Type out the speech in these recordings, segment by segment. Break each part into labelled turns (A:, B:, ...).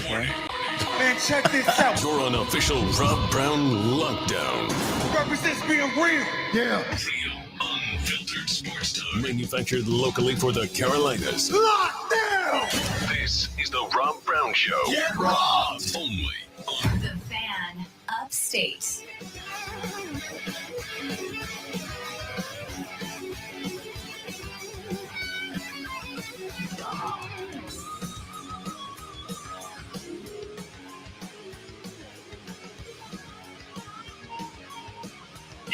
A: Okay.
B: Man, check this out.
C: Your unofficial Rob Brown lockdown.
B: Represents being real. Yeah.
C: Real, unfiltered sports talk. Manufactured locally for the Carolinas.
B: Lockdown.
C: This is the Rob Brown Show.
B: Get robbed.
C: Only on
D: The Fan Upstate.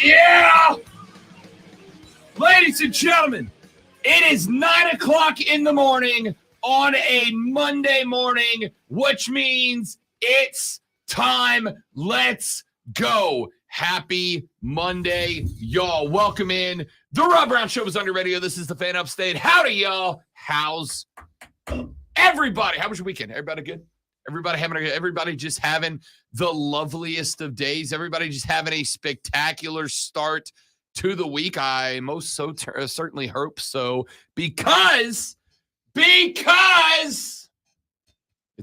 E: Yeah! Ladies and gentlemen, it is 9 o'clock in the morning on a Monday morning, which means it's time. Let's go. Happy Monday, y'all. Welcome in. The Rob Brown Show is on your radio. This is the Fan Upstate. Howdy, y'all. How's everybody? How was your weekend? Everybody good? Everybody just having the loveliest of days. Everybody just having a spectacular start to the week. I most certainly hope so because it's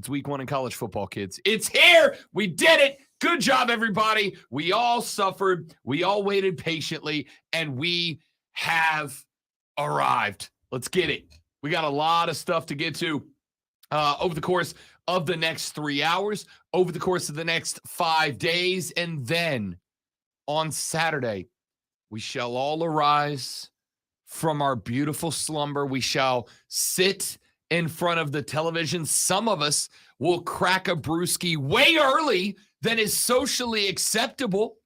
E: week 1 in college football, kids. It's here. We did it. Good job, everybody. We all suffered. We all waited patiently, and we have arrived. Let's get it. We got a lot of stuff to get to over the course of the next 3 hours, over the course of the next 5 days, and then on Saturday, we shall all arise from our beautiful slumber. We shall sit in front of the television. Some of us will crack a brewski way early than is socially acceptable.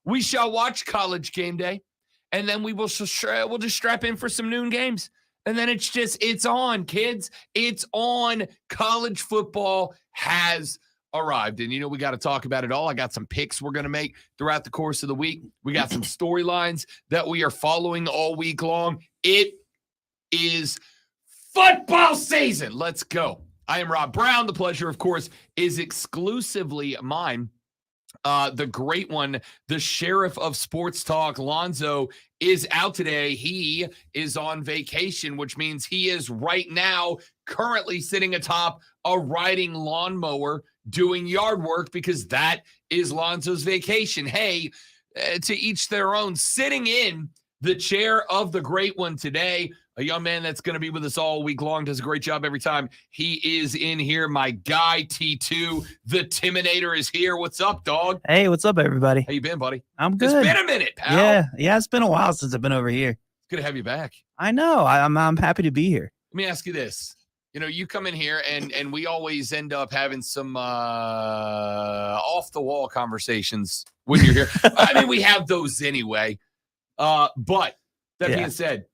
E: We shall watch College Game Day, and then we'll just strap in for some noon games. And then it's on, kids. It's on. College football has arrived. And, we got to talk about it all. I got some picks we're going to make throughout the course of the week. We got some storylines that we are following all week long. It is football season. Let's go. I am Rob Brown. The pleasure, of course, is exclusively mine. The great one, the sheriff of sports talk, Lonzo, is out today. He is on vacation, which means he is right now currently sitting atop a riding lawnmower doing yard work because that is Lonzo's vacation. Hey, to each their own. Sitting in the chair of the great one today, a young man that's going to be with us all week long, does a great job every time he is in here. My guy, T2, the Timinator, is here. What's up, dog?
A: Hey, what's up, everybody?
E: How you been, buddy?
A: I'm good.
E: It's been a minute, pal.
A: Yeah, it's been a while since I've been over here.
E: It's good to have you back.
A: I know. I'm happy to be here.
E: Let me ask you this. You come in here and we always end up having some off-the-wall conversations when you're here. I mean, we have those anyway. But that being said,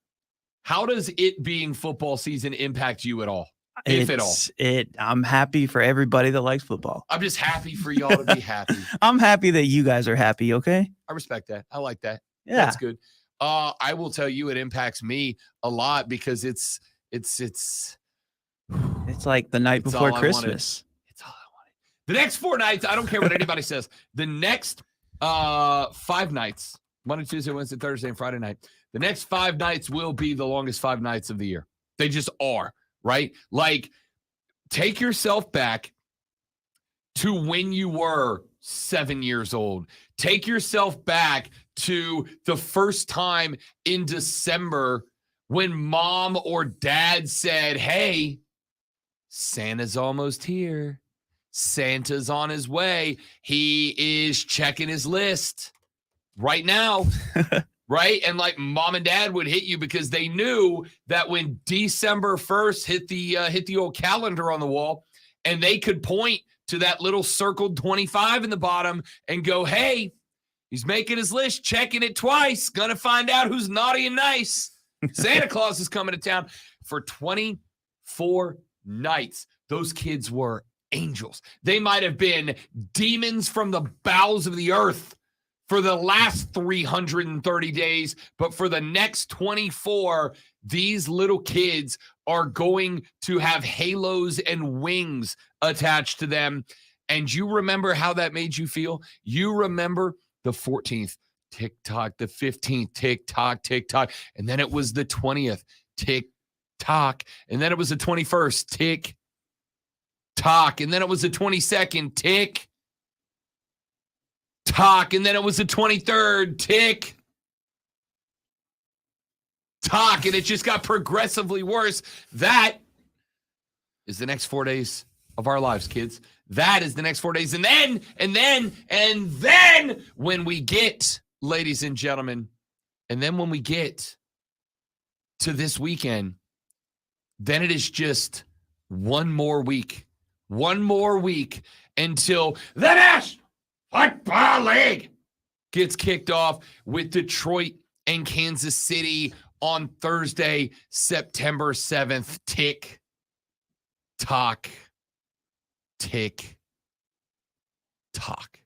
E: how does it being football season impact you at all, if at all?
A: I'm happy for everybody that likes football.
E: I'm just happy for y'all to be happy.
A: I'm happy that you guys are happy, okay?
E: I respect that. I like that.
A: Yeah.
E: That's good. I will tell you it impacts me a lot because it's
A: like the night before Christmas.
E: It's all I wanted. The next 4 nights, I don't care what anybody says. The next 5 nights, Monday, Tuesday, Wednesday, Thursday, and Friday night. The next 5 nights will be the longest 5 nights of the year. They just are, right? Like, take yourself back to when you were 7 years old. Take yourself back to the first time in December when mom or dad said, hey, Santa's almost here. Santa's on his way. He is checking his list right now. Right? And like mom and dad would hit you because they knew that when December 1st hit the old calendar on the wall and they could point to that little circled 25 in the bottom and go, hey, he's making his list, checking it twice, gonna find out who's naughty and nice. Santa Claus is coming to town. For 24 nights, those kids were angels. They might have been demons from the bowels of the earth for the last 330 days, but for the next 24, these little kids are going to have halos and wings attached to them. And you remember how that made you feel? You remember the 14th, tick-tock, the 15th, tick-tock, tick-tock, and then it was the 20th, tick-tock, and then it was the 21st, tick, Talk. And then it was the 22nd. Tick. Talk. And then it was the 23rd. Tick. Talk. And it just got progressively worse. That is the next 4 days of our lives, kids. That is the next 4 days. And then when we get, ladies and gentlemen, and then when we get to this weekend, then it is just one more week until the National Football League gets kicked off with Detroit and Kansas City on Thursday, September 7th. Tick, tock, tick, tock.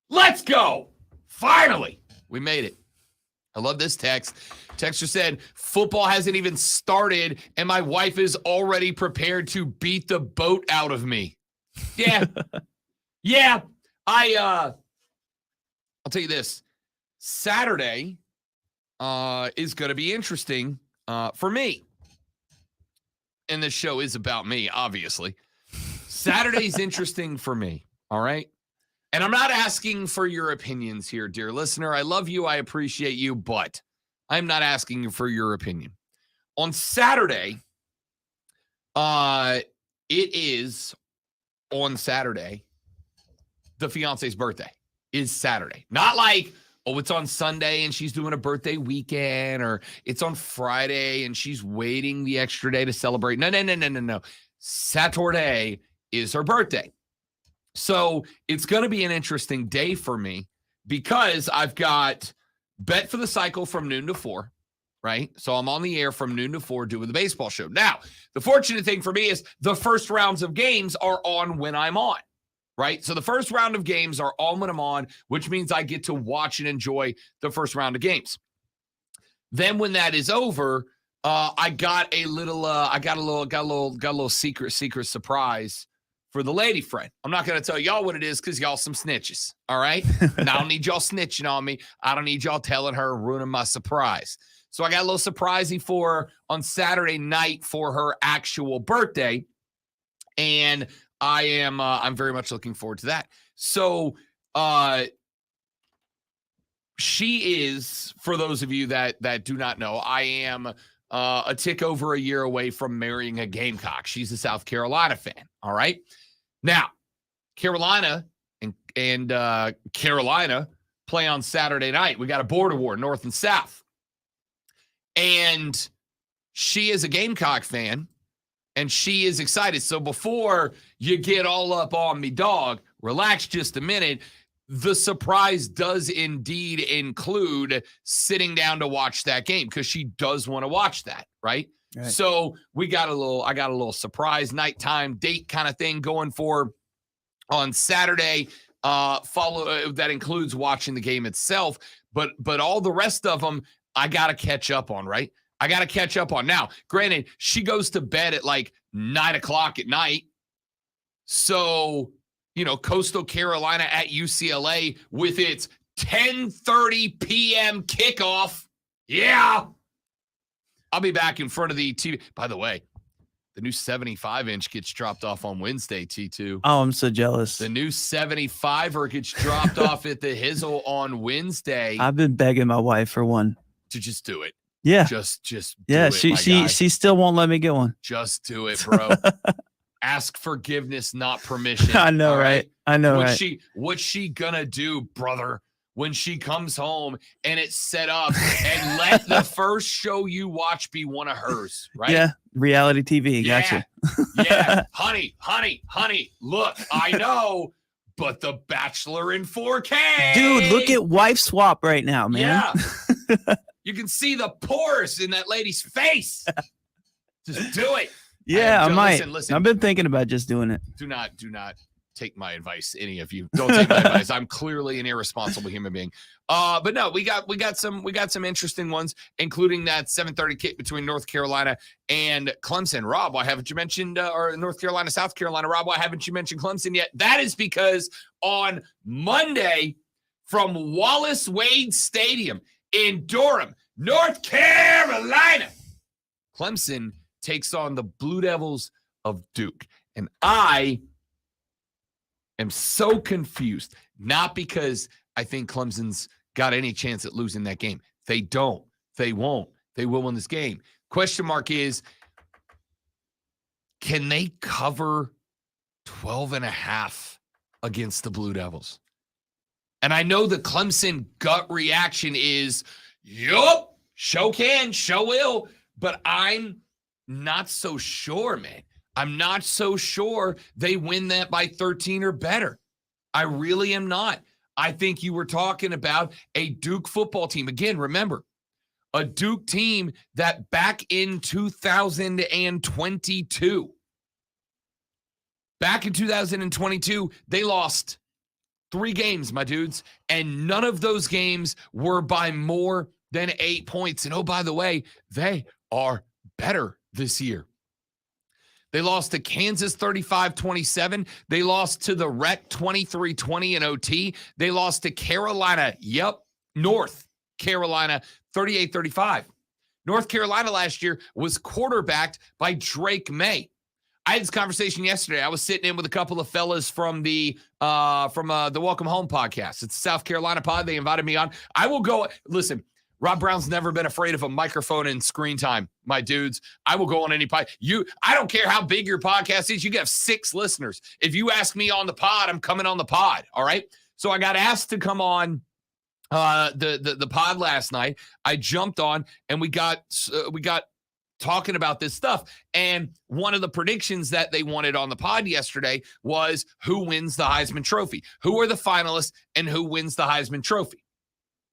E: Let's go. Finally, we made it. I love this text. Texter said, football hasn't even started, and my wife is already prepared to beat the boat out of me. Yeah. Yeah. I'll tell you this. Saturday is going to be interesting for me. And this show is about me, obviously. Saturday's interesting for me, all right? And I'm not asking for your opinions here, dear listener. I love you. I appreciate you, but I'm not asking you for your opinion. On Saturday, it is on Saturday, the fiance's birthday is Saturday. Not like, oh, it's on Sunday and she's doing a birthday weekend, or it's on Friday and she's waiting the extra day to celebrate. No. Saturday is her birthday. So it's going to be an interesting day for me because I've got Bet for the Cycle from noon to 4, right? So I'm on the air from noon to 4 doing the baseball show. Now, the fortunate thing for me is the first rounds of games are on when I'm on, right? So the first round of games are on when I'm on, which means I get to watch and enjoy the first round of games. Then when that is over, I got a little secret surprise for the lady friend. I'm not going to tell y'all what it is because y'all some snitches, all right? And I don't need y'all snitching on me. I don't need y'all telling her, ruining my surprise. So I got a little surprisey for her on Saturday night for her actual birthday, and I'm very much looking forward to that. So she is, for those of you that do not know, I am a tick over a year away from marrying a Gamecock. She's a South Carolina fan, all right? Now, Carolina and Carolina play on Saturday night. We got a border war, North and South. And she is a Gamecock fan, and she is excited. So before you get all up on me, dog, relax just a minute. The surprise does indeed include sitting down to watch that game because she does want to watch that, right? Right. So I got a little surprise nighttime date kind of thing going for on Saturday. That includes watching the game itself, but all the rest of them I got to catch up on, right? I got to catch up on. Now, granted, she goes to bed at like 9:00 at night. So, Coastal Carolina at UCLA with its 10:30 p.m. kickoff. Yeah. I'll be back in front of the TV. By the way, the new 75-inch gets dropped off on Wednesday, T2.
A: Oh, I'm so jealous.
E: The new 75er gets dropped off at the Hizzle on Wednesday.
A: I've been begging my wife for one.
E: To just do it.
A: Yeah.
E: Just
A: yeah,
E: do it,
A: she still won't let me get one.
E: Just do it, bro. Ask forgiveness, not permission.
A: I know, right? I know, right?
E: What's she gonna do, brother, when she comes home and it's set up and let the first show you watch be one of hers, right?
A: Yeah, reality TV.
E: Yeah.
A: Gotcha.
E: Yeah, honey, look, I know, but The Bachelor in 4K.
A: Dude, look at Wife Swap right now, man.
E: Yeah. You can see the pores in that lady's face. Just do it.
A: Yeah, I might.
E: Listen.
A: I've been thinking about just doing it.
E: Do not take my advice, any of you. Don't take my advice. I'm clearly an irresponsible human being. But no, we got some interesting ones, including that 7:30 kick between North Carolina and Clemson. Rob, why haven't you mentioned or North Carolina, South Carolina? Rob, why haven't you mentioned Clemson yet? That is because on Monday from Wallace Wade Stadium in Durham, North Carolina, Clemson takes on the Blue Devils of Duke. And I am so confused, not because I think Clemson's got any chance at losing that game. They don't. They won't. They will win this game. Question mark is, can they cover 12.5 against the Blue Devils? And I know the Clemson gut reaction is, yup, show can, show will. But I'm not so sure, man. I'm not so sure they win that by 13 or better. I really am not. I think you were talking about a Duke football team. Again, remember, a Duke team that back in 2022, they lost 3 games, my dudes, and none of those games were by more than 8 points. And oh, by the way, they are better this year. They lost to Kansas 35-27. They lost to the Rec 23-20 in OT. They lost to Carolina, North Carolina 38-35. North Carolina last year was quarterbacked by Drake May. I had this conversation yesterday. I was sitting in with a couple of fellas from the Welcome Home podcast. It's a South Carolina pod. They invited me on. I will go. Listen, Rob Brown's never been afraid of a microphone and screen time, my dudes. I will go on any pod. I don't care how big your podcast is. You can have 6 listeners. If you ask me on the pod, I'm coming on the pod. All right. So I got asked to come on the pod last night. I jumped on and we got talking about this stuff. And one of the predictions that they wanted on the pod yesterday was who wins the Heisman Trophy, who are the finalists, and who wins the Heisman Trophy.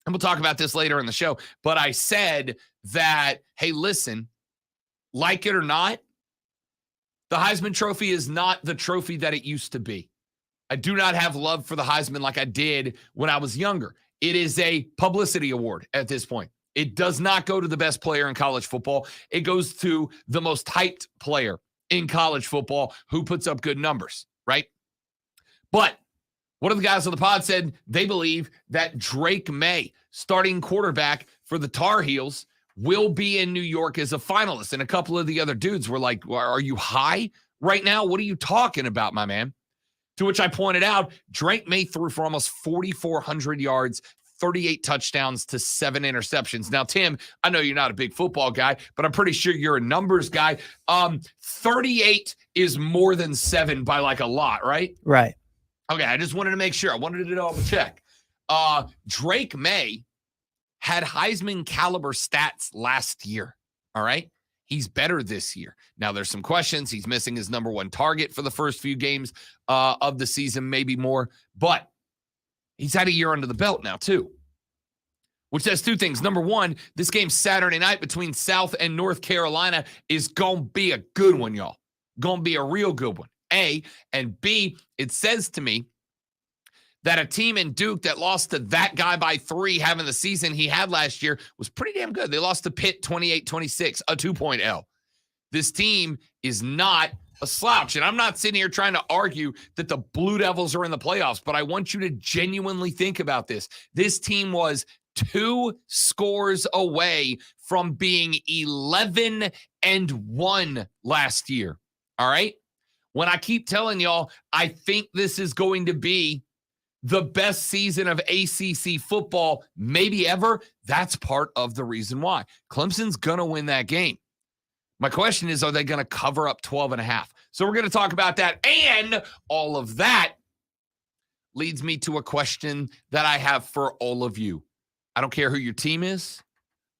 E: And we'll talk about this later in the show. But I said that, hey, listen, like it or not, the Heisman Trophy is not the trophy that it used to be. I do not have love for the Heisman like I did when I was younger. It is a publicity award at this point. It does not go to the best player in college football. It goes to the most hyped player in college football who puts up good numbers, right? But one of the guys on the pod said they believe that Drake May, starting quarterback for the Tar Heels, will be in New York as a finalist. And a couple of the other dudes were like, are you high right now? What are you talking about, my man? To which I pointed out, Drake May threw for almost 4,400 yards, 38 touchdowns to 7 interceptions. Now, Tim, I know you're not a big football guy, but I'm pretty sure you're a numbers guy. 38 is more than 7 by like a lot, right?
A: Right.
E: Okay, I just wanted to make sure. I wanted to double check. Drake May had Heisman caliber stats last year, all right? He's better this year. Now, there's some questions. He's missing his number 1 target for the first few games of the season, maybe more. But he's had a year under the belt now, too, which says 2 things. Number 1, this game Saturday night between South and North Carolina is going to be a good one, y'all. Going to be a real good one. A, and B, it says to me that a team in Duke that lost to that guy by 3 having the season he had last year was pretty damn good. They lost to Pitt 28-26, a 2-point L. This team is not a slouch, and I'm not sitting here trying to argue that the Blue Devils are in the playoffs, but I want you to genuinely think about this. This team was 2 scores away from being 11-1 last year, all right? When I keep telling y'all, I think this is going to be the best season of ACC football maybe ever, that's part of the reason why. Clemson's going to win that game. My question is, are they going to cover up 12.5? So we're going to talk about that. And all of that leads me to a question that I have for all of you. I don't care who your team is.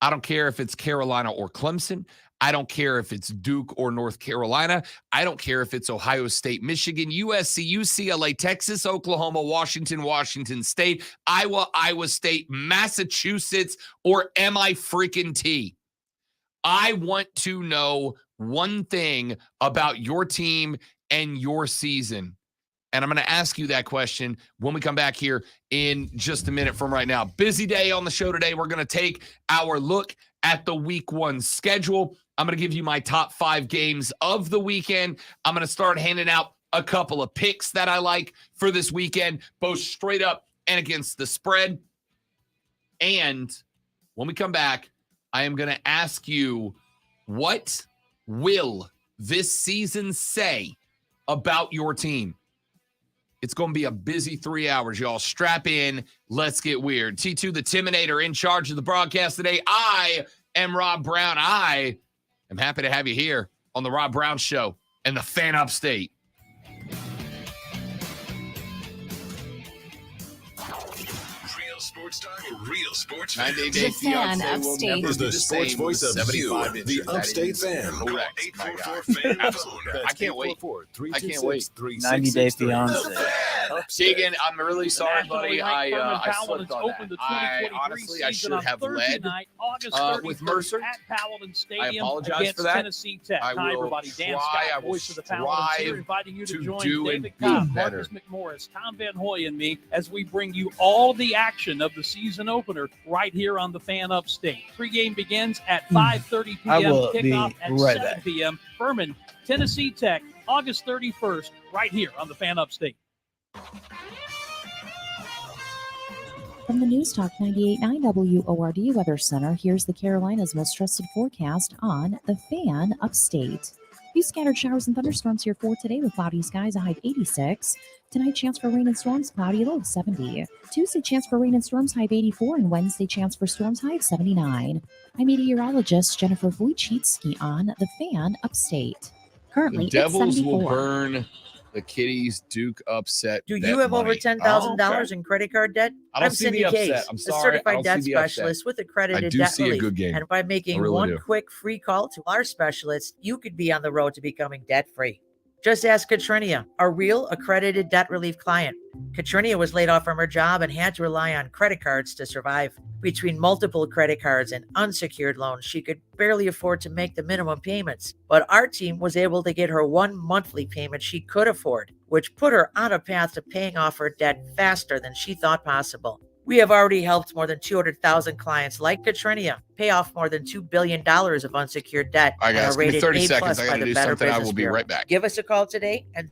E: I don't care if it's Carolina or Clemson. I don't care if it's Duke or North Carolina. I don't care if it's Ohio State, Michigan, USC, UCLA, Texas, Oklahoma, Washington, Washington State, Iowa, Iowa State, Massachusetts, or MIT. I want to know one thing about your team and your season. And I'm going to ask you that question when we come back here in just a minute from right now. Busy day on the show today. We're going to take our look at the week 1 schedule. I'm going to give you my top 5 games of the weekend. I'm going to start handing out a couple of picks that I like for this weekend, both straight up and against the spread. And when we come back, I am going to ask you, what will this season say about your team. It's going to be a busy 3 hours, y'all. Strap in. Let's get weird. T2 the Timinator in charge of the broadcast today. I am Rob Brown. I am happy to have you here on the Rob Brown Show and the Fan Upstate.
C: Real sports time, real sports
E: 9
C: fans.
E: Day
D: The Fan
E: fiancé will
D: Upstate.
E: never
C: Is
E: be
C: the sports
E: same
C: voice
E: with
C: of you,
E: 75
C: the
E: inches. That
C: Upstate
E: is
C: fan.
E: Correct, my guy.
C: 844
E: Absolutely. I can't wait. I can't wait.
A: 90 Day Fiance.
E: Tegan, I'm really sorry, buddy.
F: Nationally ranked
E: I
F: Furman
E: slipped
F: Powell
E: on
F: has opened the
E: that. I
F: 2023
E: honestly, I
F: season
E: should
F: on
E: have
F: Thursday
E: led
F: night, August
E: with
F: 31st
E: Mercer.
F: at Paladin Stadium
E: apologize
F: against
E: for that.
F: Tennessee Tech.
E: I
F: Hi,
E: will
F: everybody. Dan
E: try-
F: Scott,
E: I will
F: voice of the Paladins here,
E: strive
F: inviting you to
E: to
F: join
E: do
F: David
E: and be
F: Cobb,
E: better.
F: Marcus McMorris, Tom Van Hoy, and me as we bring you all the action of the season opener right here on the Fan Upstate. Pregame begins at 5:30
A: I
F: p.m.
A: will be
F: Kickoff at
A: right
F: 7
A: back.
F: p.m. Furman, Tennessee Tech, August 31st, right here on the Fan Upstate.
G: From the News Talk 98.9 WORD Weather Center, here's the Carolinas' most trusted forecast on the Fan Upstate. Few scattered showers and thunderstorms here for today with cloudy skies, a high of 86. Tonight, chance for rain and storms, cloudy, low of 70. Tuesday, chance for rain and storms, high of 84. And Wednesday, chance for storms, high of 79. I'm meteorologist Jennifer Wojcicki on the Fan Upstate. Currently,
E: The Devils
G: it's 74.
E: will burn the Kitties Duke upset.
H: Do
E: bet
H: you have over
E: money.
H: $10,000 in credit card debt?
E: I don't
H: I'm
E: see
H: Cindy
E: the upset.
H: Case,
E: I'm
H: a
E: sorry. I
H: certified
E: don't
H: debt
E: see the upset.
H: specialist with
E: I
H: accredited
E: do
H: debt
E: see a
H: relief.
E: good game.
H: And by making
E: I really
H: one
E: do.
H: quick free call to our specialist, you could be on the road to becoming debt-free. Just ask Katrinia, a real accredited debt relief client. Katrinia was laid off from her job and had to rely on credit cards to survive. Between multiple credit cards and unsecured loans, she could barely afford to make the minimum payments. But our team was able to get her one monthly payment she could afford, which put her on a path to paying off her debt faster than she thought possible. We have already helped more than 200,000 clients like Katrinia pay off more than $2 billion of unsecured debt.
E: All right,
H: and are
E: guys, give me
H: rated
E: 30
H: A+
E: seconds. I
H: by
E: got to
H: the
E: do
H: Better
E: something. I
H: Business
E: will be
H: Bureau.
E: right back.
H: Give us a call today and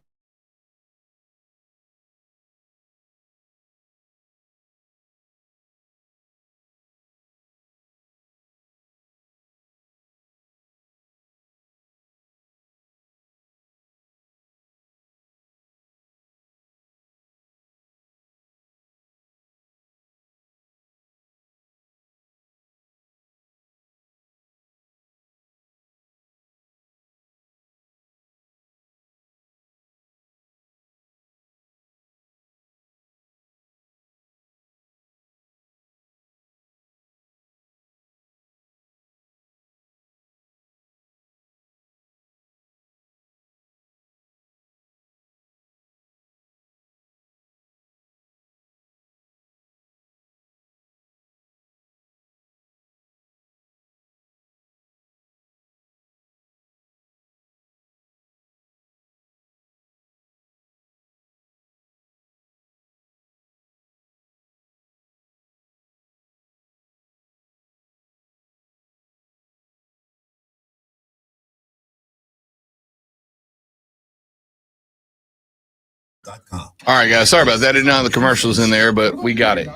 E: All right, guys. Sorry about that. I didn't know the commercials in there, but we got it.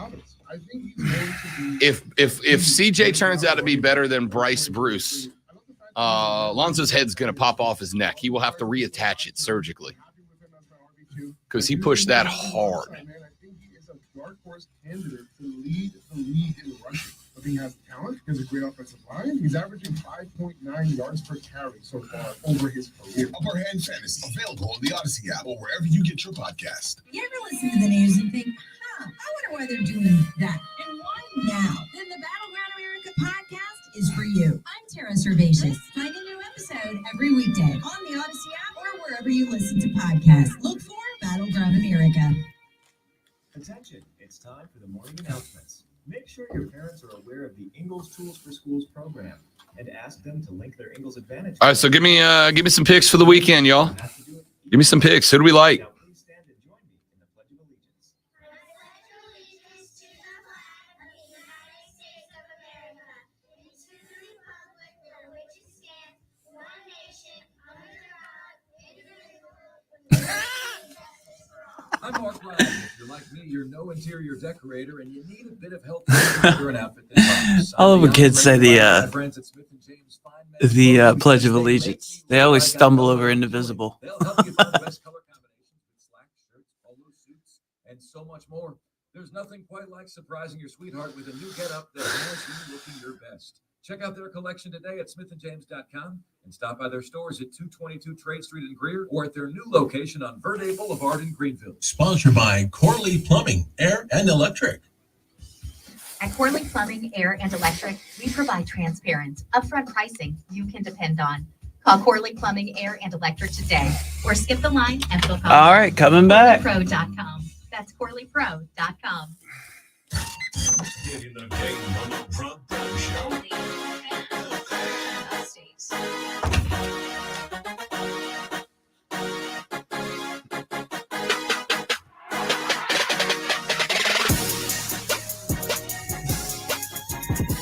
E: If CJ turns out to be better than Bryce Bruce, Lonzo's head's going to pop off his neck. He will have to reattach it surgically because he pushed that hard.
I: I think he is a dark horse candidate to lead the league in rushing. I think he has talent. He has a great offensive line. He's averaging 5.9 yards per carry so far over his career.
B: Upper Hand Fantasy, available on the Odyssey app or wherever you get your podcast.
D: You ever listen to the news and think, I wonder why they're doing that and why now? Then the Battleground America podcast is for you. I'm Tara Servatius. Find a new episode every weekday on the Odyssey app or wherever you listen to podcasts. Look for Battleground America.
J: Attention, it's time for the morning announcements. Make sure your parents are aware of the Ingles Tools for Schools program and ask them to link their Ingles Advantage.
E: All right, so give me some picks for the weekend, y'all. Give me some picks. Who do we like?
J: Now please stand and join me in the Pledge of Allegiance. I'm Mark Ryan. If you're like me, you're no interior decorator and you need a bit of help with an outfit that comes.
A: I love when kids say the Pledge of Allegiance. They always stumble over Indivisible.
J: They'll help you find the best color
K: shirts, polo suits, and so much more. There's nothing quite like surprising your sweetheart with a new getup that has you looking your best. Check out their collection today at smithandjames.com and stop by their stores at 222 Trade Street in Greer or at their new location on Verde Boulevard in Greenville.
B: Sponsored by Corley Plumbing, Air and Electric.
L: At Corley Plumbing, Air, and Electric, we provide transparent, upfront pricing you can depend on. Call Corley Plumbing, Air, and Electric today or skip the line and book online.
A: All right, coming back.
L: CorleyPro.com. That's CorleyPro.com.
C: Getting the game on the Rob Brown Show.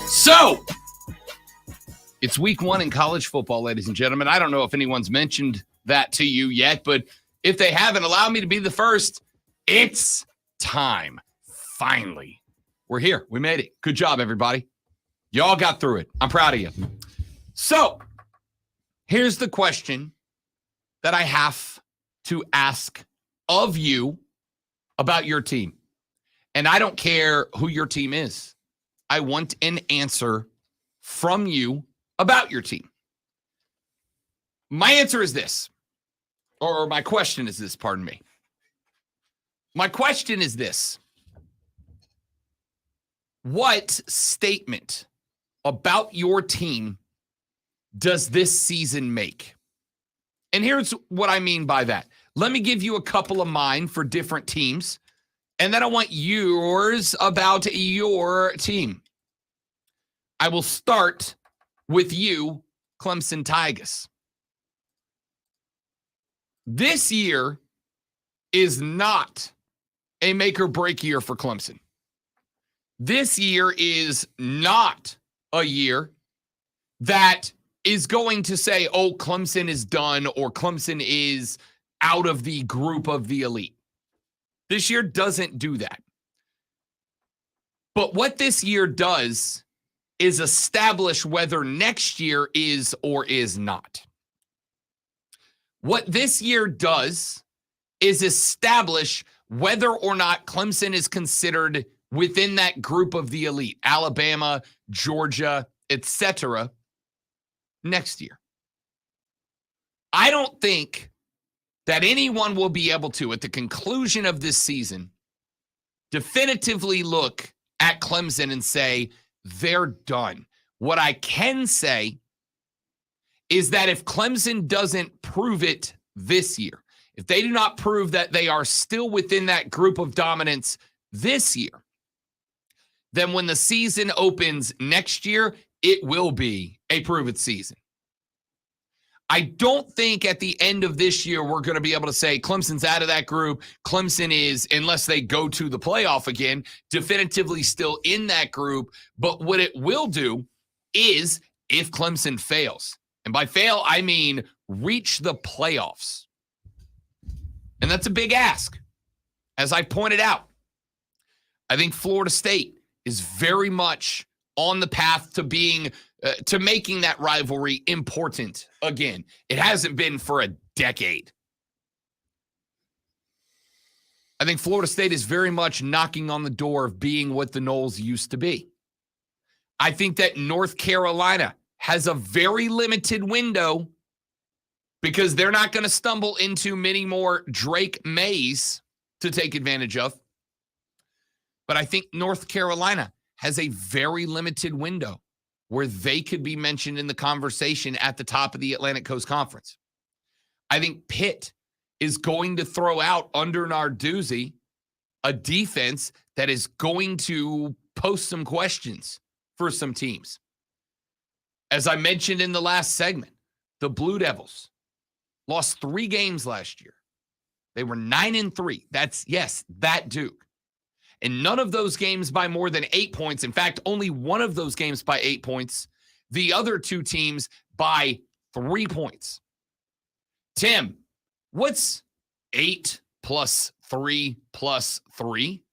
E: So, it's week 1 in college football, ladies and gentlemen. I don't know if anyone's mentioned that to you yet, but if they haven't, allow me to be the first. It's time. Finally. We're here. We made it. Good job, everybody. Y'all got through it. I'm proud of you. So, here's the question that I have to ask of you about your team. And I don't care who your team is. I want an answer from you about your team. My answer is this, or my question is this, pardon me. My question is this. What statement about your team does this season make? And here's what I mean by that. Let me give you a couple of mine for different teams, and then I want yours about your team. I will start with you, Clemson Tigers. This year is not a make or break year for Clemson. This year is not a year that is going to say, oh, Clemson is done or Clemson is out of the group of the elite. This year doesn't do that. But what this year does is establish whether next year is or is not. What this year does is establish whether or not Clemson is considered within that group of the elite, Alabama, Georgia, etc., next year. I don't think that anyone will be able to, at the conclusion of this season, definitively look at Clemson and say, they're done. What I can say is that if Clemson doesn't prove it this year, if they do not prove that they are still within that group of dominance this year, then when the season opens next year, it will be a prove it season. I don't think at the end of this year we're going to be able to say Clemson's out of that group. Clemson is, unless they go to the playoff again, definitively still in that group. But what it will do is if Clemson fails, and by fail, I mean reach the playoffs. And that's a big ask. As I pointed out, I think Florida State is very much on the path to being to making that rivalry important again. It hasn't been for a decade. I think Florida State is very much knocking on the door of being what the Noles used to be. I think that North Carolina has a very limited window because they're not going to stumble into many more Drake Mays to take advantage of. But I think North Carolina has a very limited window where they could be mentioned in the conversation at the top of the Atlantic Coast Conference. I think Pitt is going to throw out under Narduzzi a defense that is going to post some questions for some teams. As I mentioned in the last segment, the Blue Devils lost 3 games last year. They were 9-3. That's, yes, that Duke. And none of those games by more than 8 points. In fact, only one of those games by 8 points. The other 2 teams by 3 points. Tim, what's 8 plus 3 plus 3?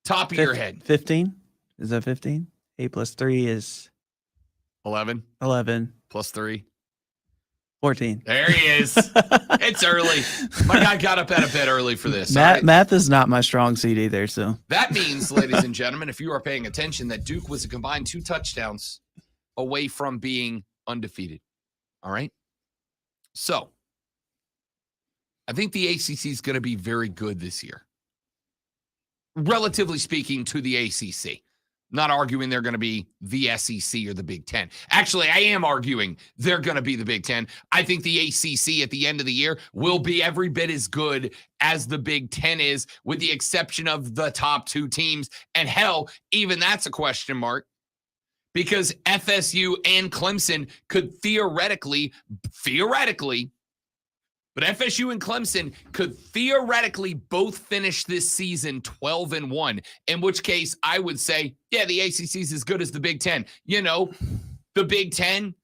E: Top of your head.
A: 15? Is that 15? 8 plus 3 is
E: 11.
A: 11.
E: Plus 3.
A: 14.
E: There he is. It's early. My guy got up out of bed early for this. all
A: Math,
E: right?
A: math is not my strong suit either. So
E: That means, ladies and gentlemen, if you are paying attention, that Duke was a combined 2 touchdowns away from being undefeated. All right? So, I think the ACC is going to be very good this year. Relatively speaking to the ACC. Not arguing they're going to be the SEC or the Big Ten. Actually, I am arguing they're going to be the Big Ten. I think the ACC at the end of the year will be every bit as good as the Big Ten is, with the exception of the top 2 teams. And hell, even that's a question mark, because FSU and Clemson could theoretically, but FSU and Clemson could theoretically both finish this season 12-1, in which case I would say, yeah, the ACC is as good as the Big Ten. You know, the Big Ten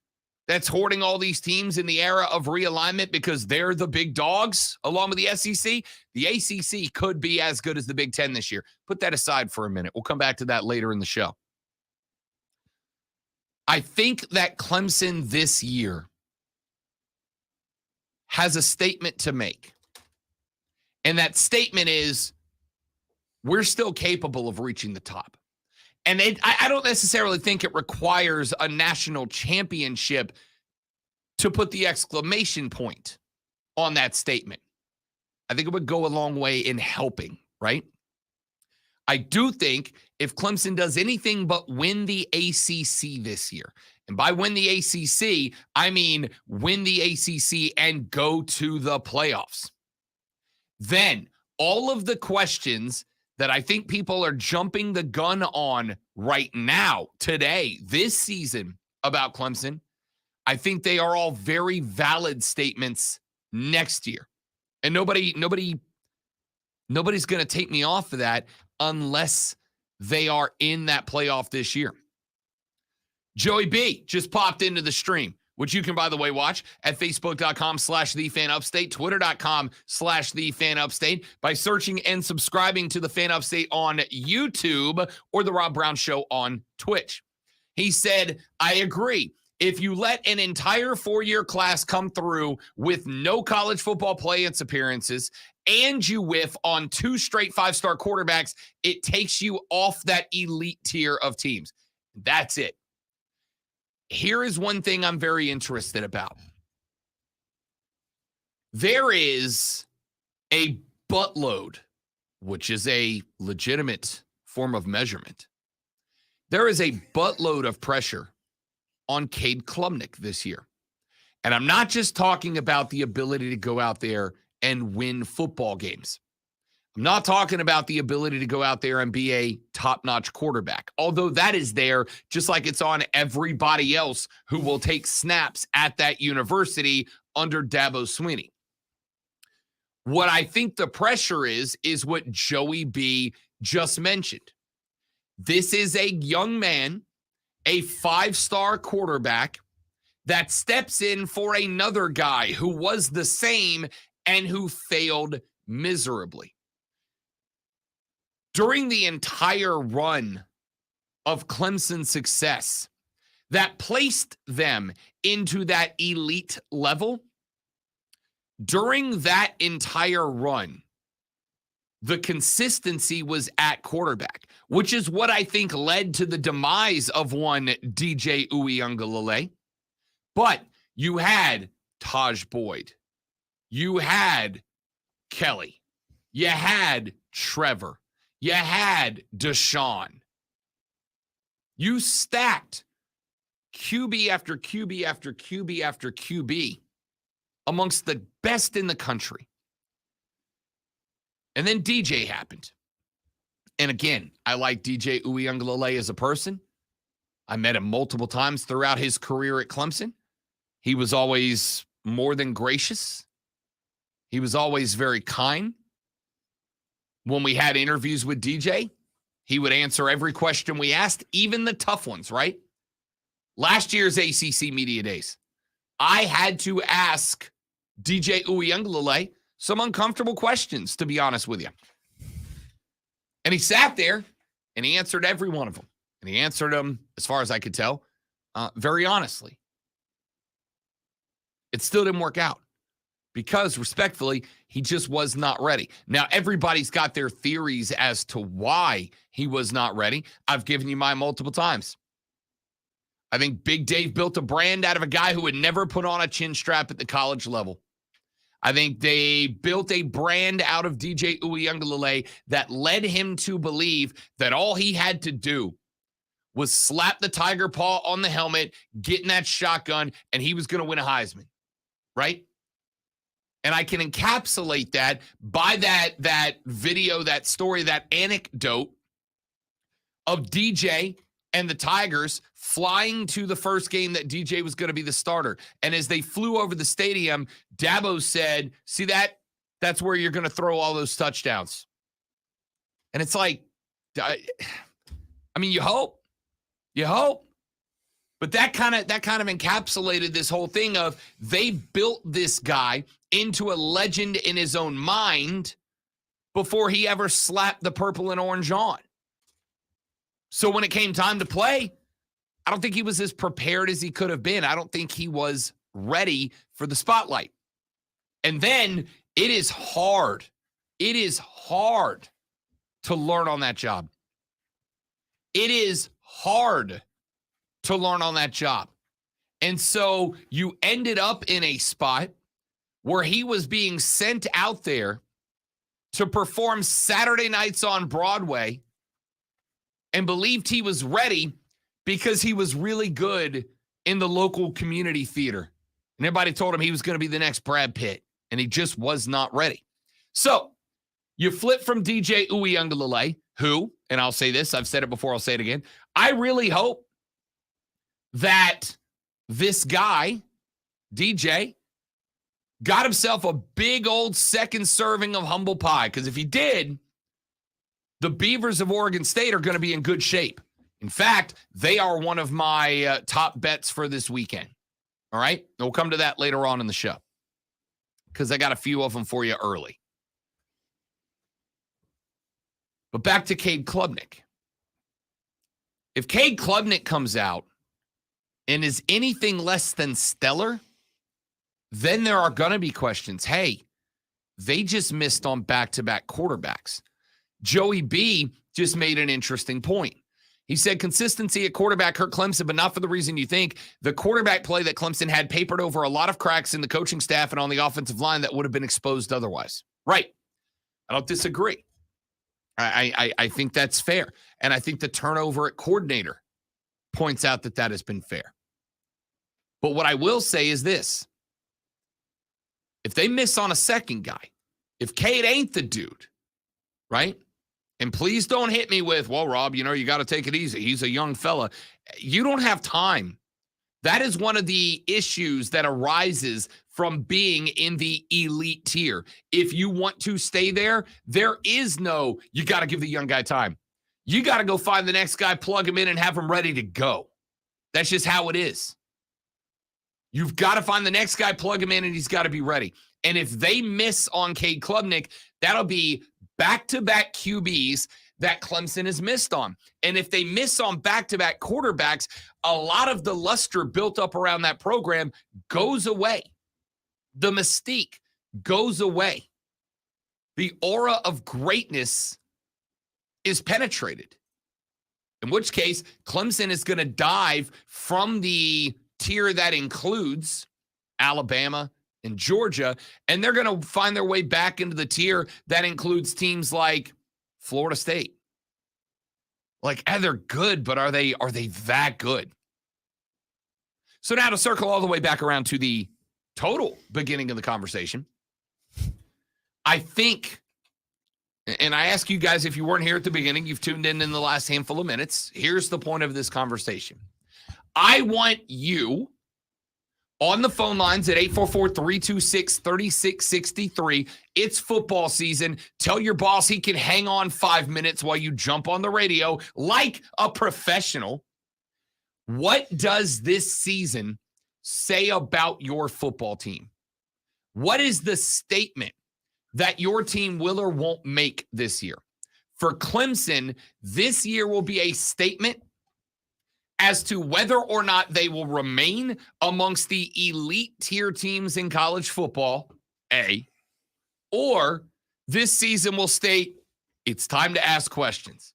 E: that's hoarding all these teams in the era of realignment because they're the big dogs along with the SEC. The ACC could be as good as the Big Ten this year. Put that aside for a minute. We'll come back to that later in the show. I think that Clemson this year has a statement to make. And that statement is, we're still capable of reaching the top. And I don't necessarily think it requires a national championship to put the exclamation point on that statement. I think it would go a long way in helping, right? I do think if Clemson does anything but win the ACC this year, and by win the ACC, I mean win the ACC and go to the playoffs, then all of the questions that I think people are jumping the gun on right now, today, this season about Clemson, I think they are all very valid statements next year. And nobody's going to take me off of that unless they are in that playoff this year. Joey B just popped into the stream, which you can, by the way, watch at facebook.com/thefanupstate, twitter.com/thefanupstate, by searching and subscribing to the Fan Upstate on YouTube or the Rob Brown Show on Twitch. He said, I agree. If you let an entire 4-year class come through with no college football play-ins appearances and you whiff on 2 straight 5-star quarterbacks, it takes you off that elite tier of teams. That's it. Here is one thing I'm very interested about. There is a buttload, which is a legitimate form of measurement. There is a buttload of pressure on Cade Klubnik this year. And I'm not just talking about the ability to go out there and win football games. I'm not talking about the ability to go out there and be a top-notch quarterback, although that is there, just like it's on everybody else who will take snaps at that university under Dabo Swinney. What I think the pressure is what Joey B just mentioned. This is a young man, a 5-star quarterback that steps in for another guy who was the same and who failed miserably. During the entire run of Clemson's success that placed them into that elite level, during that entire run, the consistency was at quarterback, which is what I think led to the demise of one DJ Uiagalelei. But you had Taj Boyd. You had Kelly. You had Trevor. You had Deshaun. You stacked QB after QB after QB after QB amongst the best in the country. And then DJ happened. And again, I like DJ Uiagalelei as a person. I met him multiple times throughout his career at Clemson. He was always more than gracious. He was always very kind. When we had interviews with DJ, he would answer every question we asked, even the tough ones, right? Last year's ACC Media Days, I had to ask DJ Uiagalelei some uncomfortable questions, to be honest with you. And he sat there, and he answered every one of them. And he answered them, as far as I could tell, very honestly. It still didn't work out because, respectfully, he just was not ready. Now, everybody's got their theories as to why he was not ready. I've given you mine multiple times. I think Big Dave built a brand out of a guy who had never put on a chin strap at the college level. I think they built a brand out of DJ Uiagalelei that led him to believe that all he had to do was slap the tiger paw on the helmet, get in that shotgun, and he was going to win a Heisman, right? And I can encapsulate that by that video, that story, that anecdote of DJ and the Tigers flying to the first game that DJ was going to be the starter. And as they flew over the stadium, Dabo said, see that? That's where you're going to throw all those touchdowns. And it's like, I mean, you hope. But that kind of encapsulated this whole thing of they built this guy into a legend in his own mind before he ever slapped the purple and orange on. So when it came time to play, I don't think he was as prepared as he could have been. I don't think he was ready for the spotlight. And then it is hard. It is hard to learn on that job. It is hard to learn on that job. And so you ended up in a spot where he was being sent out there to perform Saturday nights on Broadway and believed he was ready because he was really good in the local community theater. And everybody told him he was going to be the next Brad Pitt, and he just was not ready. So you flip from DJ Uiagalelei, who, and I'll say this, I've said it before, I'll say it again, I really hope that this guy, DJ, got himself a big old second serving of humble pie, because if he did, the Beavers of Oregon State are going to be in good shape. In fact, they are one of my top bets for this weekend. All right? We'll come to that later on in the show because I got a few of them for you early. But back to Cade Klubnik. If Cade Klubnik comes out and is anything less than stellar, then there are going to be questions. Hey, they just missed on back-to-back quarterbacks. Joey B just made an interesting point. He said consistency at quarterback hurt Clemson, but not for the reason you think. The quarterback play that Clemson had papered over a lot of cracks in the coaching staff and on the offensive line that would have been exposed otherwise. Right. I don't disagree. I think that's fair. And I think the turnover at coordinator points out that that has been fair. But what I will say is this. If they miss on a second guy, if Cade ain't the dude, right? And please don't hit me with, well, Rob, you got to take it easy. He's a young fella. You don't have time. That is one of the issues that arises from being in the elite tier. If you want to stay there, there is no, you got to give the young guy time. You got to go find the next guy, plug him in, and have him ready to go. That's just how it is. You've got to find the next guy, plug him in, and he's got to be ready. And if they miss on Cade Klubnik, that'll be back-to-back QBs that Clemson has missed on. And if they miss on back-to-back quarterbacks, a lot of the luster built up around that program goes away. The mystique goes away. The aura of greatness is penetrated. In which case, Clemson is going to dive from the tier that includes Alabama and Georgia, and they're going to find their way back into the tier that includes teams like Florida State. Like, they're good, but are they that good? So now to circle all the way back around to the total beginning of the conversation, I think, and I ask you guys, if you weren't here at the beginning, you've tuned in the last handful of minutes. Here's the point of this conversation. I want you on the phone lines at 844-326-3663. It's football season. Tell your boss he can hang on 5 minutes while you jump on the radio like a professional. What does this season say about your football team? What is the statement that your team will or won't make this year? For Clemson, this year will be a statement as to whether or not they will remain amongst the elite tier teams in college football, A, or this season will state it's time to ask questions.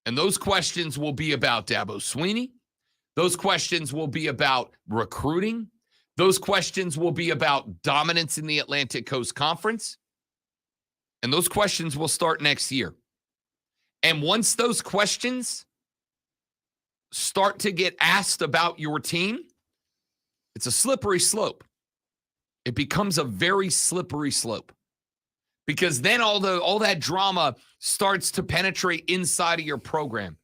E: And those questions will be about Dabo Swinney. Those questions will be about recruiting. Those questions will be about dominance in the Atlantic Coast Conference. And those questions will start next year. And once those questions start to get asked about your team, it's a slippery slope. It becomes a very slippery slope. Because then all that drama starts to penetrate inside of your program.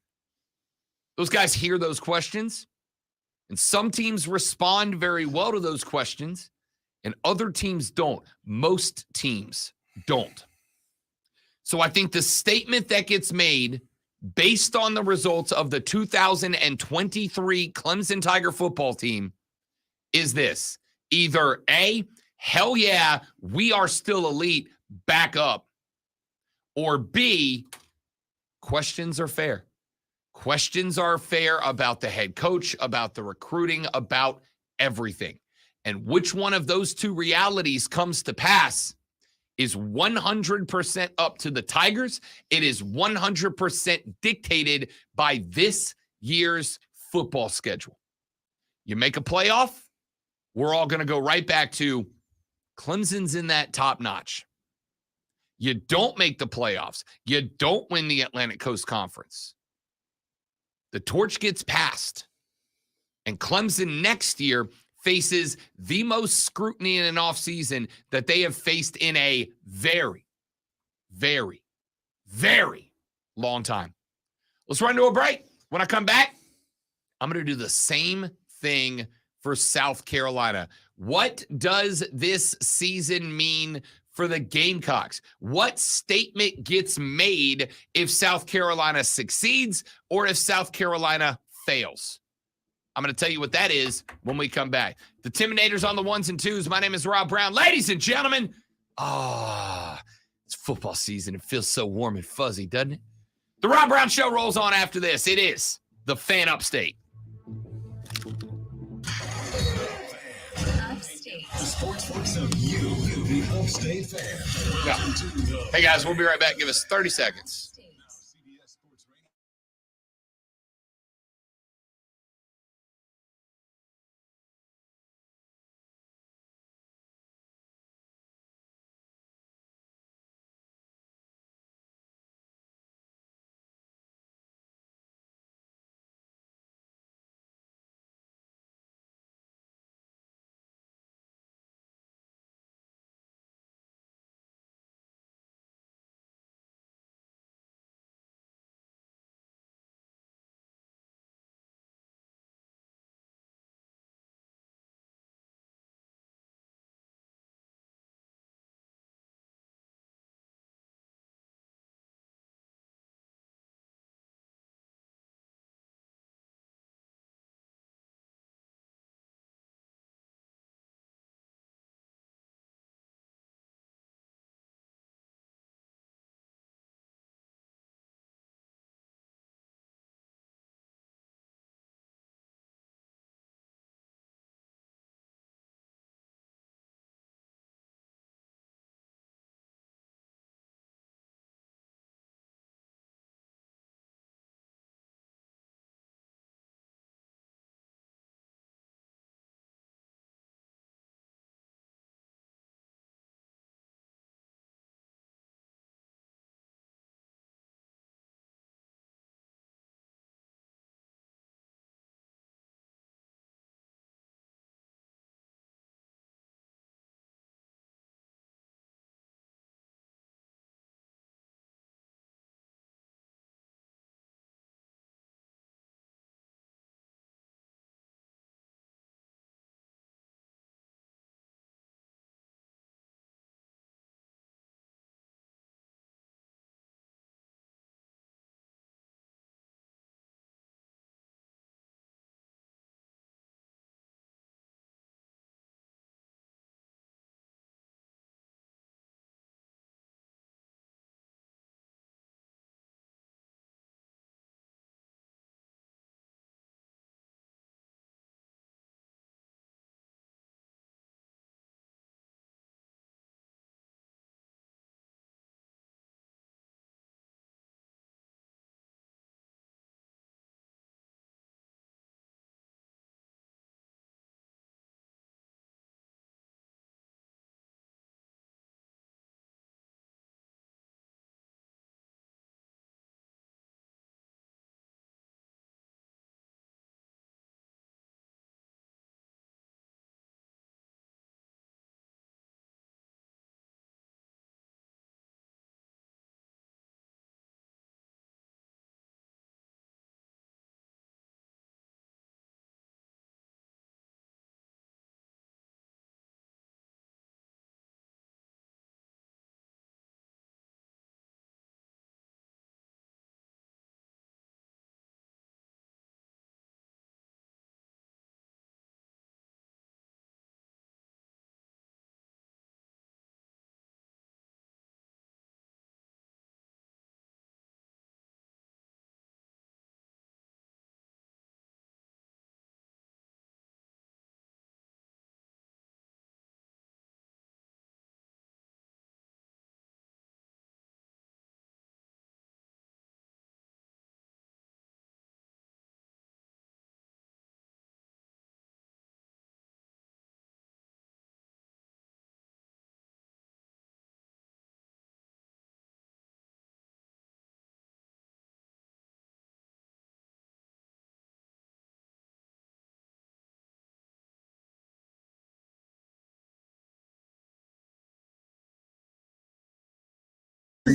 E: Those guys hear those questions, and some teams respond very well to those questions, and other teams don't. Most teams don't. So I think the statement that gets made based on the results of the 2023 Clemson Tiger football team is this. Either A, hell yeah, we are still elite, back up. Or B, questions are fair. Questions are fair about the head coach, about the recruiting, about everything. And which one of those two realities comes to pass is 100% up to the Tigers. It is 100% dictated by this year's football schedule. You make a playoff, we're all going to go right back to Clemson's in that top notch. You don't make the playoffs. You don't win the Atlantic Coast Conference. The torch gets passed. And Clemson next year faces the most scrutiny in an offseason that they have faced in a very, very, very long time. Let's run to a break. When I come back, I'm going to do the same thing for South Carolina. What does this season mean for the Gamecocks? What statement gets made if South Carolina succeeds or if South Carolina fails? I'm going to tell you what that is when we come back. The Timinators on the ones and twos. My name is Rob Brown. Ladies and gentlemen, it's football season. It feels so warm and fuzzy, doesn't it? The Rob Brown Show rolls on after this. It is the Fan Upstate.
C: The sports voice of you, the Upstate fan.
E: Yeah. Hey, guys, we'll be right back. Give us 30 seconds.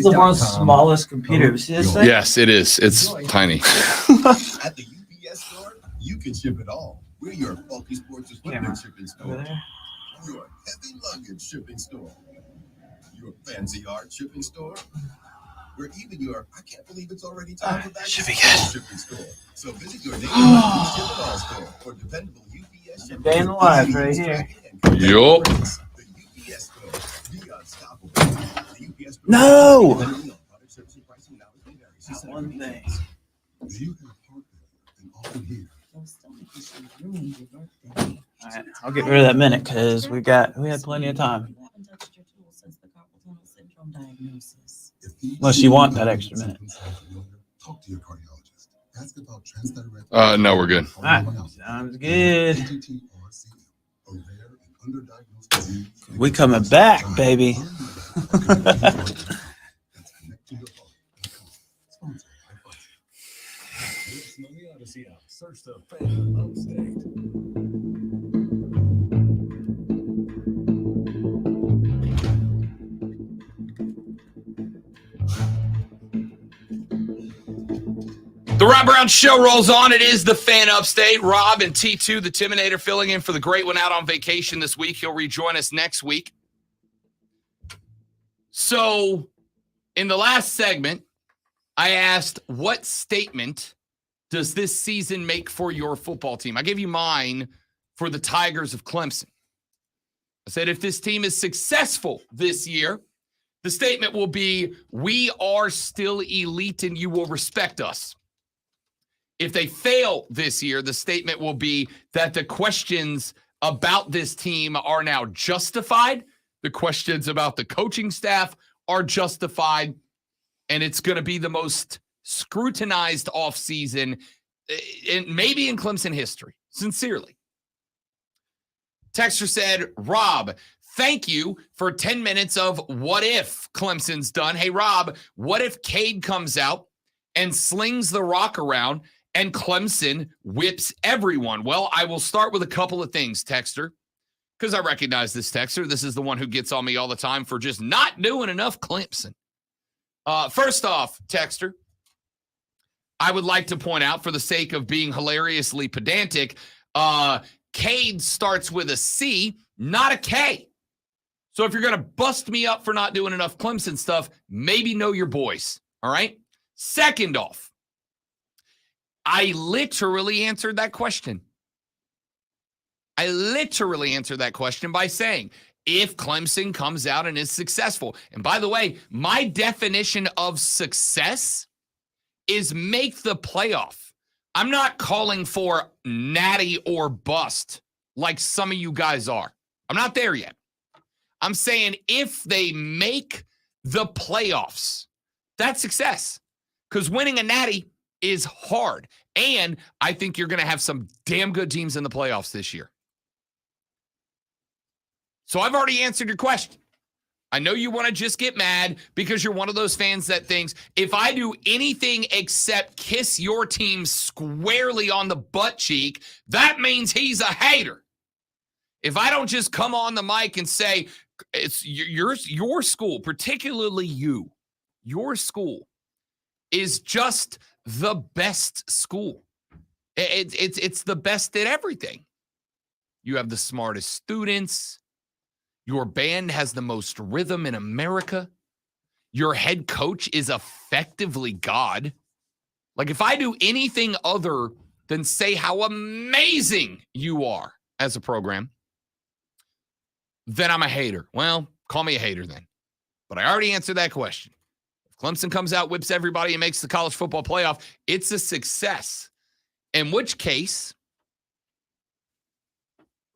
A: is the world's smallest computer. See this thing?
E: Yes, it is. It's tiny.
B: At the UPS store, you can ship it all. We're your bulky sports equipment shipping store. Your heavy luggage shipping store. Your fancy art shipping store. We're even your, I can't believe it's already time for back to school shipping store. So visit your neighborhood ship it all store for dependable UPS shipping.
A: Day in the life right here.
E: Yup.
B: The UPS store. Be unstoppable. The UPS store.
A: No! One thing.
B: You can park there and all here.
A: All right, I'll get rid of that minute because we had plenty of time. Unless you want that extra minute.
B: Talk to your cardiologist. Ask about transthyretin.
E: No, we're good.
A: All right, sounds good. We coming back, baby.
C: Search the Fan Upstate.
E: The Rob Brown Show rolls on. It is the Fan Upstate. Rob and T2, the Timinator, filling in for the great one out on vacation this week. He'll rejoin us next week. So, in the last segment, I asked, what statement does this season make for your football team? I gave you mine for the Tigers of Clemson. I said, if this team is successful this year, the statement will be, we are still elite and you will respect us. If they fail this year, the statement will be that the questions about this team are now justified. The questions about the coaching staff are justified. And it's going to be the most scrutinized offseason maybe in Clemson history. Sincerely. Texter said, Rob, thank you for 10 minutes of what if Clemson's done. Hey, Rob, what if Cade comes out and slings the rock around and Clemson whips everyone? Well, I will start with a couple of things, Texter, because I recognize this Texter. This is the one who gets on me all the time for just not doing enough Clemson. First off, Texter, I would like to point out, for the sake of being hilariously pedantic, Cade starts with a C, not a K. So if you're going to bust me up for not doing enough Clemson stuff, maybe know your boys, all right? Second off, I literally answered that question. I literally answered that question by saying, if Clemson comes out and is successful. And by the way, my definition of success is make the playoff. I'm not calling for natty or bust like some of you guys are. I'm not there yet. I'm saying if they make the playoffs, that's success. Because winning a natty is hard. And I think you're going to have some damn good teams in the playoffs this year. So I've already answered your question. I know you want to just get mad because you're one of those fans that thinks, if I do anything except kiss your team squarely on the butt cheek, that means he's a hater. If I don't just come on the mic and say, it's your school, particularly your school is just the best school. It's the best at everything. You have the smartest students. Your band has the most rhythm in America. Your head coach is effectively God. Like, if I do anything other than say how amazing you are as a program, then I'm a hater. Well, call me a hater then. But I already answered that question. If Clemson comes out, whips everybody, and makes the college football playoff, it's a success. In which case,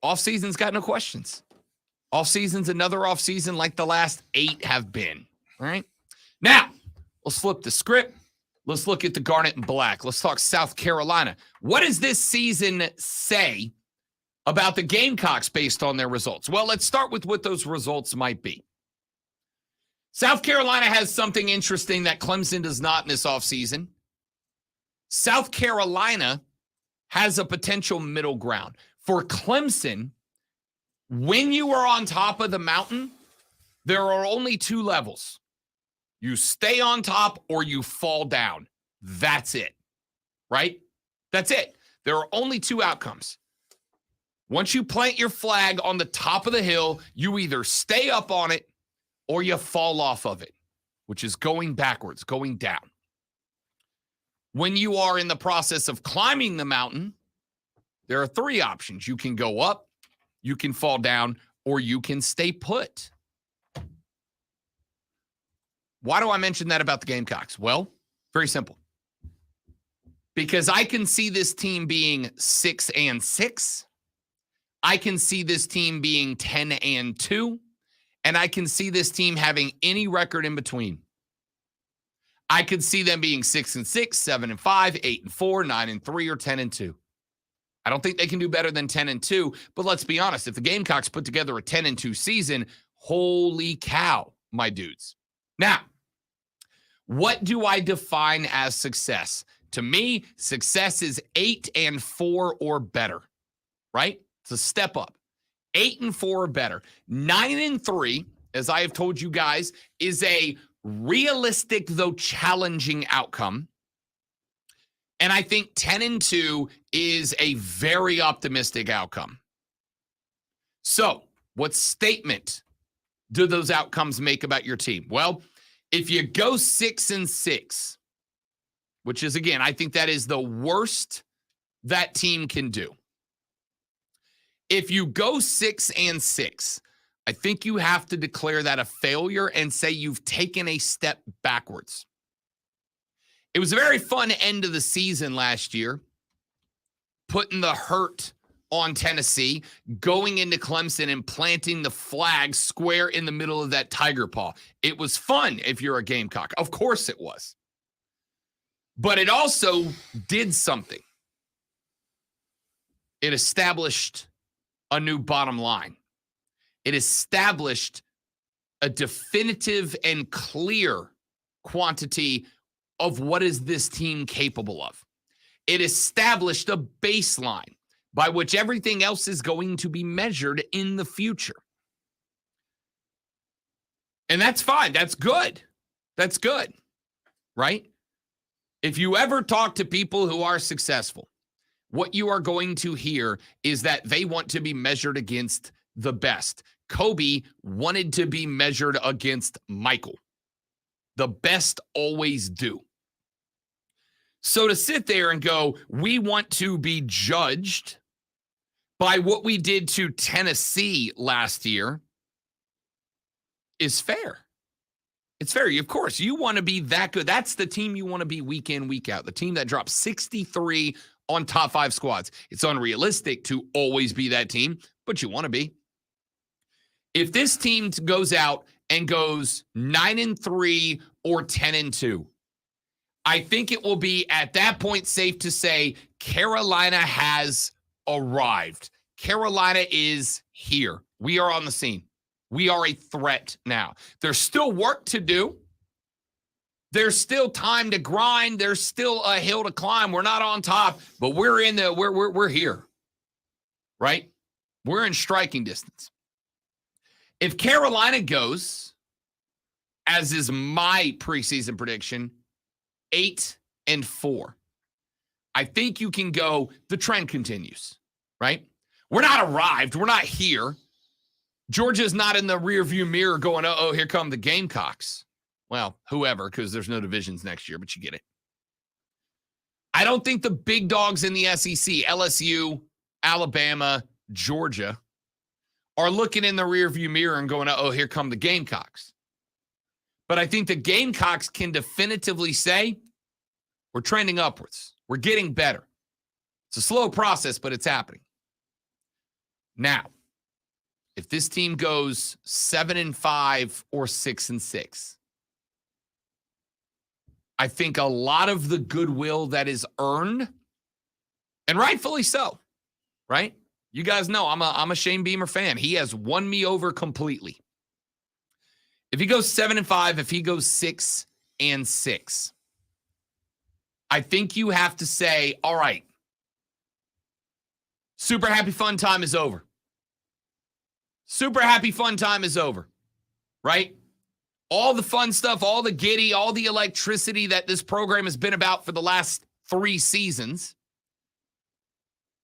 E: offseason's got no questions. Offseason's another offseason like the last 8 have been. All right? Now, let's flip the script. Let's look at the Garnet and Black. Let's talk South Carolina. What does this season say about the Gamecocks based on their results? Well, let's start with what those results might be. South Carolina has something interesting that Clemson does not in this offseason. South Carolina has a potential middle ground. For Clemson, when you are on top of the mountain, there are only 2 levels. You stay on top or you fall down. That's it, right? That's it. There are only two outcomes. Once you plant your flag on the top of the hill, you either stay up on it or you fall off of it, which is going backwards, going down. When you are in the process of climbing the mountain, there are three options. You can go up, you can fall down, or you can stay put. Why do I mention that about the Gamecocks? Well, very simple. Because I can see this team being 6-6. I can see this team being 10-2. And I can see this team having any record in between. I could see them being 6-6, 7-5, 8-4, 9-3, or 10-2. I don't think they can do better than 10-2, but let's be honest. If the Gamecocks put together a 10-2 season, holy cow, my dudes. Now, what do I define as success? To me, success is 8-4 or better, right? It's a step up. 8-4 or better. 9-3, as I have told you guys, is a realistic, though challenging outcome. And I think 10-2 is a very optimistic outcome. So, what statement do those outcomes make about your team? Well, if you go 6-6, which is, again, I think that is the worst that team can do. If you go 6-6, I think you have to declare that a failure and say you've taken a step backwards. It was a very fun end of the season last year, putting the hurt on Tennessee, going into Clemson and planting the flag square in the middle of that tiger paw. It was fun if you're a Gamecock. Of course it was. But it also did something. It established a new bottom line. It established a definitive and clear quantity of what is this team capable of. It established a baseline by which everything else is going to be measured in the future. And that's fine. That's good. That's good, right? If you ever talk to people who are successful, what you are going to hear is that they want to be measured against the best. Kobe wanted to be measured against Michael. The best always do. So to sit there and go, we want to be judged by what we did to Tennessee last year is fair. It's fair. Of course, you want to be that good. That's the team you want to be week in, week out. The team that drops 63 on top 5 squads. It's unrealistic to always be that team, but you want to be. If this team goes out and goes 9-3 or 10-2, I think it will be at that point safe to say Carolina has arrived. Carolina is here. We are on the scene. We are a threat now. There's still work to do. There's still time to grind. There's still a hill to climb. We're not on top, but we're in the we're here. Right? We're in striking distance. If Carolina goes, as is my preseason prediction, 8-4, I think you can go, the trend continues, right? We're not arrived. We're not here. Georgia's not in the rearview mirror going, oh, here come the Gamecocks. Well, whoever, because there's no divisions next year, but you get it. I don't think the big dogs in the SEC, LSU, Alabama, Georgia, are looking in the rearview mirror and going, oh, here come the Gamecocks. But I think the Gamecocks can definitively say, we're trending upwards. We're getting better. It's a slow process, but it's happening. Now, if this team goes 7-5 or 6-6, I think a lot of the goodwill that is earned, and rightfully so, right? You guys know I'm a Shane Beamer fan. He has won me over completely. If he goes 7-5, if he goes 6-6, I think you have to say, all right, super happy fun time is over. Super happy fun time is over, right? all the fun stuff, all the giddy, all the electricity that this program has been about for the last 3 seasons,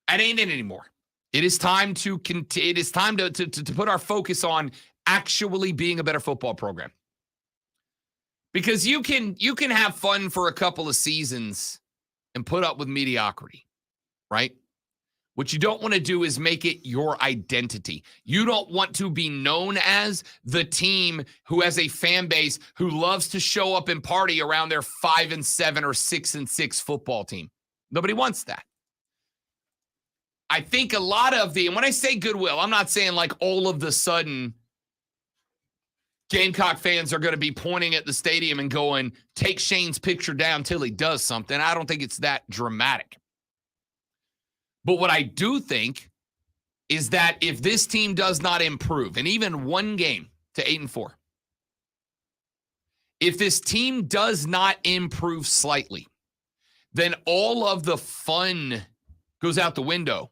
E: that ain't it anymore. It is time to put our focus on actually being a better football program. Because you can have fun for a couple of seasons and put up with mediocrity, right? What you don't want to do is make it your identity. You don't want to be known as the team who has a fan base who loves to show up and party around their 5-7 or 6-6 football team. Nobody wants that. I think a lot of and when I say goodwill, I'm not saying like all of the sudden Gamecock fans are going to be pointing at the stadium and going, take Shane's picture down till he does something. I don't think it's that dramatic. But what I do think is that if this team does not improve, and even one game to 8-4, if this team does not improve slightly, then all of the fun goes out the window.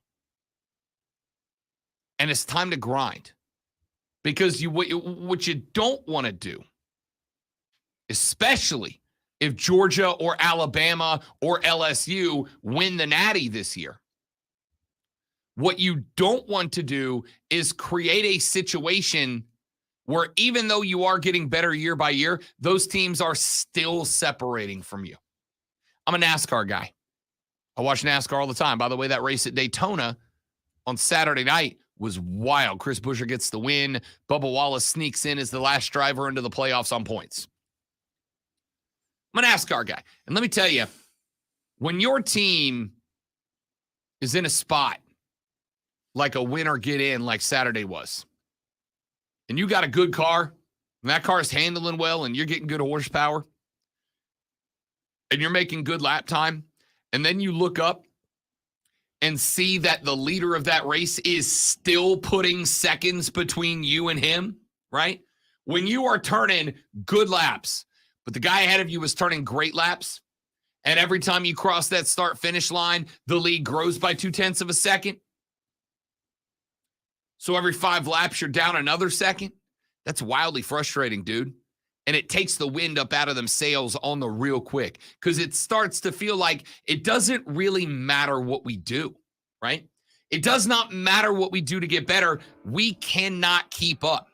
E: And it's time to grind. Because what you don't want to do, especially if Georgia or Alabama or LSU win the Natty this year, what you don't want to do is create a situation where even though you are getting better year by year, those teams are still separating from you. I'm a NASCAR guy. I watch NASCAR all the time. By the way, that race at Daytona on Saturday night was wild. Chris Buescher gets the win. Bubba Wallace sneaks in as the last driver into the playoffs on points. I'm a NASCAR guy. And let me tell you, when your team is in a spot like a win or get in like Saturday was, and you got a good car, and that car is handling well, and you're getting good horsepower, and you're making good lap time, and then you look up and see that the leader of that race is still putting seconds between you and him, right? When you are turning good laps, but the guy ahead of you is turning great laps, and every time you cross that start-finish line, the lead grows by 0.2 of a second. So every 5 laps, you're down another second. That's wildly frustrating, dude. And it takes the wind up out of them sails on the real quick because it starts to feel like it doesn't really matter what we do, right? It does not matter what we do to get better. We cannot keep up.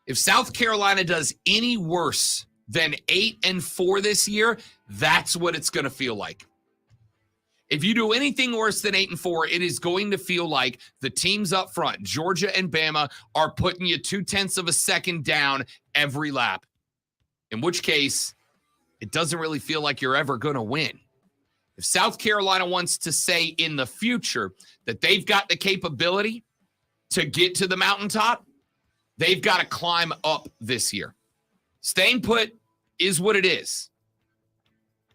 E: If South Carolina does any worse than 8-4 this year, that's what it's going to feel like. If you do anything worse than 8-4, it is going to feel like the teams up front, Georgia and Bama, are putting you 0.2 of a second down every lap. In which case, it doesn't really feel like you're ever going to win. If South Carolina wants to say in the future that they've got the capability to get to the mountaintop, they've got to climb up this year. Staying put is what it is.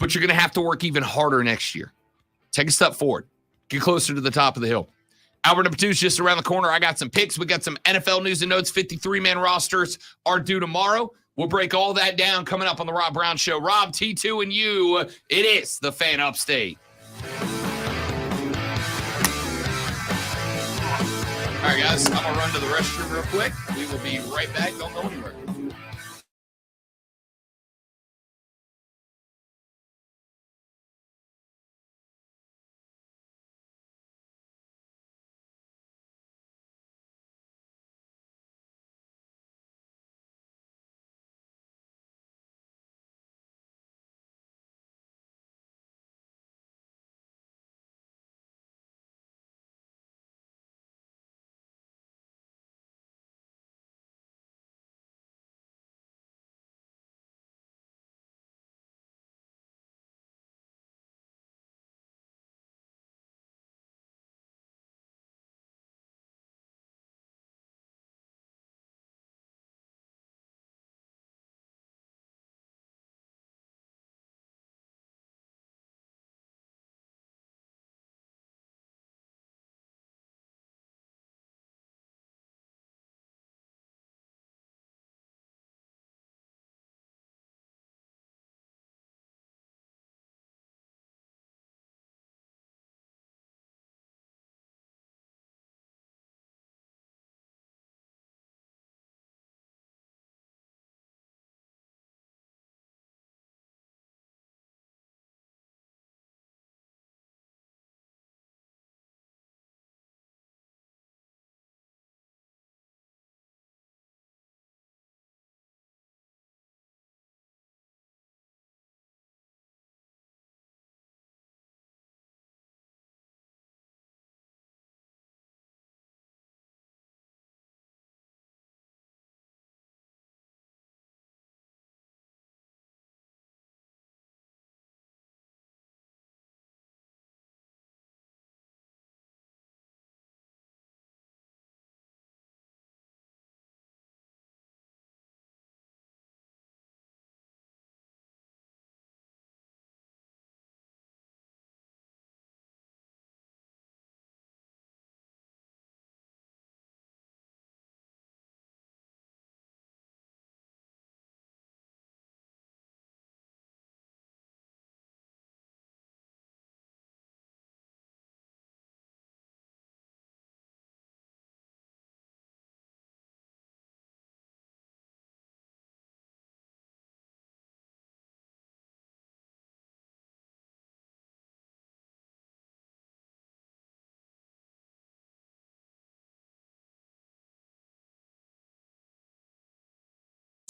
E: But you're going to have to work even harder next year. Take a step forward. Get closer to the top of the hill. Hour number 2 is just around the corner. I got some picks. We got some NFL news and notes. 53-man rosters are due tomorrow. We'll break all that down coming up on the Rob Brown Show. Rob, T2, and you. It is the Fan Upstate. All right, guys. I'm going to run to the restroom real quick. We will be right back. Don't go anywhere.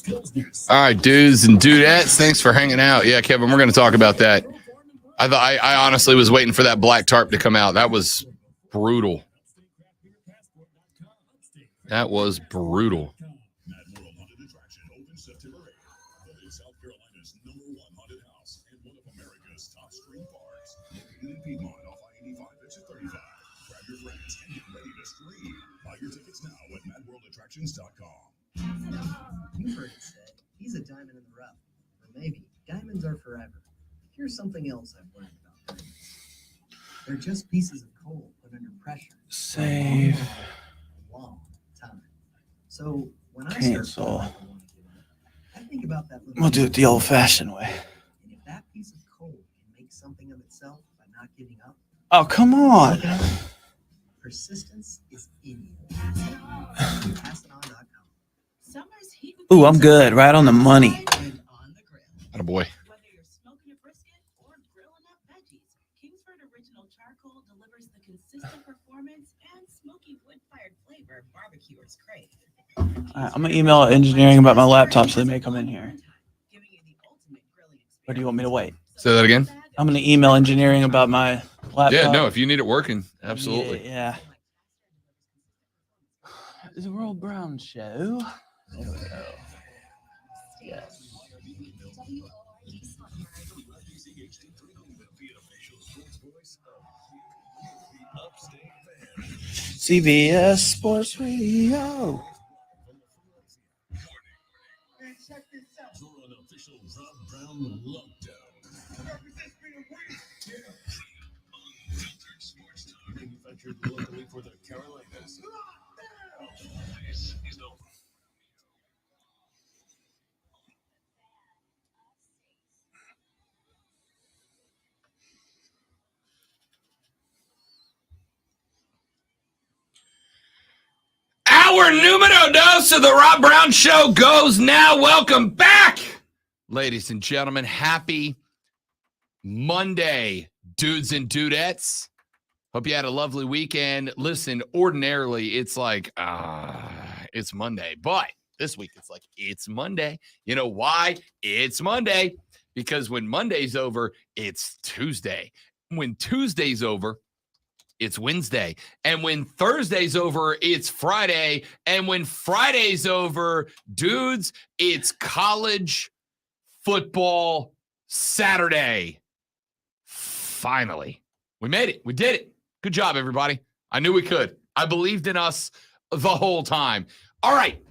E: All right, dudes and dudettes, thanks for hanging out. Yeah, Kevin, we're going to talk about that. I honestly was waiting for that black tarp to come out. That was brutal. That was brutal.
M: You've heard it said, he's a diamond in the rough. Or maybe diamonds are forever. Here's something else I've learned about diamonds. They're just pieces of coal put under pressure.
A: Save.
M: For a long time. So when I
A: Cancel.
M: start feeling like I want to give up, I think about that little
A: We'll do it the old-fashioned way.
M: And if that piece of coal can make something of itself by not giving up,
A: Oh, come on.
M: persistence is in you. PassItOn.com.
D: Summer's heat with
A: Ooh, I'm good. Right on the money.
E: Attaboy.
D: Whether you're smoking a brisket or grilling up veggies, Kingsford Original Charcoal delivers the consistent performance and smoky wood-fired flavor barbecuers crave.
A: All right, I'm going to email engineering about my laptop so they may come in here. Or do you want me to wait?
E: Say that again?
A: I'm going to email engineering about my laptop.
E: Yeah, no, if you need it working, absolutely.
A: Yeah. The Roll Brown Show. There we go. Yes. CBS Sports Radio.
C: Manufactured locally for the Carolinas. This is the
E: Our numero dos of the Rob Brown Show goes now. Welcome back, ladies and gentlemen. Happy Monday, dudes and dudettes. Hope you had a lovely weekend. Listen, ordinarily, it's like, it's Monday. But this week, it's like, it's Monday. You know why? It's Monday. Because when Monday's over, it's Tuesday. When Tuesday's over, it's Wednesday. And when Thursday's over, it's Friday. And when Friday's over, dudes, it's college football Saturday. Finally. We made it. We did it. Good job, everybody. I knew we could. I believed in us the whole time. All right.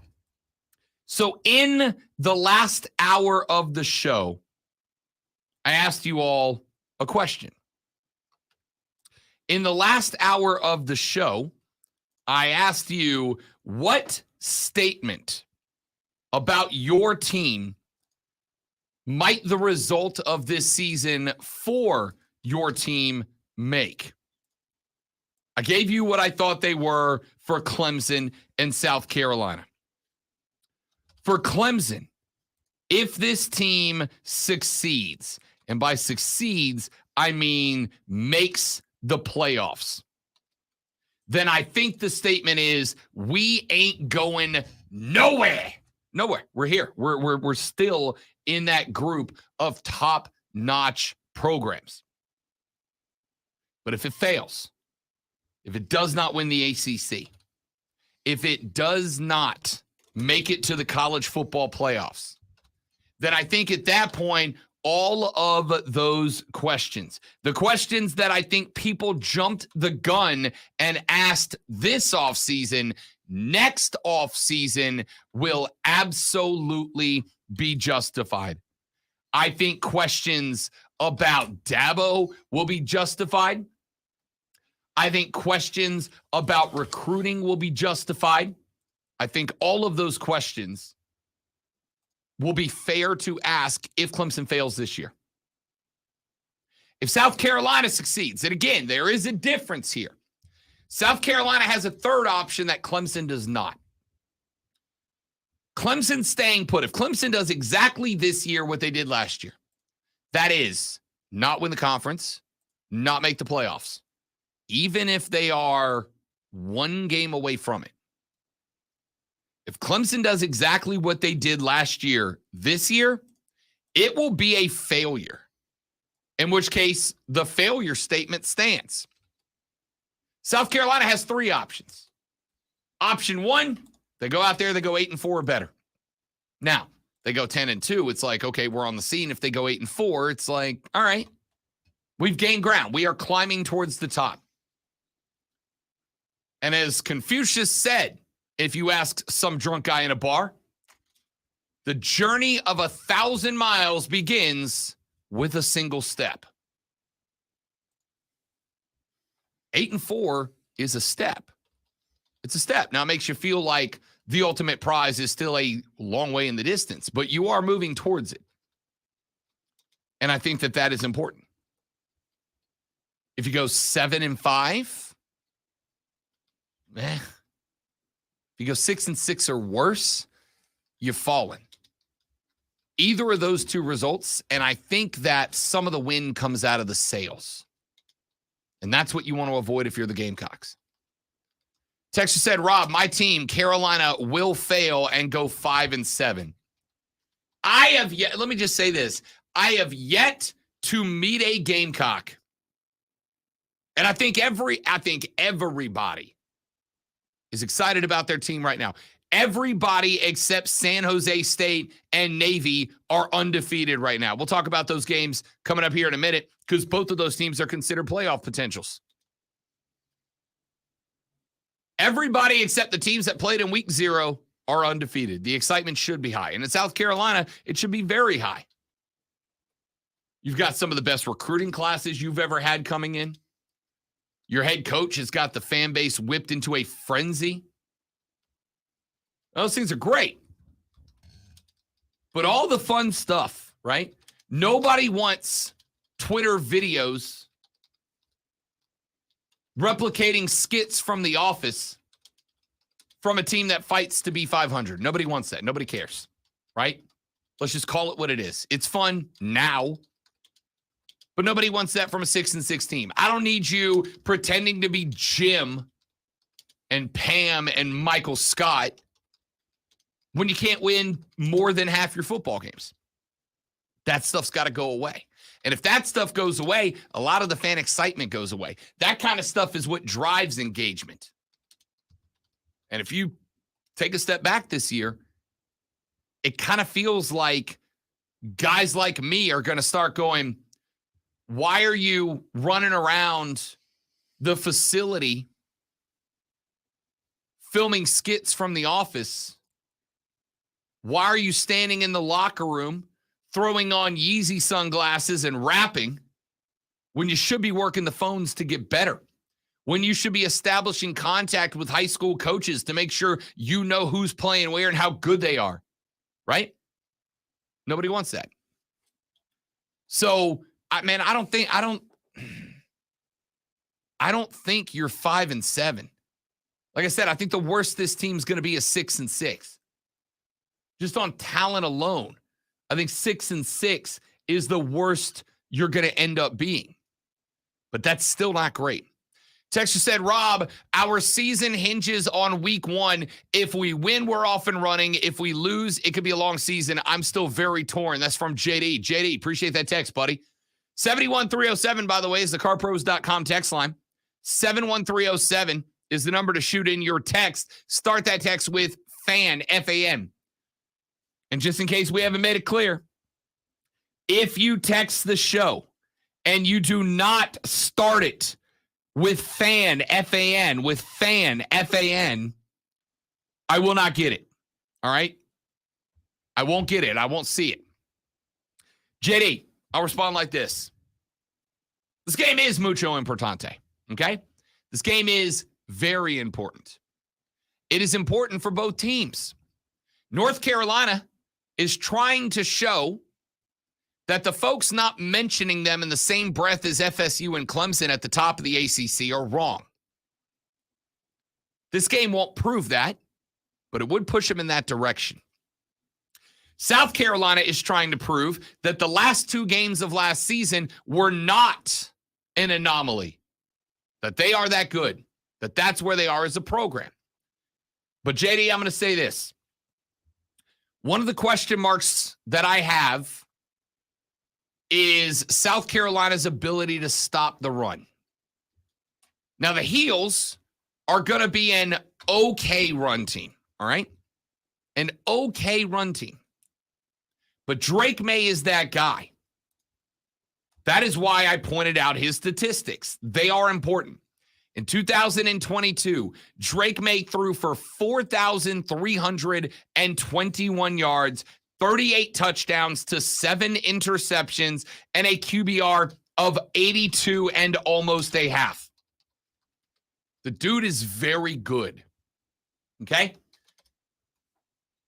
E: So in the last hour of the show, I asked you all a question. In the last hour of the show, I asked you what statement about your team might the result of this season for your team make. I gave you what I thought they were for Clemson and South Carolina. For Clemson, if this team succeeds, and by succeeds, I mean makes the playoffs, then I think the statement is we ain't going nowhere. Nowhere. We're here. We're still in that group of top-notch programs. But if it fails, if it does not win the ACC, if it does not make it to the college football playoffs, then I think at that point, all of those questions, the questions that I think people jumped the gun and asked this offseason, next offseason will absolutely be justified. I think questions about Dabo will be justified. I think questions about recruiting will be justified. I think all of those questions will be fair to ask if Clemson fails this year. If South Carolina succeeds, and again, there is a difference here. South Carolina has a third option that Clemson does not. Clemson staying put. If Clemson does exactly this year what they did last year, that is not win the conference, not make the playoffs, even if they are one game away from it. If Clemson does exactly what they did last year, this year, it will be a failure, in which case the failure statement stands. South Carolina has 3 options. Option 1, they go out there, they go 8-4 or better. Now, they go 10-2, it's like, okay, we're on the scene. If they go 8-4, it's like, all right, we've gained ground. We are climbing towards the top. And as Confucius said, if you ask some drunk guy in a bar, the journey of 1,000 miles begins with a single step. 8-4 is a step. It's a step. Now, it makes you feel like the ultimate prize is still a long way in the distance, but you are moving towards it. And I think that that is important. If you go 7-5, if you go 6-6 or worse, you've fallen. Either of those 2 results, and I think that some of the wind comes out of the sails. And that's what you want to avoid if you're the Gamecocks. Texas said, Rob, my team, Carolina, will fail and go 5-7. Let me just say this. I have yet to meet a Gamecock. And I think everybody is excited about their team right now. Everybody except San Jose State and Navy are undefeated right now. We'll talk about those games coming up here in a minute because both of those teams are considered playoff potentials. Everybody except the teams that played in week 0 are undefeated. The excitement should be high. And in South Carolina, it should be very high. You've got some of the best recruiting classes you've ever had coming in. Your head coach has got the fan base whipped into a frenzy. Those things are great. But all the fun stuff, right? Nobody wants Twitter videos replicating skits from The Office from a team that fights to be 500. Nobody wants that. Nobody cares, right? Let's just call it what it is. It's fun now, but nobody wants that from a 6-6 team. I don't need you pretending to be Jim and Pam and Michael Scott when you can't win more than half your football games. That stuff's got to go away. And if that stuff goes away, a lot of the fan excitement goes away. That kind of stuff is what drives engagement. And if you take a step back this year, it kind of feels like guys like me are going to start going, why are you running around the facility filming skits from The Office? Why are you standing in the locker room throwing on Yeezy sunglasses and rapping when you should be working the phones to get better? When you should be establishing contact with high school coaches to make sure you know who's playing where and how good they are, right? Nobody wants that. So, I don't think you're 5-7. Like I said, I think the worst this team's going to be is 6-6. Just on talent alone, I think 6-6 is the worst you're going to end up being. But that's still not great. Texture said, Rob, our season hinges on week 1. If we win, we're off and running. If we lose, it could be a long season. I'm still very torn. That's from JD. JD, appreciate that text, buddy. 71307, by the way, is the carpros.com text line. 71307 is the number to shoot in your text. Start that text with FAN, F-A-N. And just in case we haven't made it clear, if you text the show and you do not start it with FAN, F-A-N, with FAN, F-A-N, I will not get it. All right? I won't get it. I won't see it. JD, I'll respond like this. This game is mucho importante, okay? This game is very important. It is important for both teams. North Carolina is trying to show that the folks not mentioning them in the same breath as FSU and Clemson at the top of the ACC are wrong. This game won't prove that, but it would push them in that direction. South Carolina is trying to prove that the last 2 games of last season were not an anomaly, that they are that good, that that's where they are as a program. But JD, I'm going to say this. One of the question marks that I have is South Carolina's ability to stop the run. Now, the Heels are going to be an okay run team, all right? An okay run team. But Drake May is that guy. That is why I pointed out his statistics. They are important. In 2022, Drake May threw for 4,321 yards, 38 touchdowns to 7 interceptions, and a QBR of 82 and almost a half. The dude is very good. Okay?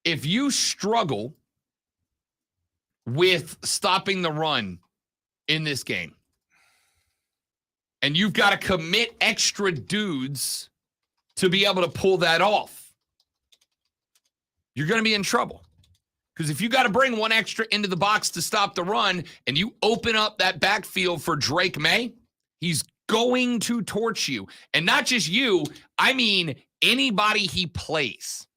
E: If you struggle with stopping the run in this game, and you've got to commit extra dudes to be able to pull that off, you're going to be in trouble. Because if you got to bring one extra into the box to stop the run and you open up that backfield for Drake May, he's going to torch you. And not just you, I mean anybody he plays.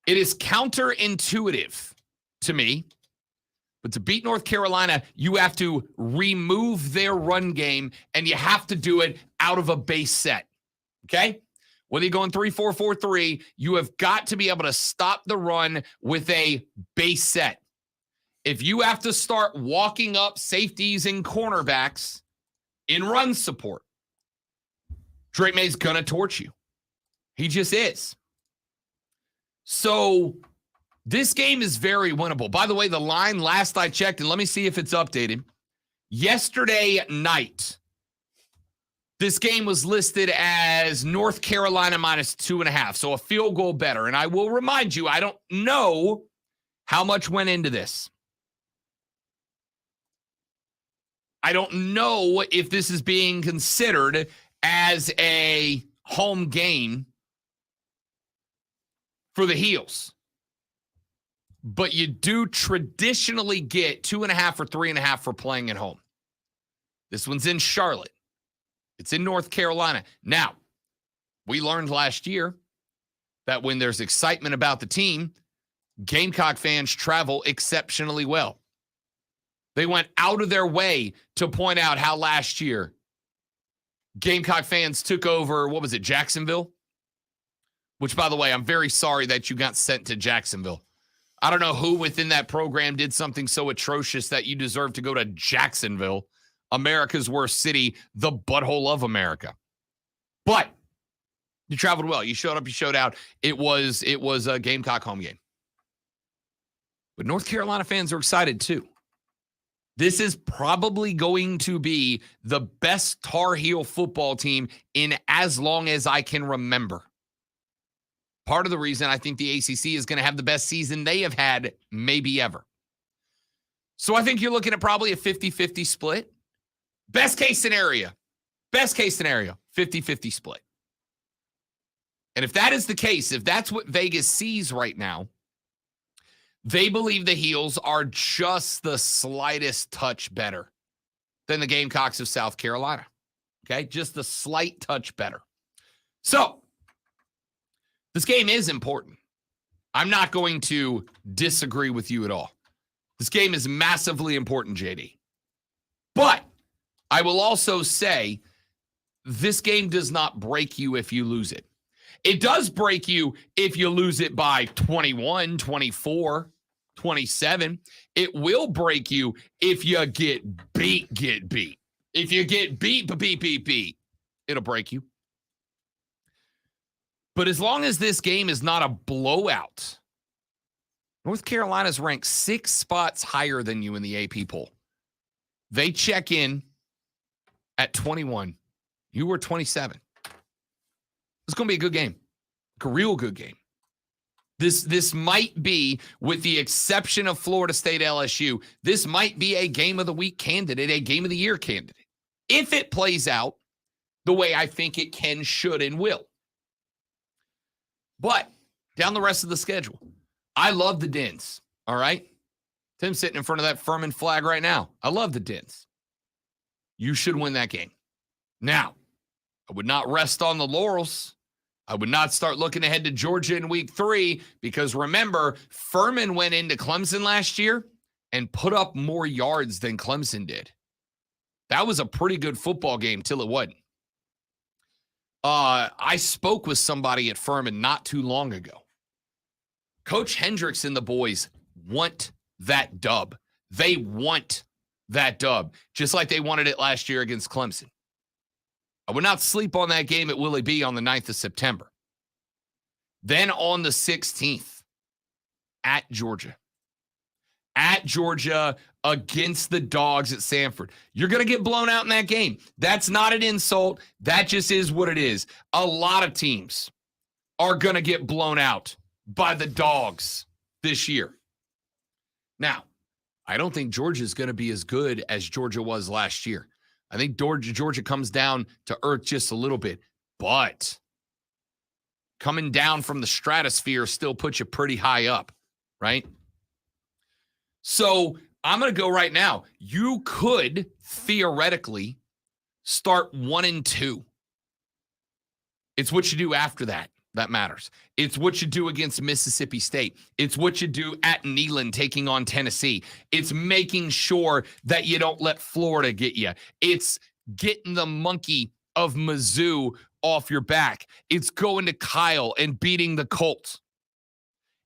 E: It is counterintuitive to me. But to beat North Carolina, you have to remove their run game, and you have to do it out of a base set, okay? Whether you're going 3-4-4-3, you have got to be able to stop the run with a base set. If you have to start walking up safeties and cornerbacks in run support, Drake May's going to torch you. He just is. So this game is very winnable. By the way, the line last I checked, and let me see if it's updated. Yesterday night, this game was listed as North Carolina minus 2.5, so a field goal better. And I will remind you, I don't know how much went into this. I don't know if this is being considered as a home game for the Heels. But you do traditionally get 2.5 or 3.5 for playing at home. This one's in Charlotte. It's in North Carolina. Now, we learned last year that when there's excitement about the team, Gamecock fans travel exceptionally well. They went out of their way to point out how last year Gamecock fans took over, what was it, Jacksonville? Which, by the way, I'm very sorry that you got sent to Jacksonville. I don't know who within that program did something so atrocious that you deserve to go to Jacksonville, America's worst city, the butthole of America. But you traveled well. You showed up, you showed out. It was a Gamecock home game. But North Carolina fans are excited too. This is probably going to be the best Tar Heel football team in as long as I can remember. Part of the reason I think the ACC is going to have the best season they have had maybe ever. So I think you're looking at probably a 50-50 split. Best case scenario, 50-50 split. And if that is the case, if that's what Vegas sees right now, they believe the Heels are just the slightest touch better than the Gamecocks of South Carolina. Okay, just the slight touch better. So, this game is important. I'm not going to disagree with you at all. This game is massively important, JD. But I will also say this game does not break you if you lose it. It does break you if you lose it by 21, 24, 27. It will break you if you get beat. If you get beat, it'll break you. But as long as this game is not a blowout, North Carolina's ranked 6 spots higher than you in the AP poll. They check in at 21. You were 27. It's going to be a good game. A real good game. This might be, with the exception of Florida State LSU, this might be a game of the week candidate, a game of the year candidate. If it plays out the way I think it can, should, and will. But down the rest of the schedule, I love the Dens, all right? Tim's sitting in front of that Furman flag right now. I love the Dens. You should win that game. Now, I would not rest on the laurels I would not start looking ahead to Georgia in week 3 because remember, Furman went into Clemson last year and put up more yards than Clemson did. That was a pretty good football game till it wasn't. I spoke with somebody at Furman not too long ago. Coach Hendricks and the boys want that dub. They want that dub, just like they wanted it last year against Clemson. I would not sleep on that game at Willie B on the 9th of September. Then on the 16th, at Georgia. At Georgia against the Dogs at Sanford. You're going to get blown out in that game. That's not an insult. That just is what it is. A lot of teams are going to get blown out by the Dogs this year. Now, I don't think Georgia is going to be as good as Georgia was last year. I think Georgia comes down to earth just a little bit, but coming down from the stratosphere still puts you pretty high up, right? So I'm going to go right now. You could theoretically start 1-2. It's what you do after that that matters. It's what you do against Mississippi State. It's what you do at Neyland taking on Tennessee. It's making sure that you don't let Florida get you. It's getting the monkey of Mizzou off your back. It's going to Kyle and beating the Colts.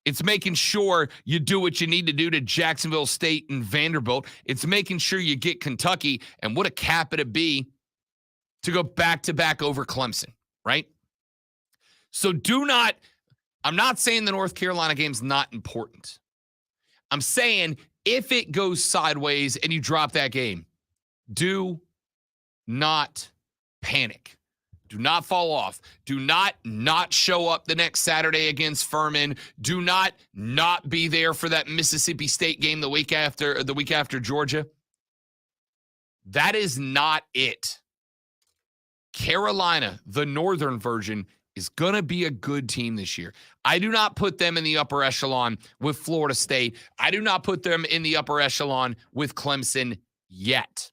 E: It's making sure you do what you need to do to Jacksonville State and Vanderbilt. It's making sure you get Kentucky, and what a cap it'd be to go back-to-back over Clemson, right? So I'm not saying the North Carolina game's not important. I'm saying if it goes sideways and you drop that game, do not panic. Do not fall off. Do not show up the next Saturday against Furman. Do not be there for that Mississippi State game the week after Georgia. That is not it. Carolina, the northern version, is going to be a good team this year. I do not put them in the upper echelon with Florida State. I do not put them in the upper echelon with Clemson yet.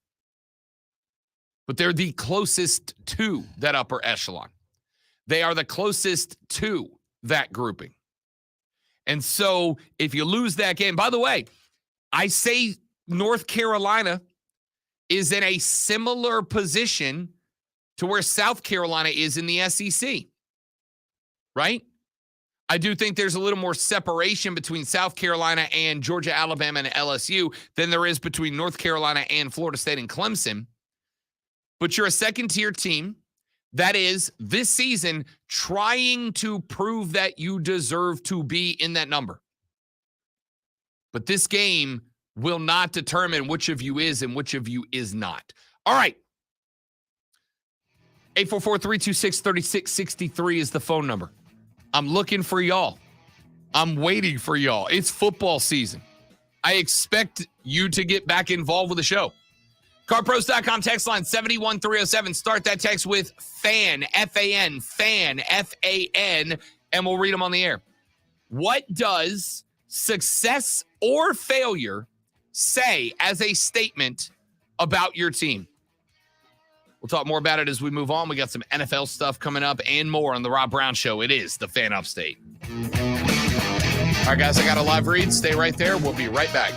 E: But they're the closest to that upper echelon. They are the closest to that grouping. And so if you lose that game, by the way, I say North Carolina is in a similar position to where South Carolina is in the SEC, right? I do think there's a little more separation between South Carolina and Georgia, Alabama, and LSU than there is between North Carolina and Florida State and Clemson. But you're a second-tier team that is, this season, trying to prove that you deserve to be in that number. But this game will not determine which of you is and which of you is not. All right. 844-326-3663 is the phone number. I'm looking for y'all. I'm waiting for y'all. It's football season. I expect you to get back involved with the show. CarPros.com text line 71307. Start that text with FAN, F-A-N, FAN, F-A-N, and we'll read them on the air. What does success or failure say as a statement about your team? We'll talk more about it as we move on. We got some NFL stuff coming up and more on The Rob Brown Show. It is the Fan Upstate. All right, guys, I got a live read. Stay right there. We'll be right back.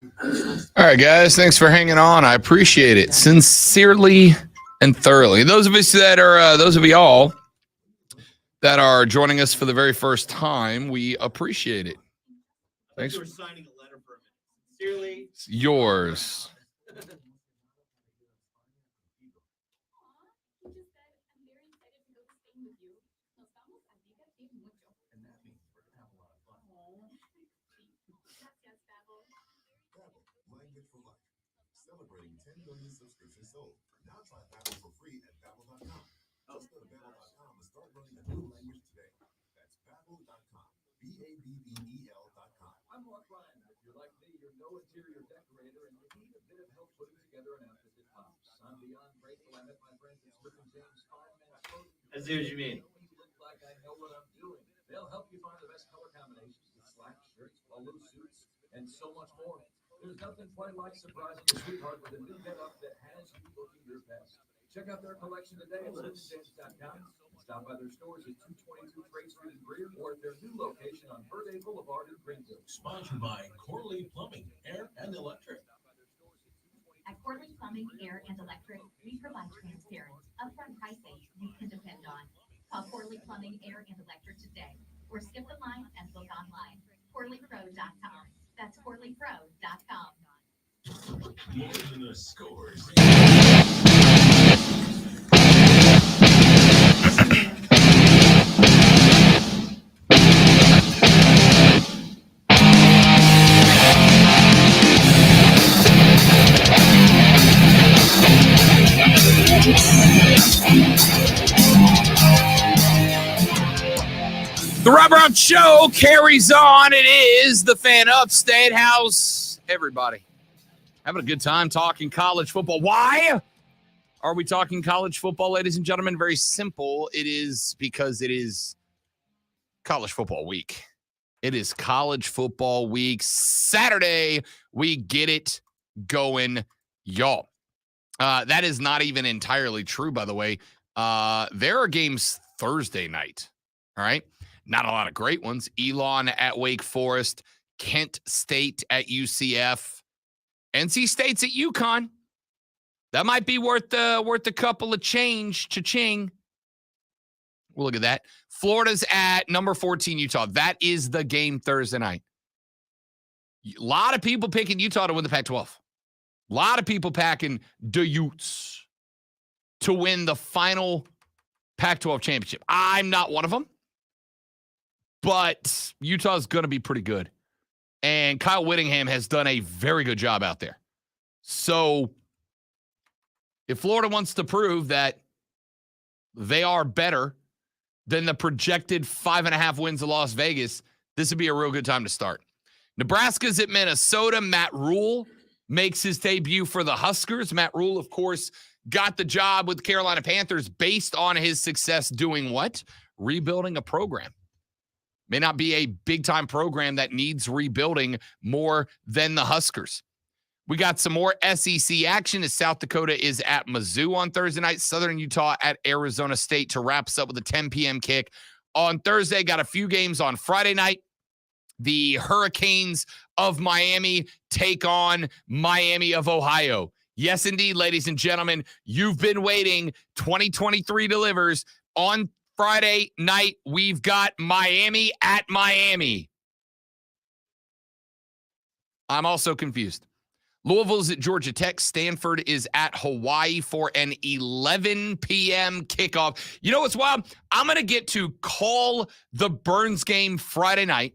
E: All right, guys. Thanks for hanging on. I appreciate it sincerely and thoroughly. Those of us that are, those of y'all that are joining us for the very first time, we appreciate it. Thanks.
N: You were signing a letter for a minute. Sincerely,
E: It's yours.
B: Celebrating 10 million subscriptions sold. Now try Babbel for free at Babbel.com. Just go to Babbel.com and start learning a new language today. That's Babbel.com. Babbel.com.
K: I'm Mark Ryan. If you're like me, you're no interior decorator and you need a bit of help putting together an outfit that pops. I'm beyond grateful I met my friends at Smith & James Fireman Clothing.
N: I see what you mean.
K: Look like I know what I'm doing. They'll help you find the best color combinations with slacks, shirts, polo suits, and so much more. There's nothing quite like surprising your sweetheart with a new get-up that has you looking your best. Check out their collection today at SmithJames.com. Stop by their stores at 222 Trade Street in Greer or at their new location on Verde Boulevard in Greenville.
C: Sponsored by Corley Plumbing, Air and Electric.
L: At Corley Plumbing, Air, and Electric, we provide transparent, upfront pricing you can depend on. Call Corley Plumbing, Air, and Electric today or skip the line and book online. CorleyPro.com. That's CorleyPro.com.
C: More than the scores.
E: The Rob Brown Show carries on. It is the Fan Upstate. How's everybody? Having a good time talking college football. Why are we talking college football, ladies and gentlemen? Very simple. It is because it is college football week. It is college football week. Saturday, we get it going, y'all. That is not even entirely true, by the way. There are games Thursday night, all right? Not a lot of great ones. Elon at Wake Forest, Kent State at UCF, NC State's at UConn. That might be worth a couple of cha-ching. We'll look at that. Florida's at number 14 Utah. That is the game Thursday night. A lot of people picking Utah to win the Pac-12. A lot of people packing the Utes to win the final Pac-12 championship. I'm not one of them. But Utah's going to be pretty good. And Kyle Whittingham has done a very good job out there. So if Florida wants to prove that they are better than the projected 5.5 wins of Las Vegas, this would be a real good time to start. Nebraska's at Minnesota. Matt Rule makes his debut for the Huskers. Matt Rule, of course, got the job with the Carolina Panthers based on his success doing what? Rebuilding a program. May not be a big-time program that needs rebuilding more than the Huskers. We got some more SEC action as South Dakota is at Mizzou on Thursday night. Southern Utah at Arizona State to wrap us up with a 10 p.m. kick. On Thursday, got a few games on Friday night. The Hurricanes of Miami take on Miami of Ohio. Yes, indeed, ladies and gentlemen, you've been waiting. 2023 delivers. On Friday night, we've got Miami at Miami. I'm also confused. Louisville's at Georgia Tech. Stanford is at Hawaii for an 11 p.m. kickoff. You know what's wild? I'm going to get to call the Burns game Friday night.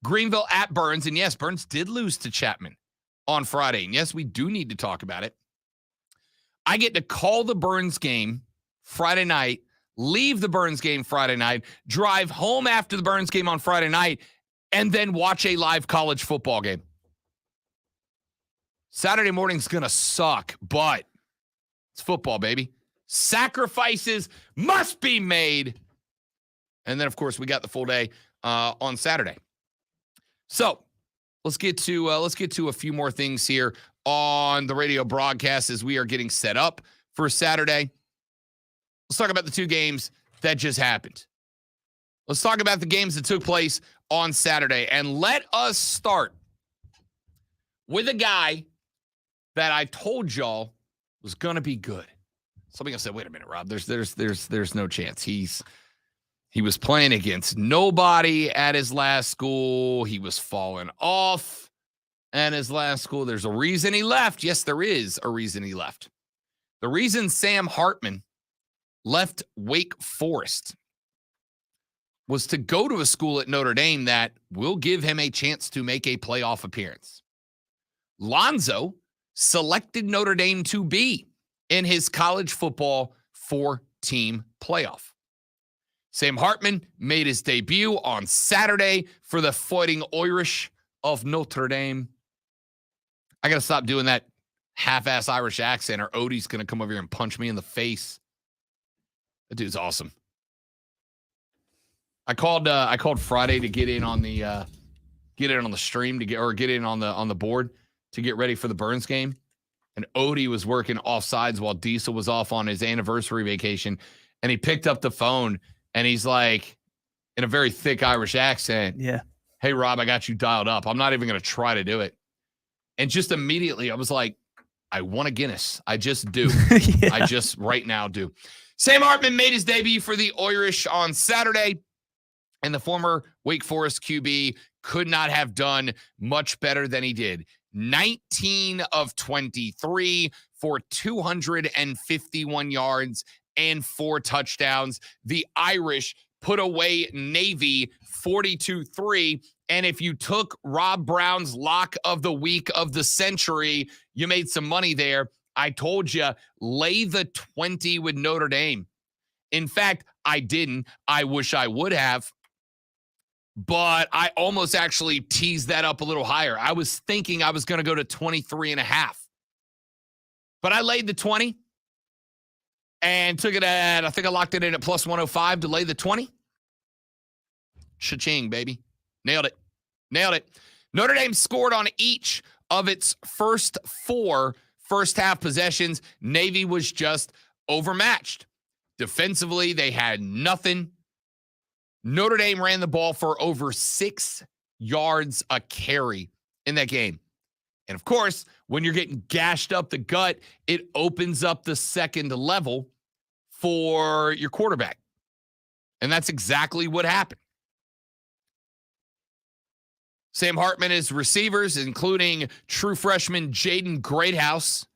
E: Greenville at Burns. And yes, Burns did lose to Chapman on Friday. And yes, we do need to talk about it. I get to call the Burns game Friday night, leave the Burns game Friday night, drive home after the Burns game on Friday night, and then watch a live college football game. Saturday morning's going to suck, but it's football, baby. Sacrifices must be made. And then, of course, we got the full day on Saturday. So let's get to a few more things here on the radio broadcast as we are getting set up for Saturday. Let's talk about the two games that just happened. Let's talk about the games that took place on Saturday. And let us start with a guy that I told y'all was going to be good. Somebody else said, wait a minute, Rob, there's no chance. He was playing against nobody at his last school. He was falling off at his last school. There's a reason he left. Yes, there is a reason he left. The reason Sam Hartman left Wake Forest was to go to a school at Notre Dame that will give him a chance to make a playoff appearance. Lonzo selected Notre Dame to be in his college football 4-team playoff. Sam Hartman made his debut on Saturday for the Fighting Irish of Notre Dame. I got to stop doing that half-ass Irish accent or Odie's going to come over here and punch me in the face. That dude's awesome. I called Friday to get in on the stream get in on the board to get ready for the Burns game. And Odie was working offsides while Diesel was off on his anniversary vacation. And he picked up the phone and he's like, in a very thick Irish accent,
A: yeah,
E: hey, Rob, I got you dialed up. I'm not even going to try to do it. And just immediately I was like, I want a Guinness. I just do.
A: Yeah.
E: I just right now do. Sam Hartman made his debut for the Irish on Saturday. And the former Wake Forest QB could not have done much better than he did. 19 of 23 for 251 yards and 4 touchdowns. The Irish put away Navy 42-3. And if you took Rob Brown's lock of the week of the century, you made some money there. I told you, lay the 20 with Notre Dame. In fact, I didn't. I wish I would have. But I almost actually teased that up a little higher. I was thinking I was going to go to 23.5. But I laid the 20 and took it at, I think I locked it in at plus 105 to lay the 20. Cha-ching, baby. Nailed it. Notre Dame scored on each of its first 4 first-half possessions. Navy was just overmatched. Defensively, they had nothing. Notre Dame ran the ball for over 6 yards a carry in that game. And of course, when you're getting gashed up the gut, it opens up the second level for your quarterback. And that's exactly what happened. Sam Hartman is receivers, including true freshman Jaden Greathouse,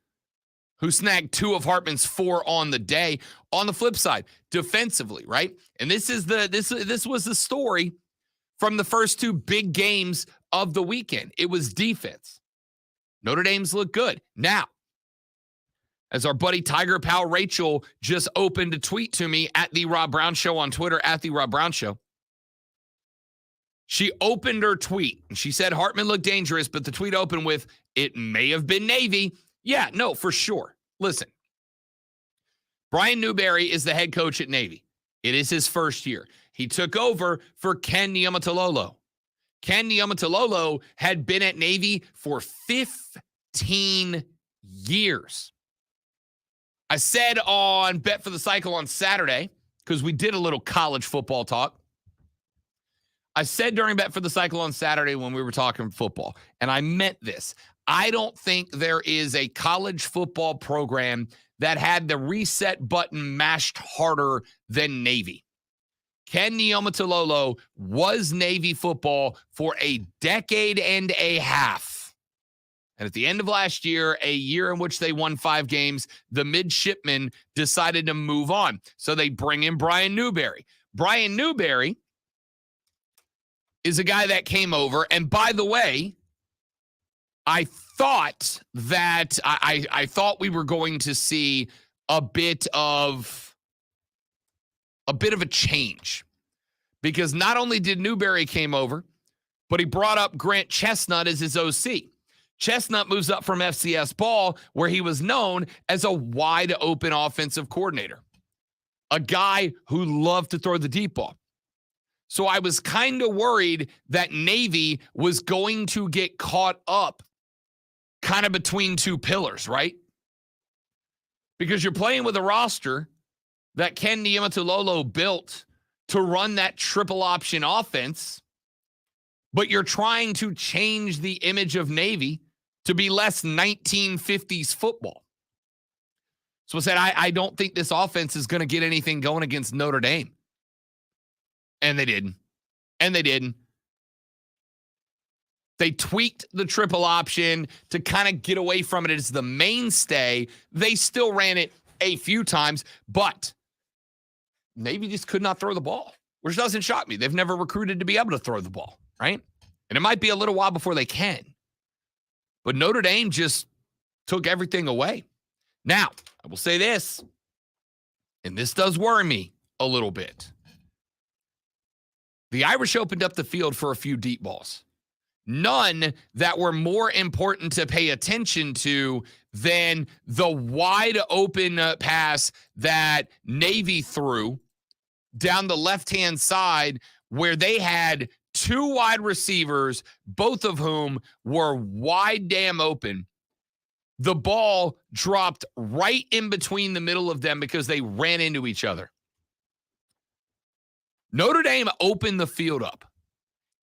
E: who snagged 2 of Hartman's 4 on the day. On the flip side, defensively, right? And this was the story from the first 2 big games of the weekend. It was defense. Notre Dame's looked good. Now, as our buddy Tiger Pal Rachel just opened a tweet to me at The Rob Brown Show on Twitter, at The Rob Brown Show. She opened her tweet and she said Hartman looked dangerous, but the tweet opened with, it may have been Navy. Yeah, no, for sure. Listen, Brian Newberry is the head coach at Navy. It is his first year. He took over for Ken Niumatalolo. Ken Niumatalolo had been at Navy for 15 years. I said on Bet for the Cycle on Saturday, because we did a little college football talk, I said during Bet for the Cycle on Saturday when we were talking football, and I meant this, I don't think there is a college football program that had the reset button mashed harder than Navy. Ken Niumatalolo was Navy football for a decade and a half. And at the end of last year, a year in which they won 5 games, the midshipmen decided to move on. So they bring in Brian Newberry. Brian Newberry is a guy that came over. And by the way, I thought that I thought we were going to see a bit of a change, because not only did Newberry came over, but he brought up Grant Chestnut as his OC. Chestnut moves up from FCS ball, where he was known as a wide open offensive coordinator, a guy who loved to throw the deep ball. So I was kind of worried that Navy was going to get caught up kind of between 2 pillars, right? Because you're playing with a roster that Ken Niumatalolo built to run that triple option offense, but you're trying to change the image of Navy to be less 1950s football. So I said, I don't think this offense is going to get anything going against Notre Dame. And they didn't. And they didn't. They tweaked the triple option to kind of get away from it as the mainstay. They still ran it a few times, but Navy just could not throw the ball, which doesn't shock me. They've never recruited to be able to throw the ball, right? And it might be a little while before they can. But Notre Dame just took everything away. Now, I will say this, and this does worry me a little bit. The Irish opened up the field for a few deep balls. None that were more important to pay attention to than the wide open pass that Navy threw down the left-hand side where they had two wide receivers, both of whom were wide damn open. The ball dropped right in between the middle of them because they ran into each other. Notre Dame opened the field up.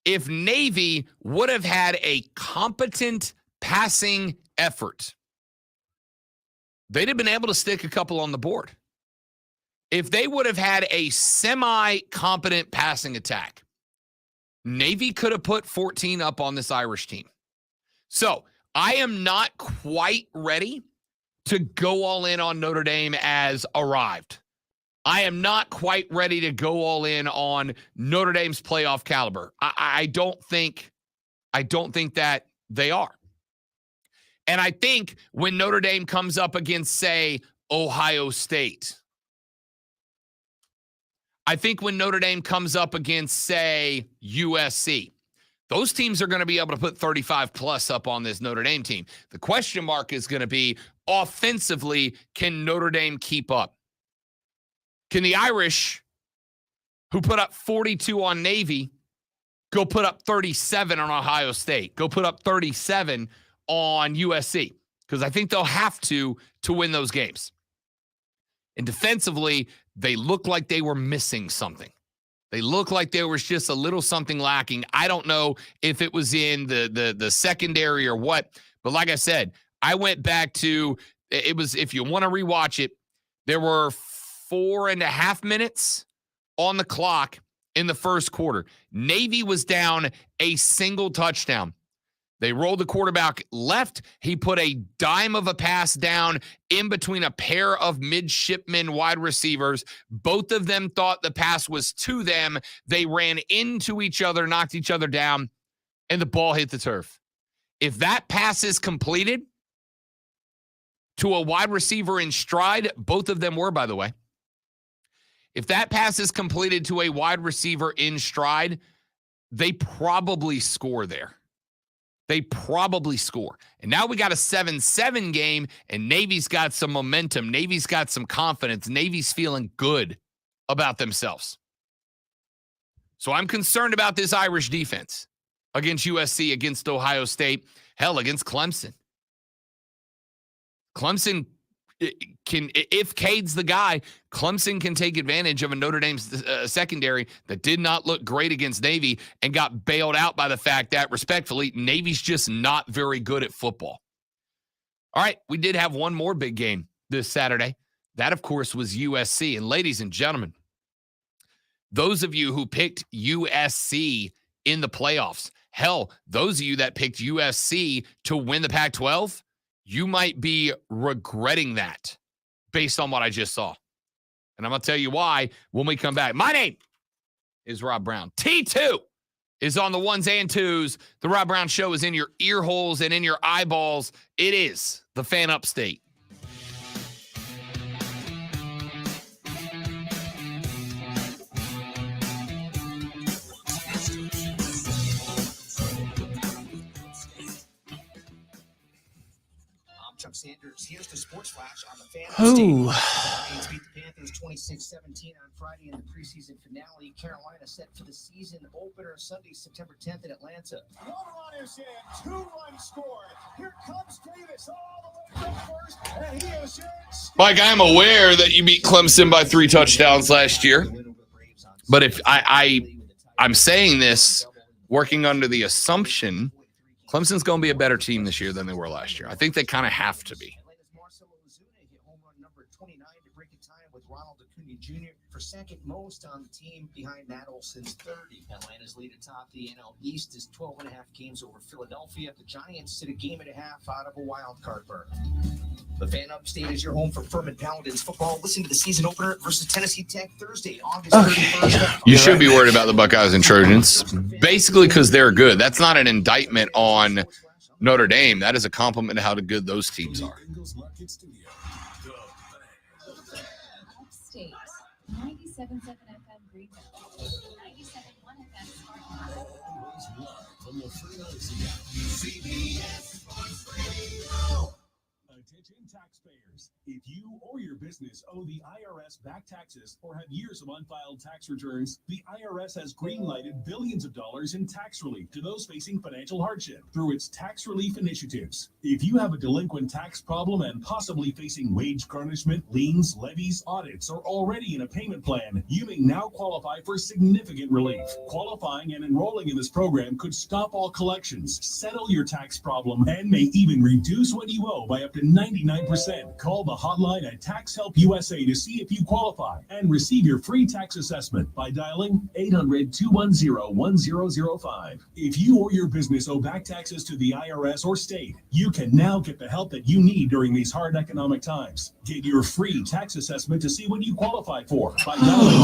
E: If Navy would have had a competent passing effort, they'd have been able to stick a couple on the board. If they would have had a semi-competent passing attack, Navy could have put 14 up on this Irish team. So I am not quite ready to go all in on Notre Dame as arrived. I am not quite ready to go all in on Notre Dame's playoff caliber. I don't think that they are. And I think when Notre Dame comes up against, say, Ohio State, I think when Notre Dame comes up against, say, USC, those teams are going to be able to put 35 plus up on this Notre Dame team. The question mark is going to be, offensively, can Notre Dame keep up? Can the Irish, who put up 42 on Navy, go put up 37 on Ohio State? Go put up 37 on USC? Because I think they'll have to win those games. And defensively, they look like they were missing something. They look like there was just a little something lacking. I don't know if it was in the secondary or what. But like I said, I went back to, it was, if you want to rewatch it, there were 4.5 minutes on the clock in the first quarter. Navy was down a single touchdown. They rolled the quarterback left. He put a dime of a pass down in between a pair of midshipmen wide receivers. Both of them thought the pass was to them. They ran into each other, knocked each other down, and the ball hit the turf. If that pass is completed to a wide receiver in stride, both of them were, by the way. If that pass is completed to a wide receiver in stride, they probably score there. They probably score. And now we got a 7-7 game, and Navy's got some momentum. Navy's got some confidence. Navy's feeling good about themselves. So I'm concerned about this Irish defense against USC, against Ohio State, hell, against Clemson. Clemson can, if Cade's the guy, Clemson can take advantage of a Notre Dame secondary that did not look great against Navy and got bailed out by the fact that, respectfully, Navy's just not very good at football. All right, we did have one more big game this Saturday. That, of course, was USC. And ladies and gentlemen, those of you who picked USC in the playoffs, hell, those of you that picked USC to win the Pac-12, you might be regretting that based on what I just saw. And I'm going to tell you why when we come back. My name is Rob Brown. T2 is on the ones and twos. The Rob Brown Show is in your ear holes and in your eyeballs. It is the Fan Upstate.
O: Chuck Sanders. Here's the Sports Flash on the Fan
A: Ooh.
O: Saints beat the Panthers 26-17 on Friday in the preseason finale. Carolina set for the season opener Sunday, September 10th in Atlanta. Run on his end, 2-run score. Here comes Davis all the way from first, and he is in.
E: Mike, I'm aware that you beat Clemson by 3 touchdowns last year. But if I'm saying this working under the assumption Clemson's going to be a better team this year than they were last year. I think they kind of have to be.
O: Atlanta's Marcelo Ozuna hit home run number 29 to break a tie with Ronald Acuna Jr. for second most on the team behind Matt Olson's 30. Atlanta's lead atop the NL East is 12 and a half games over Philadelphia. The Giants sit a game and a half out of a wild card berth. The Fan Upstate is your home for Furman Paladins football. Listen to the season opener versus Tennessee Tech Thursday, August 31st.
E: You should be worried about the Buckeyes and Trojans, basically because they're good. That's not an indictment on Notre Dame. That is a compliment to how good those teams are.
P: Upstate, 97.7 FM Greenville, 97.1 FM Spartanburg.
Q: Attention taxpayers. If you or your business owe the IRS back taxes or have years of unfiled tax returns, the IRS has green-lighted billions of dollars in tax relief to those facing financial hardship through its tax relief initiatives. If you have a delinquent tax problem and possibly facing wage garnishment, liens, levies, audits, or already in a payment plan, you may now qualify for significant relief. Qualifying and enrolling in this program could stop all collections, settle your tax problem, and may even reduce what you owe by up to 99%. Call the hotline at Tax Help USA to see if you qualify and receive your free tax assessment by dialing 800-210-1005. If you or your business owe back taxes to the IRS or state, you can now get the help that you need during these hard economic times. Get your free tax assessment to see what you qualify for by dialing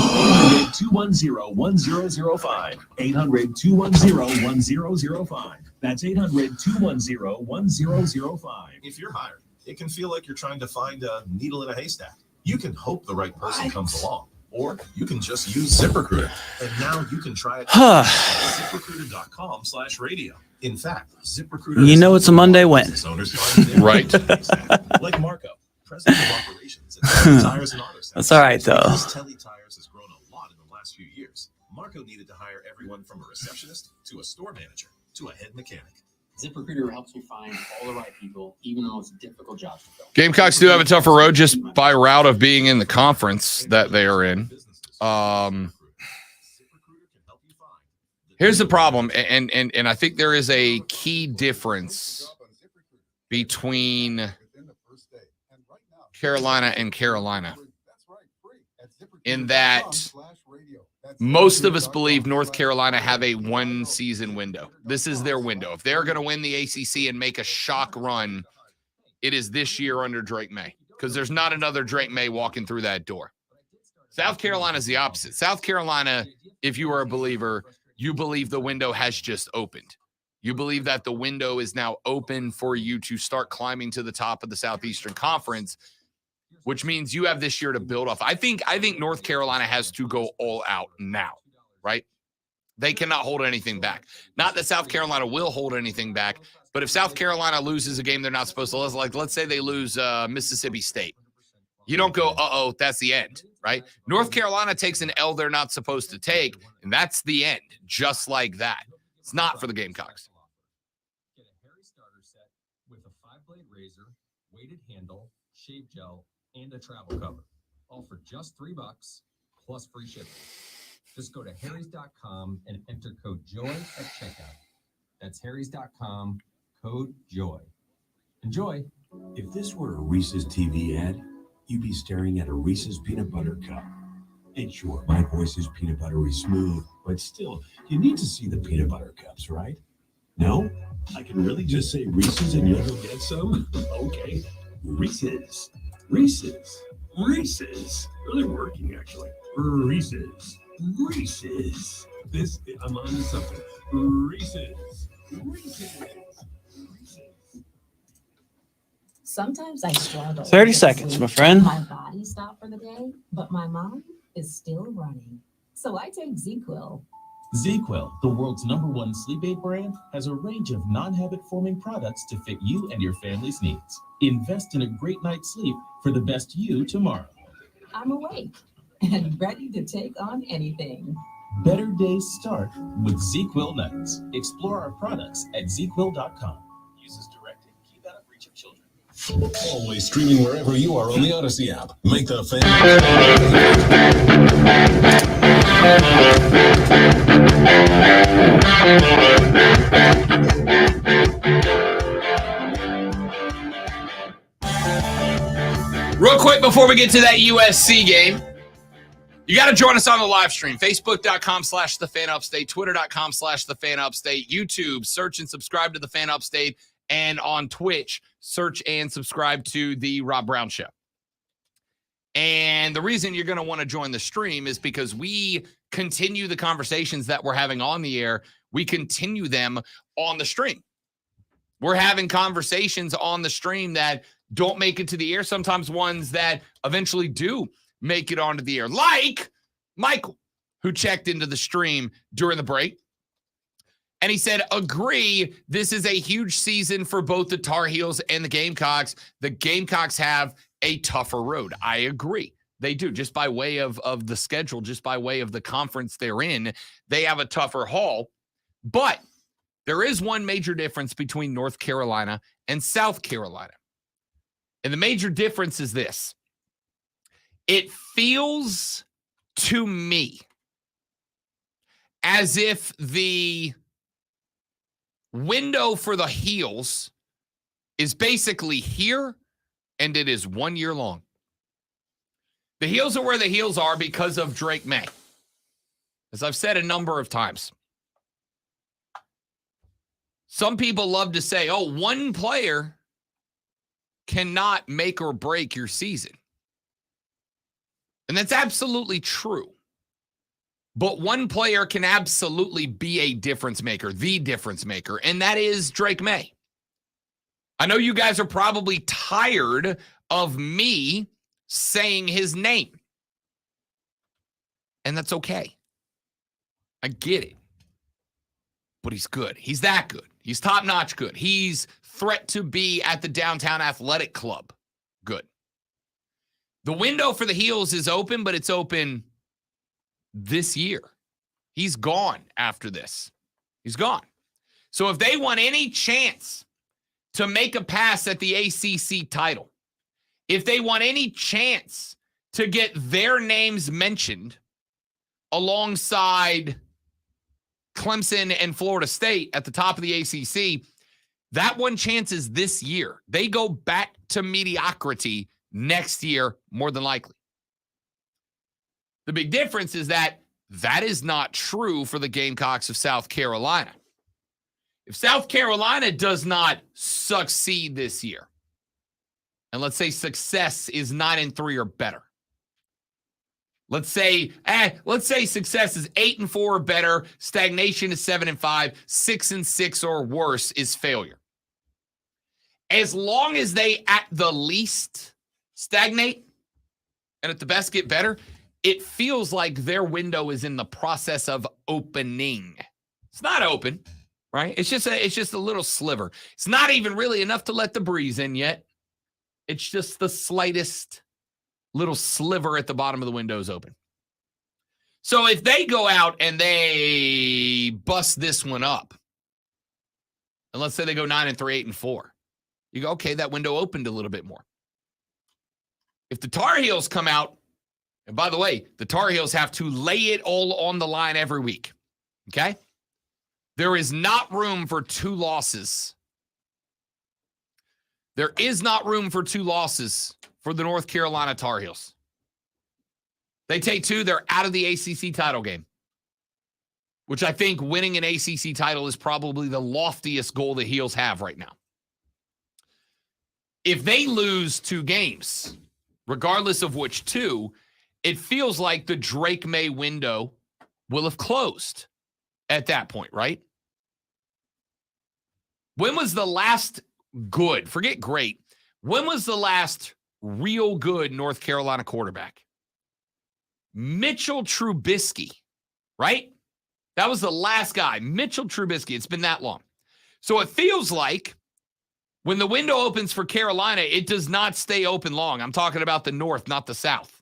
Q: 800-210-1005. 800-210-1005. That's 800-210-1005.
R: If you're hired, it can feel like you're trying to find a needle in a haystack. You can hope the right person comes along, or you can just use ZipRecruiter. And now you can try it at ZipRecruiter.com/radio. In fact, ZipRecruiter.
A: You know it's a Monday when.
E: Right.
R: Like Marco, president of operations at Telly Tires and Auto Centers.
A: That's all right, though.
R: Because Telly Tires has grown a lot in the last few years, Marco needed to hire everyone from a receptionist to a store manager to a head mechanic.
S: ZipRecruiter helps me find all the right people, even the most difficult jobs to fill.
E: Gamecocks do have a tougher road just by route of being in the conference that they are in. Here's the problem, and I think there is a key difference between Carolina and Carolina in that most of us believe North Carolina have a one-season window. This is their window. If they're going to win the ACC and make a shock run, it is this year under Drake May, because there's not another Drake May walking through that door. South Carolina is the opposite. South Carolina, if you are a believer, you believe the window has just opened. You believe that the window is now open for you to start climbing to the top of the Southeastern Conference, which means you have this year to build off. I think North Carolina has to go all out now, right? They cannot hold anything back. Not that South Carolina will hold anything back, but if South Carolina loses a game they're not supposed to lose, like let's say they lose Mississippi State, you don't go, uh-oh, that's the end, right? North Carolina takes an L they're not supposed to take, and that's the end, just like that. It's not for the Gamecocks.
S: Get a Harry starter set with a 5-blade razor, weighted handle, shave gel, and a travel cover, all for just $3 plus free shipping. Just go to harrys.com and enter code JOY at checkout. That's harrys.com, code JOY. Enjoy.
T: If this were a Reese's TV ad, you'd be staring at a Reese's peanut butter cup. And sure, my voice is peanut buttery smooth, but still, you need to see the peanut butter cups, right? No? I can really just say Reese's and you'll go get some? Okay. Reese's. Reese's. Reese's. Really working, actually. Reese's. Reese's. I'm on to something. Reese's. Reese's.
U: Sometimes I struggle.
A: 30
U: to
A: seconds,
U: sleep.
A: my friend.
U: My body stopped for the day, but my mind is still running. So I take ZQuil.
V: ZQuil, the world's #1 sleep aid brand, has a range of non-habit-forming products to fit you and your family's needs. Invest in a great night's sleep for the best you tomorrow.
U: I'm awake and ready to take on anything.
V: Better days start with ZQuil nights. Explore our products at ZQuil.com. Use as directed. Keep out of reach of children.
C: Always streaming wherever you are on the Odyssey app. Make the fan.
E: Real quick before we get to that USC game, you got to join us on the live stream. Facebook.com/TheFanUpstate, Twitter.com/TheFanUpstate, YouTube, search and subscribe to The Fan Upstate, and on Twitch, search and subscribe to The Rob Brown Show. And the reason you're going to want to join the stream is because we continue the conversations that we're having on the air. We continue them on the stream. We're having conversations on the stream that don't make it to the air, sometimes ones that eventually do make it onto the air, like Michael, who checked into the stream during the break. And he said, agree, this is a huge season for both the Tar Heels and the Gamecocks. The Gamecocks have a tougher road. I agree. They do, just by way of the schedule, just by way of the conference they're in. They have a tougher haul. But there is one major difference between North Carolina and South Carolina. And the major difference is this. It feels to me as if the window for the Heels is basically here, and it is 1 year long. The Heels are where the Heels are because of Drake May. As I've said a number of times. Some people love to say, oh, one player cannot make or break your season. And that's absolutely true. But one player can absolutely be a difference maker, the difference maker, and that is Drake May. I know you guys are probably tired of me saying his name. And that's okay. I get it. But he's good. He's that good. He's top-notch good. He's threat to be at the Downtown Athletic Club good. The window for the Heels is open, but it's open this year. He's gone after this. He's gone. So if they want any chance to make a pass at the ACC title, if they want any chance to get their names mentioned alongside Clemson and Florida State at the top of the ACC, that one chance is this year. They go back to mediocrity next year, more than likely. The big difference is that is not true for the Gamecocks of South Carolina. If South Carolina does not succeed this year, and let's say success is 9-3 or better. Let's say success is 8-4 or better, stagnation is 7-5, 6-6 or worse is failure. As long as they at the least stagnate and at the best get better, it feels like their window is in the process of opening. It's not open, right? It's just a little sliver. It's not even really enough to let the breeze in yet. It's just the slightest little sliver at the bottom of the window is open. So if they go out and they bust this one up, and let's say they go 9-3, 8-4, you go, okay, that window opened a little bit more. If the Tar Heels come out, and by the way, the Tar Heels have to lay it all on the line every week, okay? There is not room for two losses. There is not room for two losses for the North Carolina Tar Heels. They take two, they're out of the ACC title game, which I think winning an ACC title is probably the loftiest goal the Heels have right now. If they lose two games, regardless of which two, it feels like the Drake May window will have closed at that point, right? When was the last good, forget great, when was the last real good North Carolina quarterback? Mitchell Trubisky, right? That was the last guy, Mitchell Trubisky. It's been that long. So it feels like when the window opens for Carolina, it does not stay open long. I'm talking about the North, not the South.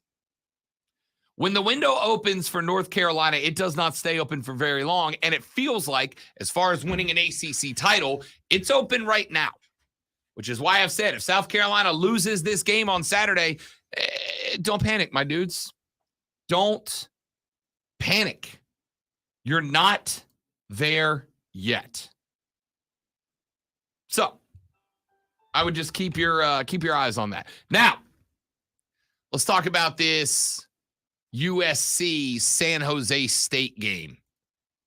E: When the window opens for North Carolina, it does not stay open for very long. And it feels like, as far as winning an ACC title, it's open right now. Which is why I've said, if South Carolina loses this game on Saturday, don't panic, my dudes. Don't panic. You're not there yet. So I would just keep your eyes on that. Now, Let's talk about this USC San Jose State game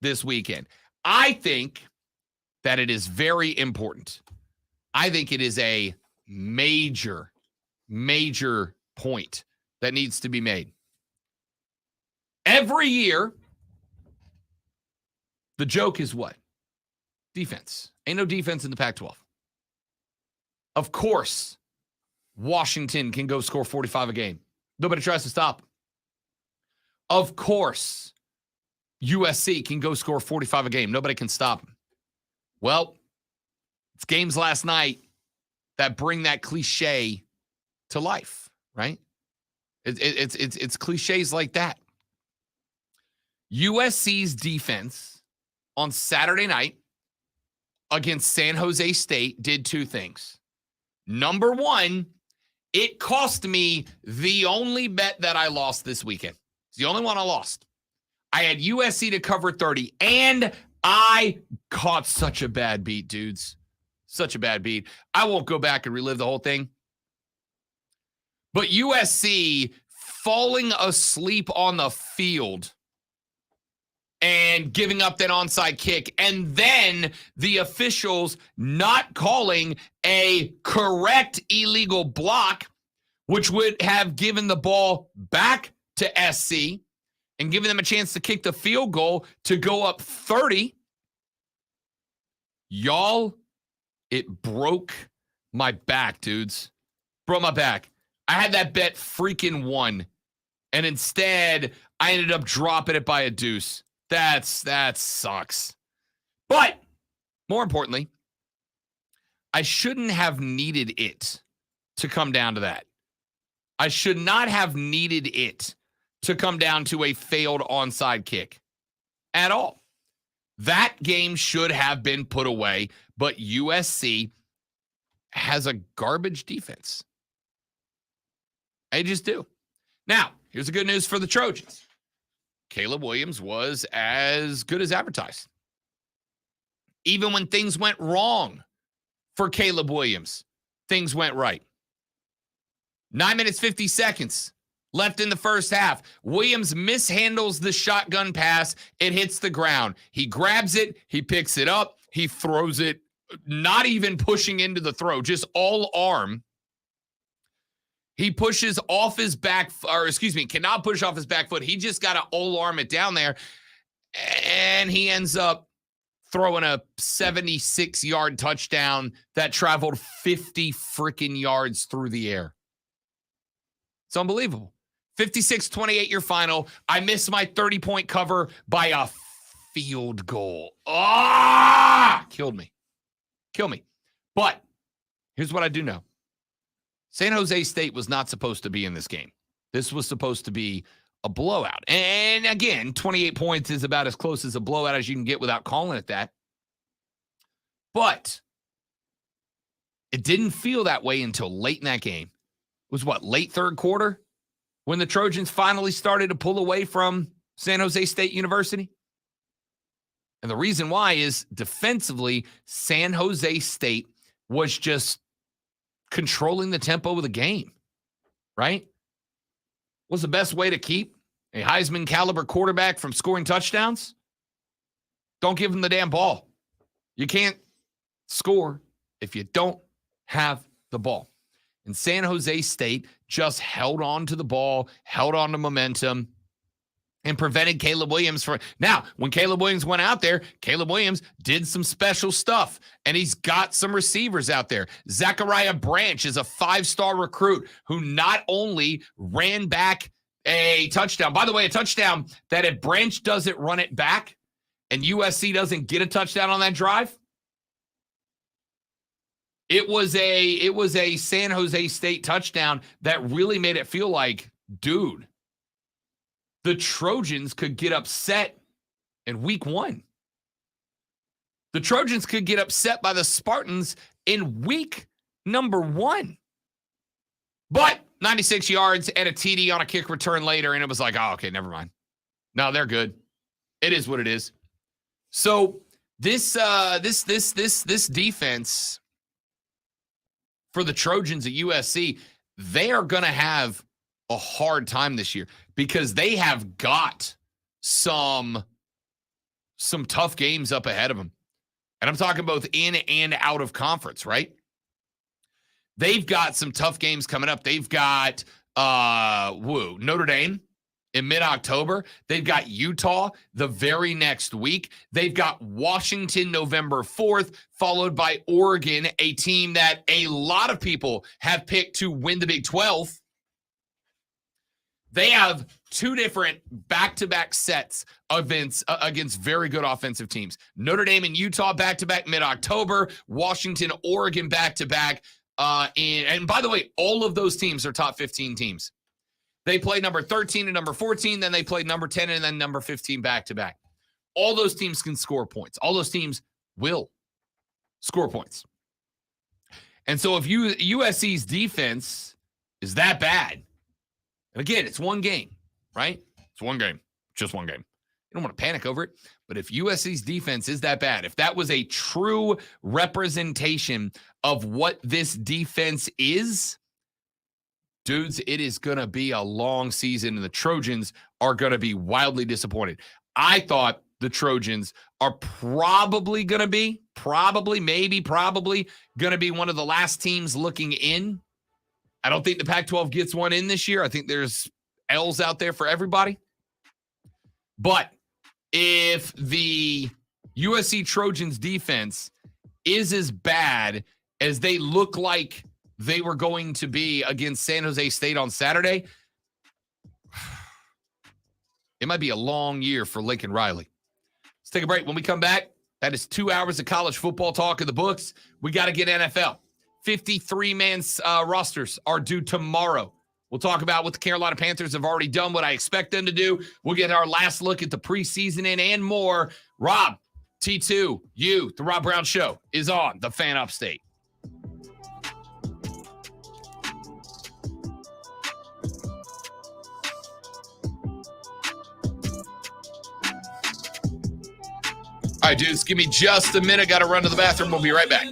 E: this weekend. I think that it is very important. I think it is a major point that needs to be made. Every year, the joke is what? Defense. Ain't no defense in the Pac-12. Of course, Washington can go score 45 a game. Nobody tries to stop them. Of course, USC can go score 45 a game. Nobody can stop them. Well, it's games last night that bring that cliche to life, right? It's cliches like that. USC's defense on Saturday night against San Jose State did two things. Number one, it cost me the only bet that I lost this weekend. It's the only one I lost. I had USC to cover 30, and I caught such a bad beat, dudes. Such a bad beat. I won't go back and relive the whole thing. But USC falling asleep on the field and giving up that onside kick, and then the officials not calling a correct illegal block, which would have given the ball back to SC and given them a chance to kick the field goal to go up 30. Y'all, it broke my back, dudes. Broke my back. I had that bet freaking won, and instead I ended up dropping it by a deuce. That sucks. But more importantly, I shouldn't have needed it to come down to that. I should not have needed it to come down to a failed onside kick at all. That game should have been put away, but USC has a garbage defense. They just do. Now, here's the good news for the Trojans. Caleb Williams was as good as advertised. Even when things went wrong for Caleb Williams, things went right. 9 minutes, 50 seconds left in the first half. Williams mishandles the shotgun pass. It hits the ground. He grabs it. He picks it up. He throws it, not even pushing into the throw, just all arm. He pushes off his back, cannot push off his back foot. He just got to all arm it down there. And he ends up throwing a 76-yard touchdown that traveled 50 freaking yards through the air. It's unbelievable. 56-28 your final. I missed my 30-point cover by a field goal. Killed me. But here's what I do know. San Jose State was not supposed to be in this game. This was supposed to be a blowout. And again, 28 points is about as close as a blowout as you can get without calling it that. But it didn't feel that way until late in that game. It was late third quarter when the Trojans finally started to pull away from San Jose State University? And the reason why is defensively, San Jose State was just controlling the tempo of the game, right? What's the best way to keep a Heisman caliber quarterback from scoring touchdowns? Don't give him the damn ball. You can't score if you don't have the ball. And San Jose State just held on to the ball, held on to momentum, and prevented Caleb Williams from. Now, when Caleb Williams went out there, Caleb Williams did some special stuff, and he's got some receivers out there. Zachariah Branch is a 5-star recruit who not only ran back a touchdown, by the way, a touchdown that if Branch doesn't run it back and USC doesn't get a touchdown on that drive, it was a San Jose State touchdown that really made it feel like, dude, the Trojans could get upset in week 1. The Trojans could get upset by the Spartans in week number 1. But 96 yards and a TD on a kick return later, and it was like, oh, okay, never mind. No, they're good. It is what it is. So this defense for the Trojans at USC, they are going to have a hard time this year because they have got some tough games up ahead of them. And I'm talking both in and out of conference, right? They've got some tough games coming up. They've got Notre Dame in mid-October. They've got Utah the very next week. They've got Washington November 4th, followed by Oregon, a team that a lot of people have picked to win the Big 12. They have two different back-to-back sets of events against very good offensive teams. Notre Dame and Utah back-to-back mid-October. Washington, Oregon back-to-back. And by the way, all of those teams are top 15 teams. They played number 13 and number 14, then they played number 10 and then number 15 back-to-back. All those teams can score points. All those teams will score points. And so if USC's defense is that bad, and again, it's one game, right? It's one game. Just one game. You don't want to panic over it. But if USC's defense is that bad, if that was a true representation of what this defense is, dudes, it is going to be a long season, and the Trojans are going to be wildly disappointed. I thought the Trojans are probably going to be, probably going to be one of the last teams looking in. I don't think the Pac-12 gets one in this year. I think there's L's out there for everybody. But if the USC Trojans defense is as bad as they look like they were going to be against San Jose State on Saturday, it might be a long year for Lincoln Riley. Let's take a break. When we come back, that is 2 hours of college football talk in the books. We got to get NFL. 53-man rosters are due tomorrow. We'll talk about what the Carolina Panthers have already done, what I expect them to do. We'll get our last look at the preseason and more. Rob, T2, the Rob Brown Show is on the Fan Upstate. All right, dudes, give me just a minute. Got to run to the bathroom. We'll be right back.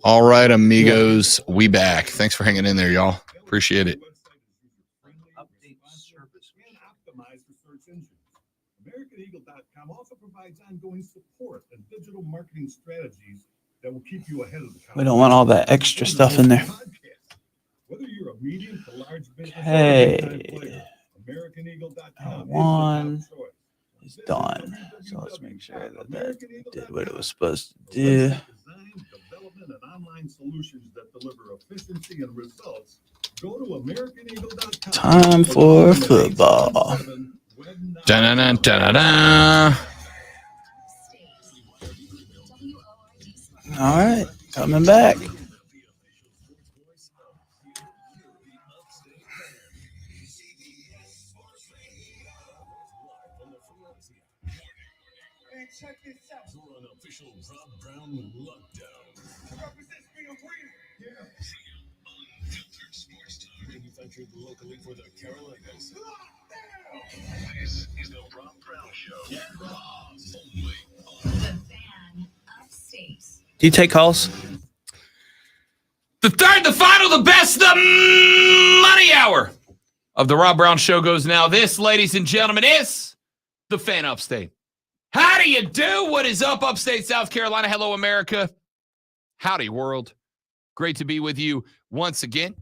E: All right, amigos, we back. Thanks for hanging in there, y'all. Appreciate it.
Q: AmericanEagle.com also provides ongoing support and digital marketing strategies that will keep you ahead of the
A: We don't want all that extra stuff in there.
Q: Whether you're a medium to large business
A: Okay.
Q: AmericanEagle.com
A: One is done. So let's make sure that that did what it was supposed to do.
Q: development and online solutions that deliver efficiency and results. Go to AmericanEagle.com.
A: Time for football.
E: Dun-dun-dun, dun-dun-dun.
A: All right, coming back.
C: Check this out. Your unofficial Rob Brown lockdown.
Q: Represents me a winner. Yeah.
C: Unfiltered sports talk. Manufactured locally for the Carolinas. This is the Rob Brown Show. Get Rob only on
D: The Fan Upstate.
A: Do you take calls?
E: The third, the final, the best, the money hour of the Rob Brown Show goes now. This, ladies and gentlemen, is the Fan Upstate. How do you do? What is up, upstate South Carolina? Hello, America. Howdy, world. Great to be with you once again.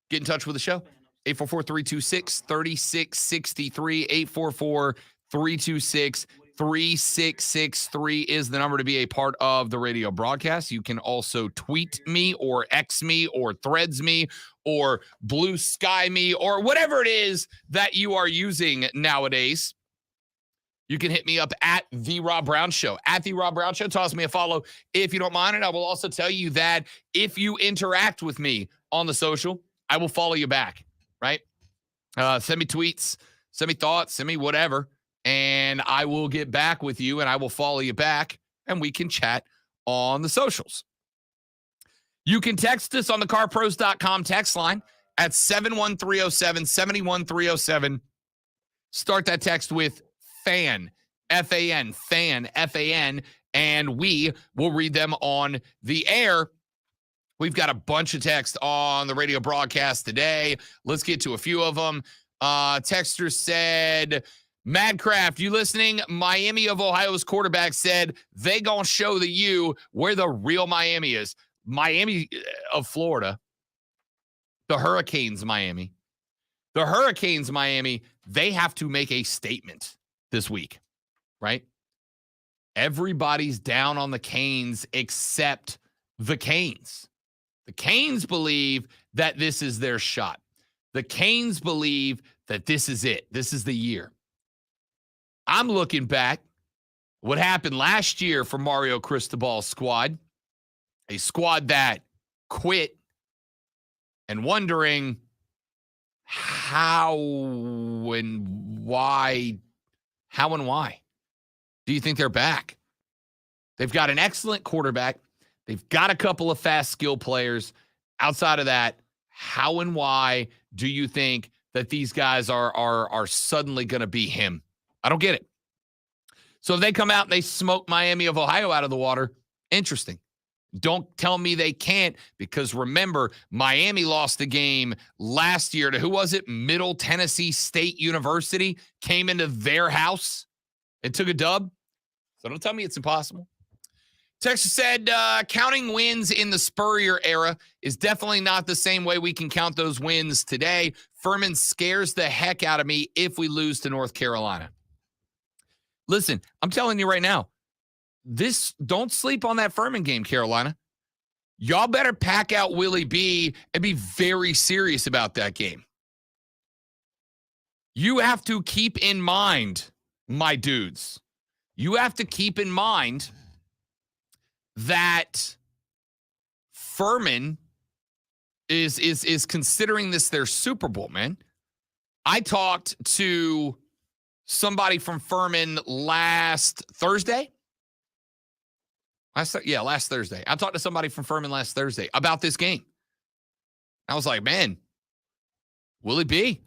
E: Get in touch with the show. 844-326-3663. 844-326-3663 is the number to be a part of the radio broadcast. You can also tweet me or X me or threads me or blue sky me or whatever it is that you are using nowadays. You can hit me up at The Rob Brown Show. At The Rob Brown Show, toss me a follow if you don't mind. And I will also tell you that if you interact with me on the social, I will follow you back, right? Send me tweets, send me thoughts, send me whatever, and I will get back with you and I will follow you back and we can chat on the socials. You can text us on the carpros.com text line at 71307, 71307. Start that text with FAN, F-A-N, FAN, F-A-N, and we will read them on the air. We've got a bunch of text on the radio broadcast today. Let's get to a few of them. Texter said, Madcraft, you listening? Miami of Ohio's quarterback said they gonna show the U where the real Miami is. Miami of Florida, the Hurricanes Miami. The Hurricanes Miami, they have to make a statement this week, right? Everybody's down on the Canes except the Canes. The Canes believe that this is their shot. The Canes believe that this is it. This is the year. I'm looking back what happened last year for Mario Cristobal's squad, a squad that quit, and wondering how and why do you think they're back? They've got an excellent quarterback. They've got a couple of fast skill players. Outside of that, how and why do you think that these guys are suddenly going to be him? I don't get it. So if they come out and they smoke Miami of Ohio out of the water, interesting. Don't tell me they can't, because remember, Miami lost the game last year to, who was it? Middle Tennessee State University came into their house and took a dub. So don't tell me it's impossible. Texas said, counting wins in the Spurrier era is definitely not the same way we can count those wins today. Furman scares the heck out of me if we lose to North Carolina. Listen, I'm telling you right now, don't sleep on that Furman game, Carolina. Y'all better pack out Willie B and be very serious about that game. You have to keep in mind, my dudes, you have to keep in mind that Furman is considering this their Super Bowl, man. I talked to somebody from Furman last Thursday. Last Thursday. I talked to somebody from Furman last Thursday about this game. I was like, man, Willie B,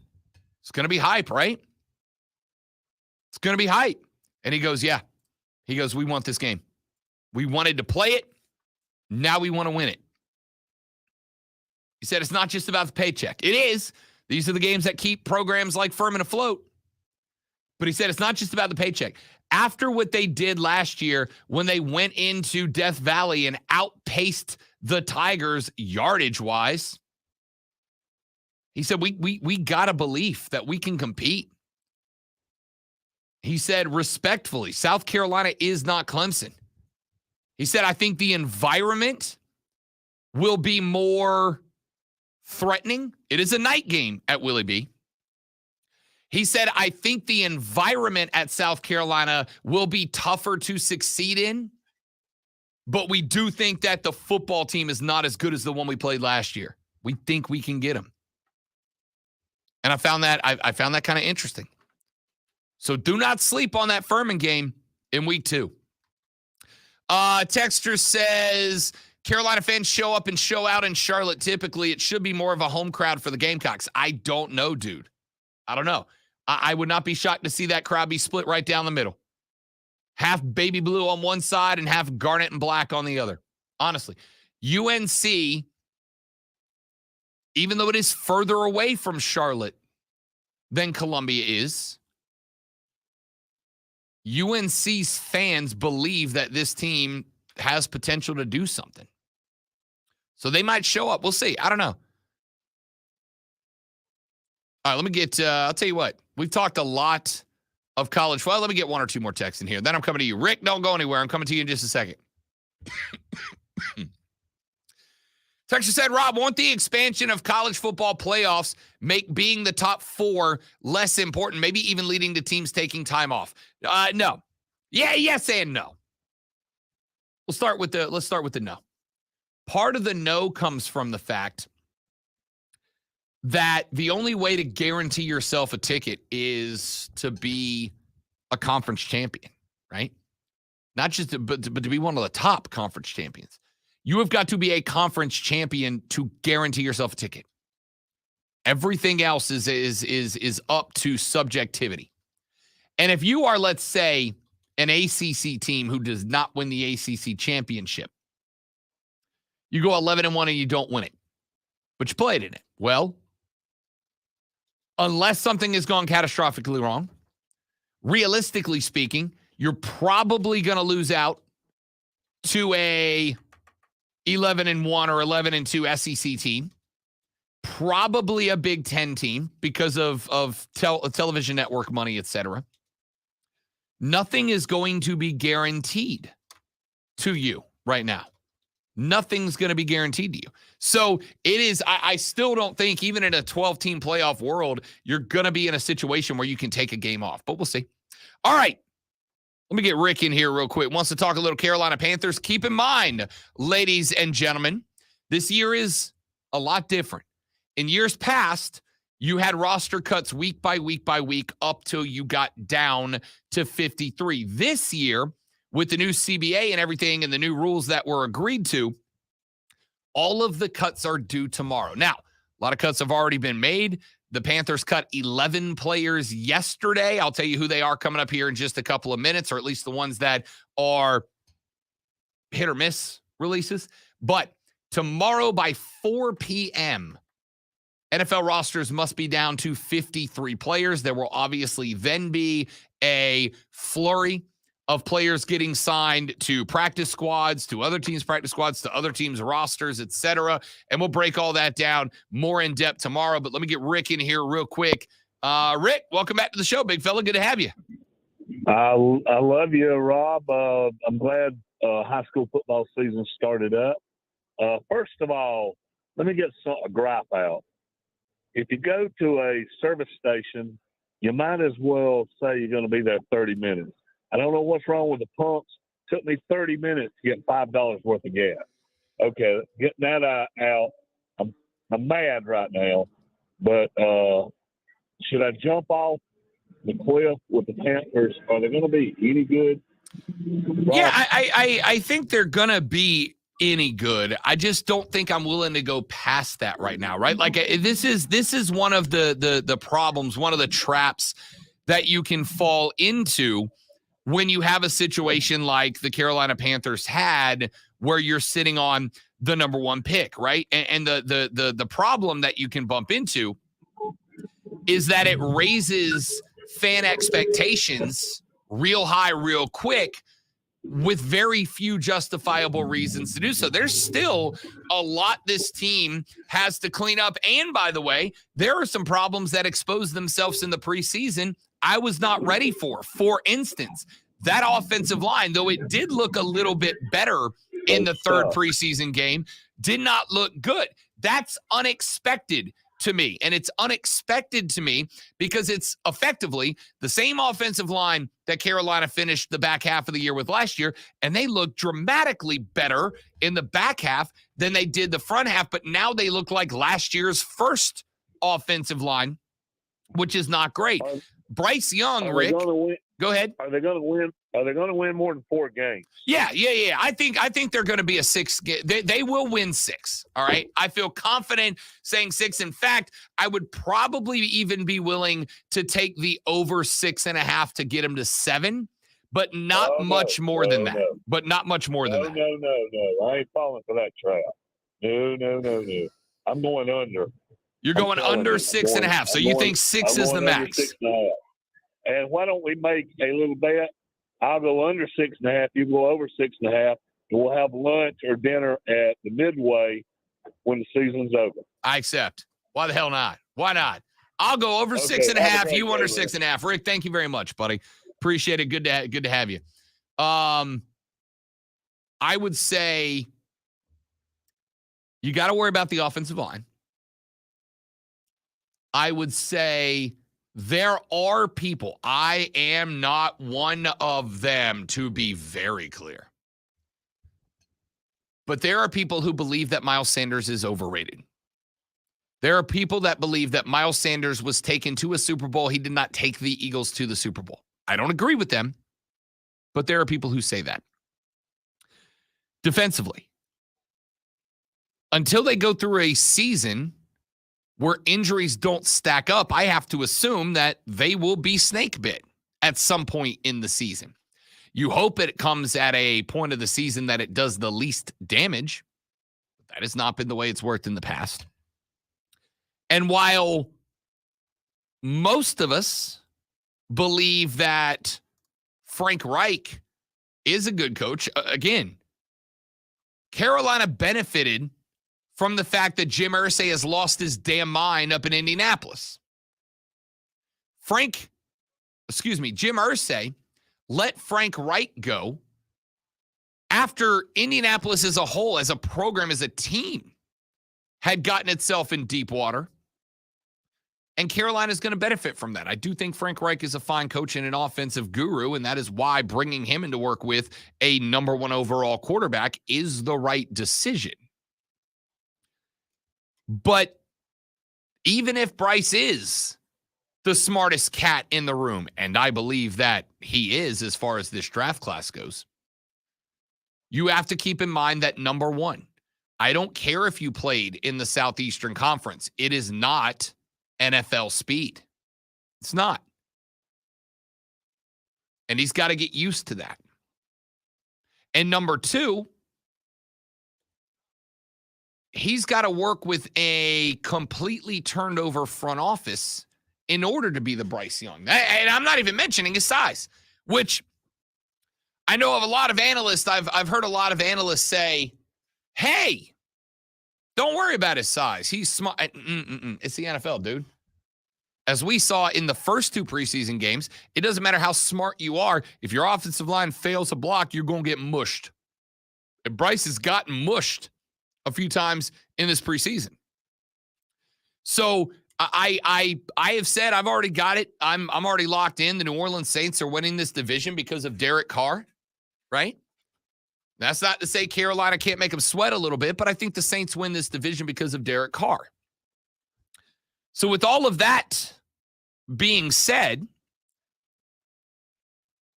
E: it's going to be hype, right? It's going to be hype. And he goes, yeah. He goes, we want this game. We wanted to play it. Now we want to win it. He said it's not just about the paycheck. It is. These are the games that keep programs like Furman afloat. But he said it's not just about the paycheck. After what they did last year when they went into Death Valley and outpaced the Tigers yardage-wise, he said we got a belief that we can compete. He said respectfully, South Carolina is not Clemson. He said, I think the environment will be more threatening. It is a night game at Willie B. He said, I think the environment at South Carolina will be tougher to succeed in, but we do think that the football team is not as good as the one we played last year. We think we can get them. And I found that kind of interesting. So do not sleep on that Furman game in week 2. Texter says, Carolina fans show up and show out in Charlotte. Typically, it should be more of a home crowd for the Gamecocks. I don't know, dude. I don't know. I would not be shocked to see that crowd be split right down the middle. Half baby blue on one side and half garnet and black on the other. Honestly, UNC, even though it is further away from Charlotte than Columbia is, UNC's fans believe that this team has potential to do something. So they might show up. We'll see. I don't know. All right, let me get, I'll tell you what. We've talked a lot of college. Well, let me get 1 or 2 more texts in here. Then I'm coming to you. Rick, don't go anywhere. I'm coming to you in just a second. Texas said, Rob, won't the expansion of college football playoffs make being the top 4 less important, maybe even leading to teams taking time off? No. Yeah, yes, and no. Let's start with the no. Part of the no comes from the fact that the only way to guarantee yourself a ticket is to be a conference champion, right? Not just but to be one of the top conference champions. You have got to be a conference champion to guarantee yourself a ticket. Everything else is up to subjectivity. And if you are, let's say, an ACC team who does not win the ACC championship, you go 11-1 and you don't win it, but you played in it. Well, unless something has gone catastrophically wrong, realistically speaking, you're probably going to lose out to a 11-1 or 11-2 SEC team, probably a Big Ten team because of television network money, etc. Nothing is going to be guaranteed to you right now. Nothing's going to be guaranteed to you. So it is, I still don't think even in a 12-team playoff world, you're going to be in a situation where you can take a game off, but we'll see. All right. Let me get Rick in here real quick. Wants to talk a little Carolina Panthers. Keep in mind, ladies and gentlemen, this year is a lot different. In years past, you had roster cuts week by week by week up till you got down to 53. This year, with the new CBA and everything and the new rules that were agreed to, all of the cuts are due tomorrow. Now, a lot of cuts have already been made. The Panthers cut 11 players yesterday. I'll tell you who they are coming up here in just a couple of minutes, or at least the ones that are hit or miss releases. But tomorrow by 4 p.m., NFL rosters must be down to 53 players. There will obviously then be a flurry of players getting signed to practice squads, to other teams' practice squads, to other teams' rosters, etc. And we'll break all that down more in depth tomorrow. But let me get Rick in here real quick. Rick, welcome back to the show, big fella. Good to have you.
F: I love you, Rob. I'm glad high school football season started up. First of all, let me get a gripe out. If you go to a service station, you might as well say you're going to be there 30 minutes. I don't know what's wrong with the pumps. It took me 30 minutes to get $5 worth of gas. Okay, getting that out. I'm mad right now. But should I jump off the cliff with the Panthers? Are they going to be any good?
E: Yeah, I think they're going to be any good. I just don't think I'm willing to go past that right now, right? Like this is one of the problems, one of the traps that you can fall into when you have a situation like the Carolina Panthers had, where you're sitting on the number one pick, right? And the problem that you can bump into is that it raises fan expectations real high, real quick, with very few justifiable reasons to do so. There's still a lot this team has to clean up. And by the way, there are some problems that exposed themselves in the preseason I was not ready for. For instance, that offensive line, though it did look a little bit better in the third preseason game, did not look good. That's unexpected to me. And it's unexpected to me because it's effectively the same offensive line that Carolina finished the back half of the year with last year, and they look dramatically better in the back half than they did the front half, but now they look like last year's first offensive line, which is not great. Bryce Young, Rick, go ahead.
F: Are they going to win? Are they going to win more than 4 games?
E: Yeah. I think they're going to be a 6 game. They will win 6. All right. I feel confident saying 6. In fact, I would probably even be willing to take the over 6.5 to get them to 7, but not much more than that. But not much more than that.
F: No. I ain't falling for that trap. No. I'm going under.
E: You're going under 6.5. So you think 6 is the max?
F: 6.5. And why don't we make a little bet? I'll go under 6.5. You go over 6.5. And we'll have lunch or dinner at the Midway when the season's over.
E: I accept. Why the hell not? Why not? I'll go over 6.5. You under 6.5. Rick, thank you very much, buddy. Appreciate it. Good to have you. I would say you got to worry about the offensive line. I would say there are people, I am not one of them, to be very clear. But there are people who believe that Miles Sanders is overrated. There are people that believe that Miles Sanders was taken to a Super Bowl. He did not take the Eagles to the Super Bowl. I don't agree with them, but there are people who say that. Defensively, until they go through a season where injuries don't stack up, I have to assume that they will be snake bit at some point in the season. You hope it comes at a point of the season that it does the least damage. That has not been the way it's worked in the past. And while most of us believe that Frank Reich is a good coach, again, Carolina benefited from the fact that Jim Irsay has lost his damn mind up in Indianapolis. Jim Irsay let Frank Reich go after Indianapolis as a whole, as a program, as a team, had gotten itself in deep water. And Carolina is going to benefit from that. I do think Frank Reich is a fine coach and an offensive guru, and that is why bringing him in to work with a number 1 overall quarterback is the right decision. But even if Bryce is the smartest cat in the room, and I believe that he is as far as this draft class goes, you have to keep in mind that, number 1, I don't care if you played in the Southeastern Conference. It is not NFL speed. It's not. And he's got to get used to that. And number 2, he's got to work with a completely turned over front office in order to be the Bryce Young. And I'm not even mentioning his size, which I know of a lot of analysts. I've heard a lot of analysts say, hey, don't worry about his size. He's smart. It's the NFL, dude. As we saw in the first 2 preseason games, it doesn't matter how smart you are. If your offensive line fails a block, you're going to get mushed. And Bryce has gotten mushed a few times in this preseason. So I have said I've already got it. I'm already locked in. The New Orleans Saints are winning this division because of Derek Carr, right? That's not to say Carolina can't make them sweat a little bit, but I think the Saints win this division because of Derek Carr. So with all of that being said,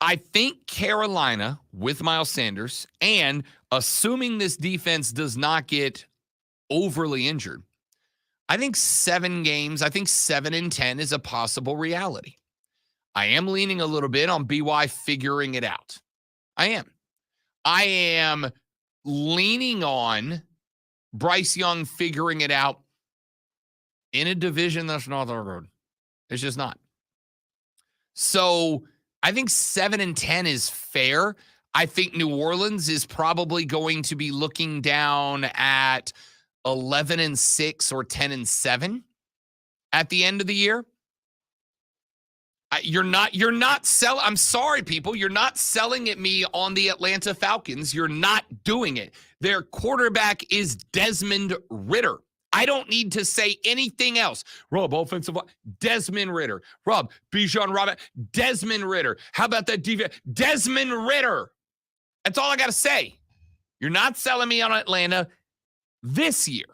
E: I think Carolina, with Miles Sanders, and assuming this defense does not get overly injured, I think 7 games, I think 7-10 is a possible reality. I am leaning a little bit on BY figuring it out. I am leaning on Bryce Young figuring it out in a division that's not their road. It's just not. So I think 7-10 is fair. I think New Orleans is probably going to be looking down at 11-6 or 10-7 at the end of the year. You're not selling. I'm sorry, people. You're not selling at me on the Atlanta Falcons. You're not doing it. Their quarterback is Desmond Ridder. I don't need to say anything else. Rob, offensive line, Desmond Ridder. Rob, Bijan Robert, Desmond Ridder. How about that defense? Desmond Ridder. That's all I got to say. You're not selling me on Atlanta this year.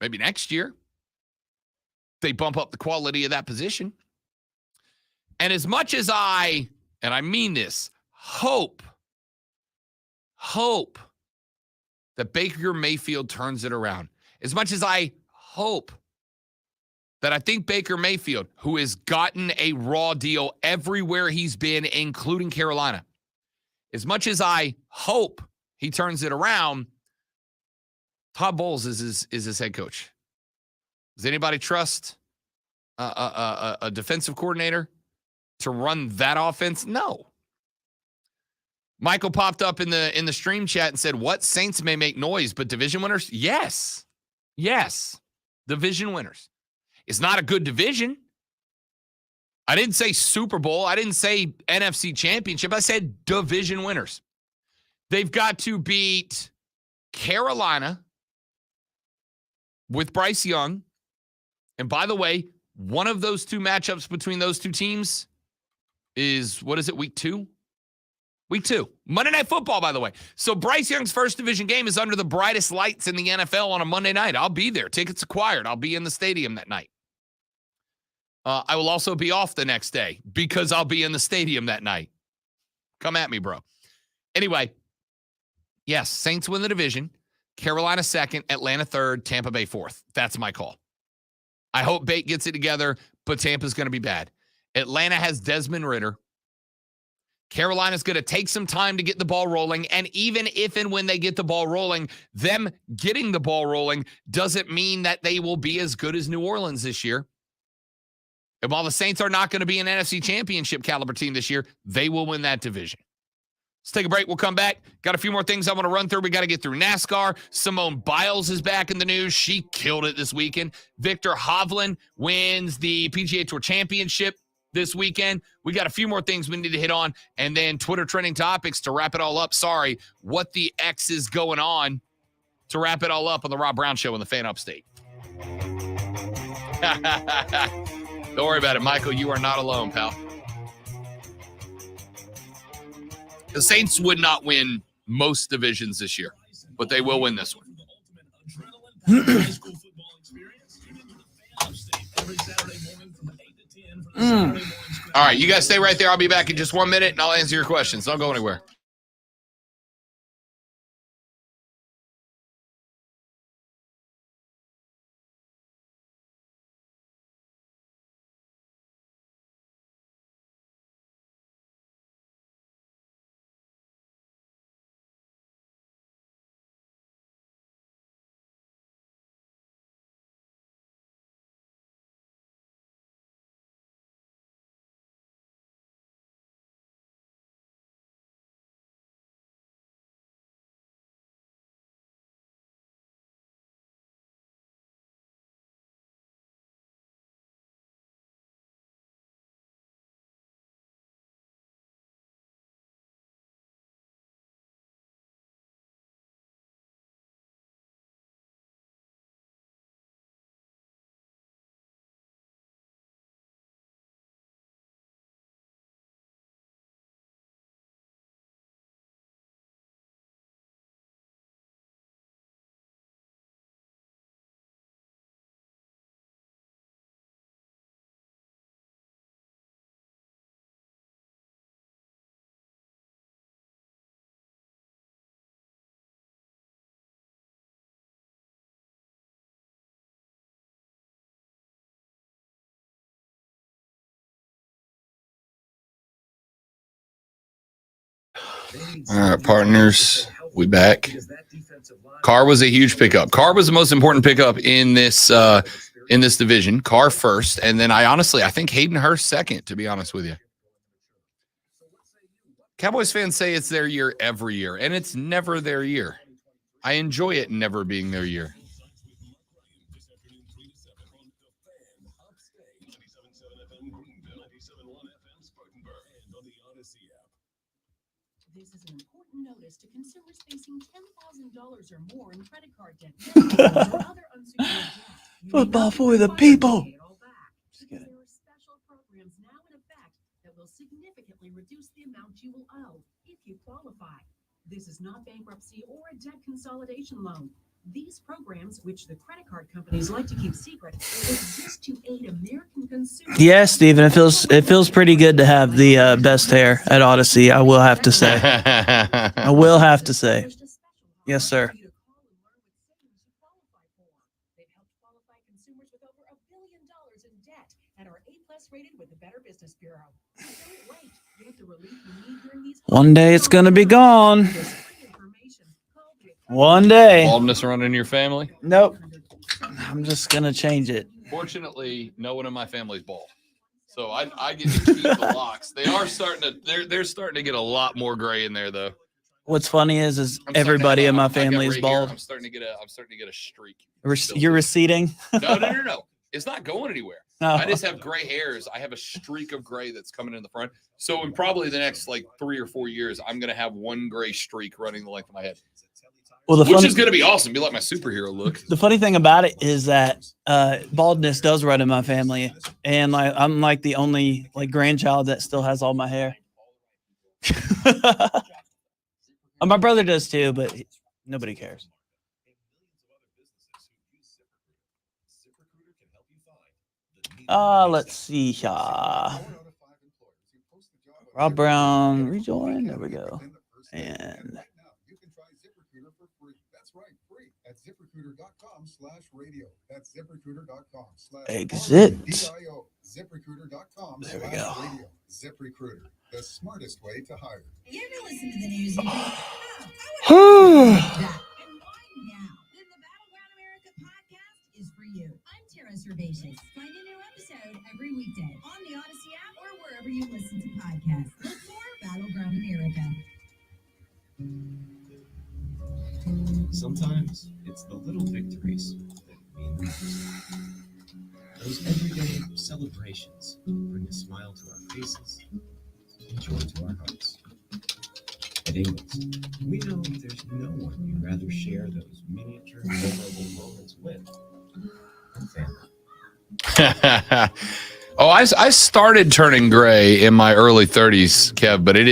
E: Maybe next year. They bump up the quality of that position. And as much as I mean this, hope that Baker Mayfield turns it around. As much as I hope that I think Baker Mayfield, who has gotten a raw deal everywhere he's been, including Carolina, as much as I hope he turns it around, Todd Bowles is his head coach. Does anybody trust a defensive coordinator to run that offense? No. Michael popped up in the stream chat and said, what? Saints may make noise, but division winners? Yes. Division winners. It's not a good division. I didn't say Super Bowl. I didn't say NFC Championship. I said division winners. They've got to beat Carolina with Bryce Young. And by the way, one of those two matchups between those two teams is, week 2? Week 2. Monday Night Football, by the way. So Bryce Young's first division game is under the brightest lights in the NFL on a Monday night. I'll be there. Tickets acquired. I'll be in the stadium that night. I will also be off the next day because I'll be in the stadium that night. Come at me, bro. Anyway, yes, Saints win the division. Carolina 2nd, Atlanta 3rd, Tampa Bay 4th. That's my call. I hope Bate gets it together, but Tampa's going to be bad. Atlanta has Desmond Ridder. Carolina's going to take some time to get the ball rolling, and even if and when they get the ball rolling, them getting the ball rolling doesn't mean that they will be as good as New Orleans this year. And while the Saints are not going to be an NFC Championship caliber team this year, they will win that division. Let's take a break. We'll come back. Got a few more things I want to run through. We got to get through NASCAR. Simone Biles is back in the news. She killed it this weekend. Victor Hovland wins the PGA Tour Championship this weekend. We got a few more things we need to hit on, and then Twitter trending topics to wrap it all up. Sorry, what the X is going on to wrap it all up on the Rob Brown Show in the Fan Upstate. Don't worry about it, Michael. You are not alone, pal. The Saints would not win most divisions this year, but they will win this one. All right, you guys stay right there. I'll be back in just 1 minute, and I'll answer your questions. Don't go anywhere.
G: All right, partners.
E: We back. Carr was a huge pickup. Carr was the most important pickup in this division. Carr first, and then I think Hayden Hurst second, to be honest with you. Cowboys fans say it's their year every year, and it's never their year. I enjoy it never being their year.
G: This is an important notice to consumers facing $10,000 or more in credit card debt or other unsecured debt.
A: Football for the people.
G: There are special programs now in effect that will significantly reduce the amount you will owe if you qualify. This is not bankruptcy or a debt consolidation loan. These programs, which the credit card companies like to keep secret, exist to aid American consumers.
A: Yeah, Steven, it feels pretty good to have the best hair at Odyssey. I will have to say. I will have to say. Yes, sir.
G: They've helped qualify consumers with over $1 billion in debt and are A+ rated with the Better Business Bureau. Don't wait. Get the relief you need during these
A: One day it's gonna be gone. One day.
E: Baldness running in your family?
A: Nope. I'm just gonna change it.
E: Fortunately, no one in my family's bald, so I get to keep the locks. They are starting to they're starting to get a lot more gray in there though.
A: What's funny is
E: I'm starting
A: everybody
E: to
A: in my
E: have- I got
A: family is
E: gray hair.
A: bald.
E: I'm starting to get a streak.
A: You're receding.
E: No. It's not going anywhere.
A: Oh.
E: I just have gray hairs. I have a streak of gray that's coming in the front. So in probably the next 3 or 4 years, I'm gonna have one gray streak running the length of my head.
A: Well,
E: Which is gonna be awesome. Be like my superhero look.
A: The funny thing about it is that baldness does run in my family, and I'm like the only grandchild that still has all my hair. My brother does too, but nobody cares. Let's see. Rob Brown rejoin. There we go. And
I: At ZipRecruiter.com/radio. That's ZipRecruiter.com/radio.
A: Exit.
I: ZipRecruiter.com/radio.
A: There we go.
I: ZipRecruiter, the smartest way to hire.
D: You ever listen to the news and think, is for you. I'm Tara Servatius. Find a new episode every weekday on the Odyssey app or wherever you listen to podcasts. Look for Battleground America.
J: Sometimes it's the little victories that mean the most. Those everyday celebrations bring a smile to our faces and joy to our hearts. At Ingles, we know there's no one you'd rather share those miniature memorable moments with than family.
E: Oh, I started turning gray in my early 30s, Kev, but it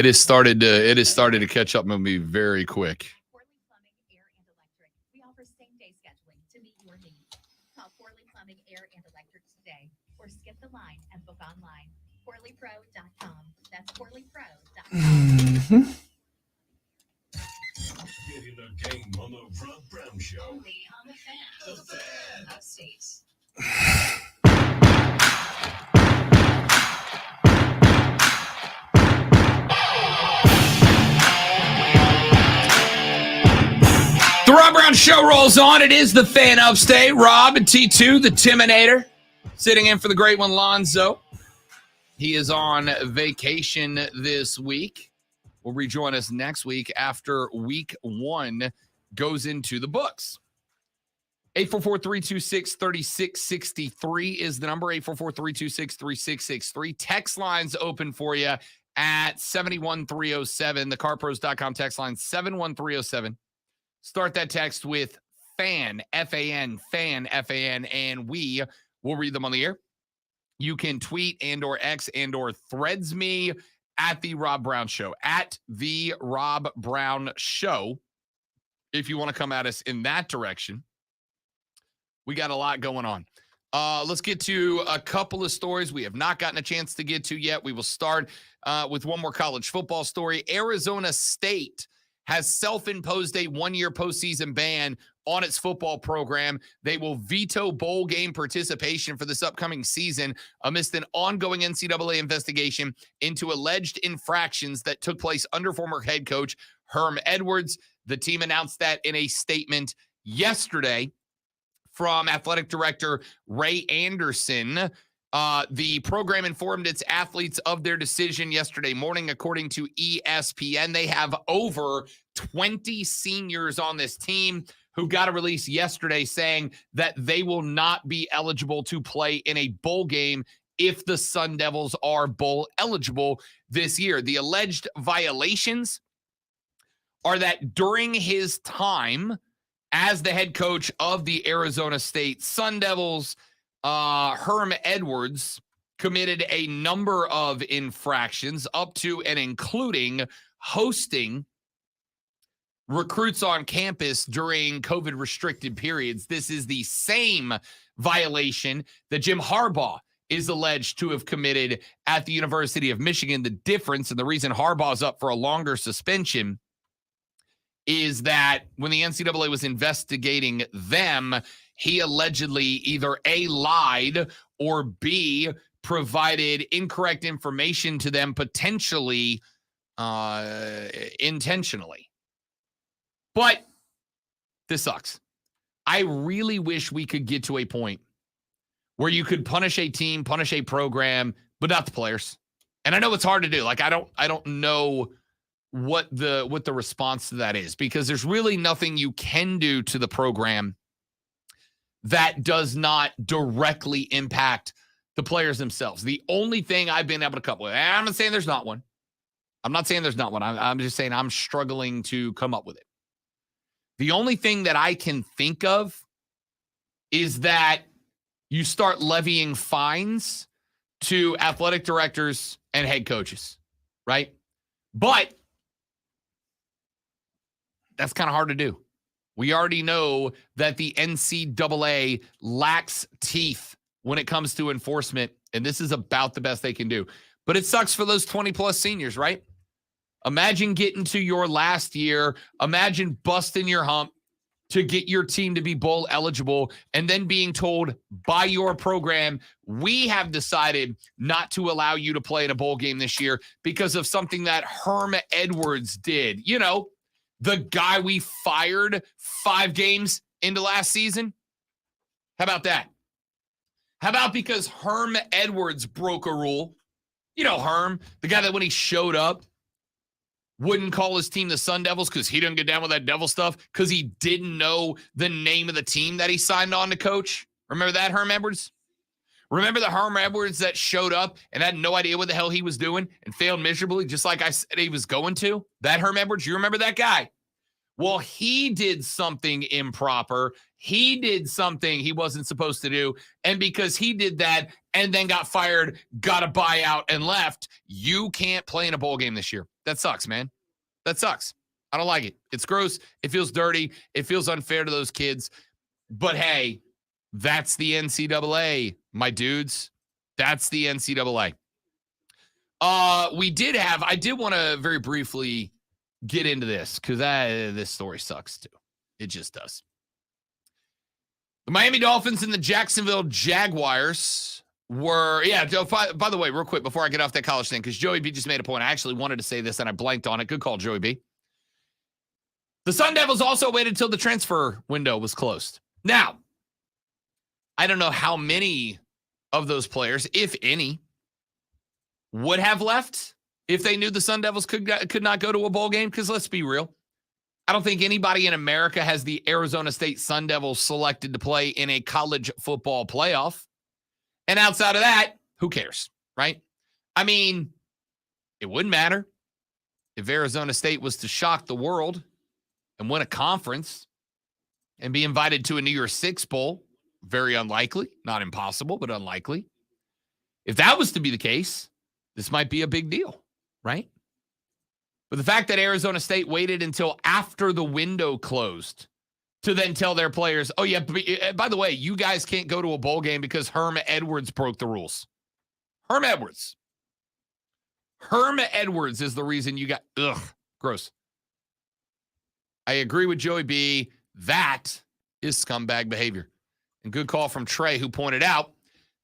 E: has started to catch up with me very quick.
L: We offer same-day scheduling to meet your needs. Call Corley Plumbing, Air, and Electric today, or skip the line and book online. CorleyPro.com. That's CorleyPro.com.
C: Get in the game on the Rob Brown Show.
P: Only on the Fan. The Fan Upstate.
E: The Rob Brown Show rolls on. It is the Fan Upstate. Rob and T2, the Timinator, sitting in for the great one, Lonzo. He is on vacation this week. Will rejoin us next week after week 1 goes into the books. 844-326-3663 is the number. 844-326-3663. Text lines open for you at 71307. The carpros.com text line 71307. Start that text with FAN, F-A-N, FAN, F-A-N, and we will read them on the air. You can tweet and or X and or threads me at The Rob Brown Show, at The Rob Brown Show. If you want to come at us in that direction, we got a lot going on. Let's get to a couple of stories we have not gotten a chance to get to yet. We will start with one more college football story. Arizona State has self-imposed a 1-year postseason ban on its football program. They will veto bowl game participation for this upcoming season amidst an ongoing NCAA investigation into alleged infractions that took place under former head coach Herm Edwards. The team announced that in a statement yesterday from athletic director Ray Anderson. The program informed its athletes of their decision yesterday morning, according to ESPN. They have over 20 seniors on this team who got a release yesterday saying that they will not be eligible to play in a bowl game if the Sun Devils are bowl eligible this year. The alleged violations are that during his time as the head coach of the Arizona State Sun Devils, Herm Edwards committed a number of infractions up to and including hosting recruits on campus during COVID restricted periods. This is the same violation that Jim Harbaugh is alleged to have committed at the University of Michigan. The difference and the reason Harbaugh's up for a longer suspension is that when the NCAA was investigating them, he allegedly either A, lied, or B, provided incorrect information to them, potentially intentionally. But this sucks. I really wish we could get to a point where you could punish a team, punish a program, but not the players. And I know it's hard to do. Like, I don't know what the response to that is, because there's really nothing you can do to the program that does not directly impact the players themselves. The only thing I've been able to come up with, and I'm not saying there's not one. I'm just saying I'm struggling to come up with it. The only thing that I can think of is that you start levying fines to athletic directors and head coaches, right? But that's kind of hard to do. We already know that the NCAA lacks teeth when it comes to enforcement, and this is about the best they can do. But it sucks for those 20-plus seniors, right? Imagine getting to your last year. Imagine busting your hump to get your team to be bowl eligible and then being told by your program, we have decided not to allow you to play in a bowl game this year because of something that Herm Edwards did. You know, the guy we fired 5 games into last season. How about that? How about because Herm Edwards broke a rule? You know, Herm, the guy that when he showed up, wouldn't call his team the Sun Devils because he didn't get down with that devil stuff because he didn't know the name of the team that he signed on to coach. Remember that, Herm Edwards? Remember the Herm Edwards that showed up and had no idea what the hell he was doing and failed miserably, just like I said he was going to? That Herm Edwards, you remember that guy? Well, he did something improper. He did something he wasn't supposed to do. And because he did that and then got fired, got a buyout and left, you can't play in a bowl game this year. That sucks, man. That sucks. I don't like it. It's gross. It feels dirty. It feels unfair to those kids. But hey, that's the NCAA, my dudes. That's the NCAA. I did want to very briefly get into this because this story sucks too. It just does. The Miami Dolphins and the Jacksonville Jaguars were, by the way, real quick before I get off that college thing, because Joey B just made a point. I actually wanted to say this and I blanked on it. Good call, Joey B. The Sun Devils also waited until the transfer window was closed. Now, I don't know how many of those players, if any, would have left if they knew the Sun Devils could not go to a bowl game, because let's be real. I don't think anybody in America has the Arizona State Sun Devils selected to play in a college football playoff. And outside of that, who cares, right? I mean, it wouldn't matter if Arizona State was to shock the world and win a conference and be invited to a New Year's Six Bowl. Very unlikely, not impossible, but unlikely. If that was to be the case, this might be a big deal, right? But the fact that Arizona State waited until after the window closed to then tell their players, oh, yeah, by the way, you guys can't go to a bowl game because Herm Edwards broke the rules. Herm Edwards. Herm Edwards is the reason you got, gross. I agree with Joey B. That is scumbag behavior. And good call from Trey, who pointed out